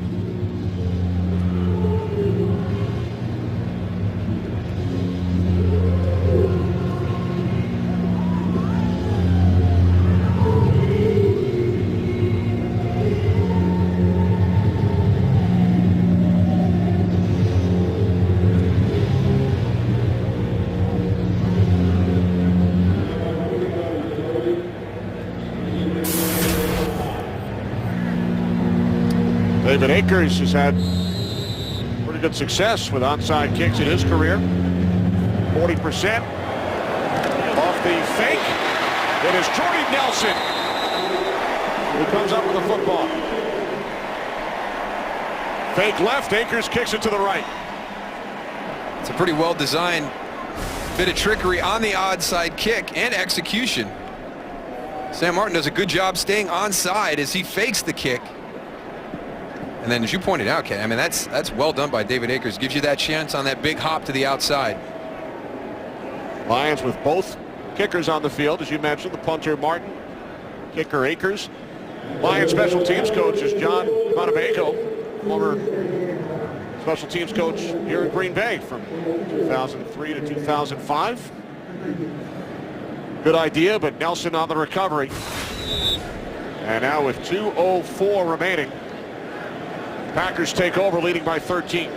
David Akers has had pretty good success with onside kicks in his career. 40%. Off the fake. It is Jordy Nelson who comes up with the football. Fake left. Akers kicks it to the right. It's a pretty well-designed bit of trickery on the onside kick and execution. Sam Martin does a good job staying onside as he fakes the kick. And then, as you pointed out, Ken, I mean, that's well done by David Akers. Gives you that chance on that big hop to the outside. Lions with both kickers on the field, as you mentioned, the punter Martin, kicker Akers. Lions special teams coach is John Bonavago, former special teams coach here in Green Bay from 2003 to 2005. Good idea, but Nelson on the recovery. And now with 2:04 remaining, Packers take over, leading by 13.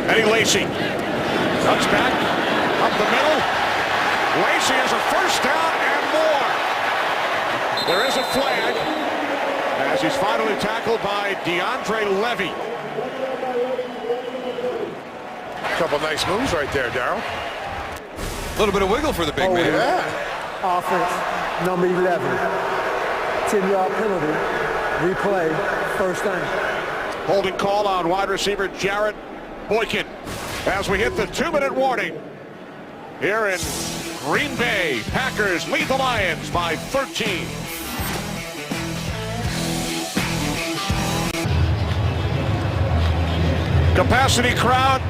Eddie Lacy cuts back up the middle. Lacy is a first down and more. There is a flag as he's finally tackled by DeAndre Levy. A couple nice moves right there, Darryl. A little bit of wiggle for the big man. Yeah. Offense, number 11. 10-yard penalty. Replay, first down. Holding call on wide receiver Jarrett Boykin as we hit the 2-minute warning here in Green Bay. Packers lead the Lions by 13. Capacity crowd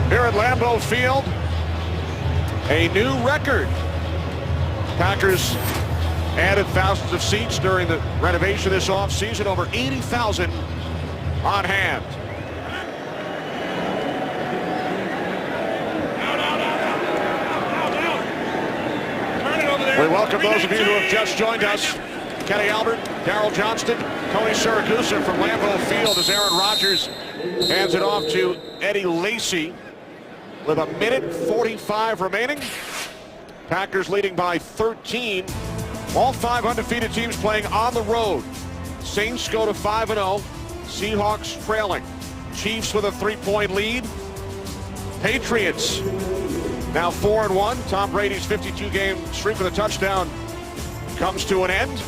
here at Lambeau Field. A new record. Packers added thousands of seats during the renovation this offseason. Over 80,000 on hand. We welcome those of you who have just joined us. Kenny Albert, Darryl Johnston, Tony Siragusa from Lambeau Field as Aaron Rodgers hands it off to Eddie Lacy with 1:45 remaining. Packers leading by 13. All 5 undefeated teams playing on the road. Saints go to 5-0. Seahawks trailing. Chiefs with a 3-point lead. Patriots now 4-1. Tom Brady's 52-game streak with a touchdown comes to an end.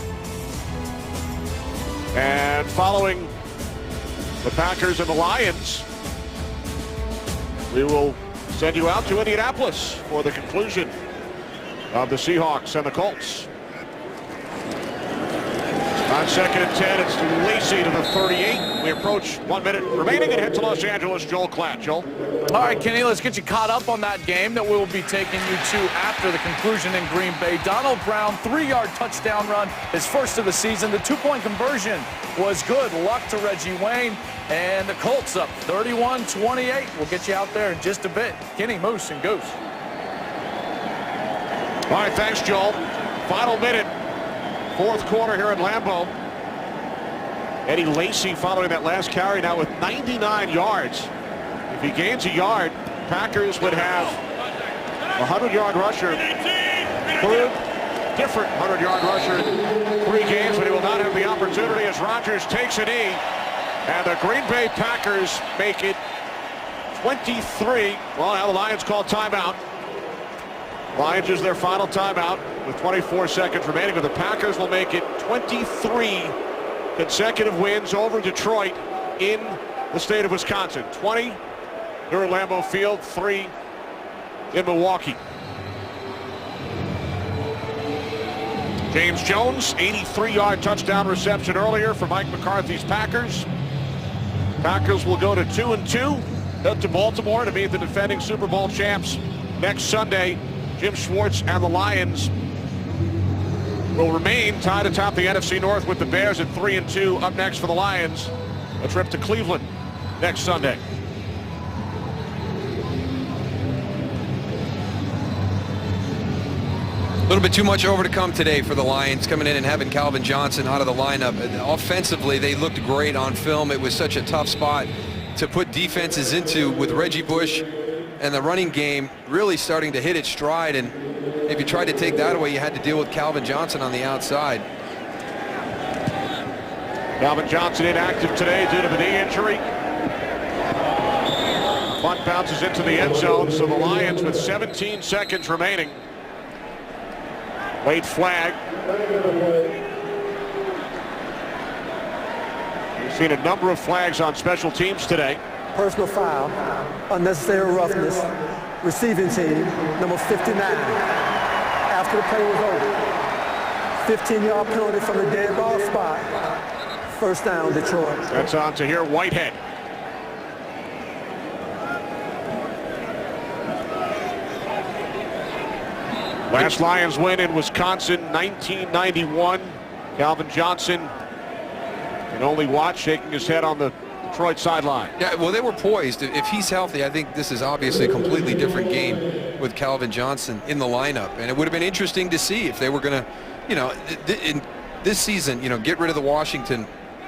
And following the Packers and the Lions, we will send you out to Indianapolis for the conclusion of the Seahawks and the Colts. On 2nd and 10, it's Lacy to the 38. We approach 1 minute remaining and head to Los Angeles. Joel Klatt. Joel? All right, Kenny, let's get you caught up on that game that we'll be taking you to after the conclusion in Green Bay. Donald Brown, 3-yard touchdown run, his first of the season. The 2-point conversion was good. Luck to Reggie Wayne. And the Colts up 31-28. We'll get you out there in just a bit. Kenny, Moose, and Goose. All right, thanks, Joel. Final minute. 4th quarter here in Lambeau. Eddie Lacy following that last carry now with 99 yards. If he gains a yard, Packers would have a 100-yard rusher. 3rd different 100-yard rusher in 3 games, but he will not have the opportunity as Rodgers takes a knee. And the Green Bay Packers make it 23. Well, now the Lions call timeout. Lions use their final timeout with 24 seconds remaining, but the Packers will make it 23 consecutive wins over Detroit in the state of Wisconsin. 20 here at Lambeau Field, 3 in Milwaukee. James Jones, 83-yard touchdown reception earlier for Mike McCarthy's Packers. Packers will go to 2-2, head to Baltimore to meet the defending Super Bowl champs next Sunday. Jim Schwartz and the Lions will remain tied atop the NFC North with the Bears at 3-2. Up next for the Lions, a trip to Cleveland next Sunday. A little bit too much over to come today for the Lions, coming in and having Calvin Johnson out of the lineup. Offensively, they looked great on film. It was such a tough spot to put defenses into with Reggie Bush, and the running game really starting to hit its stride. And if you tried to take that away, you had to deal with Calvin Johnson on the outside. Calvin Johnson inactive today due to the knee injury. Punt bounces into the end zone, so the Lions with 17 seconds remaining. Late flag. We've seen a number of flags on special teams today. Personal foul, unnecessary roughness, receiving team, number 59. After the play was over, 15-yard penalty from the dead ball spot, First down, Detroit. That's on to here, Whitehead. Last Lions win in Wisconsin, 1991. Calvin Johnson can only watch, shaking his head on the Detroit sideline. Yeah, well, they were poised. If he's healthy, I think this is obviously a completely different game with Calvin Johnson in the lineup. And it would have been interesting to see if they were going to, you know, in this season, you know, get rid of the Washington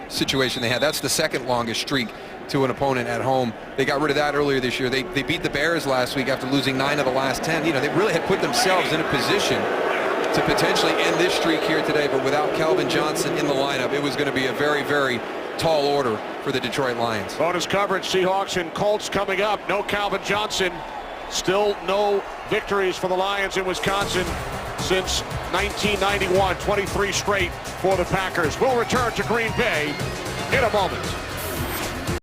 situation they had. That's the second longest streak to an opponent at home. They got rid of that earlier this year. They beat the Bears last week after losing 9 of the last 10. You know, they really had put themselves in a position to potentially end this streak here today, but without Calvin Johnson in the lineup, it was going to be a very, very tall order for the Detroit Lions. Bonus coverage, Seahawks and Colts coming up. No Calvin Johnson. Still no victories for the Lions in Wisconsin since 1991. 23 straight for the Packers. We'll return to Green Bay in a moment.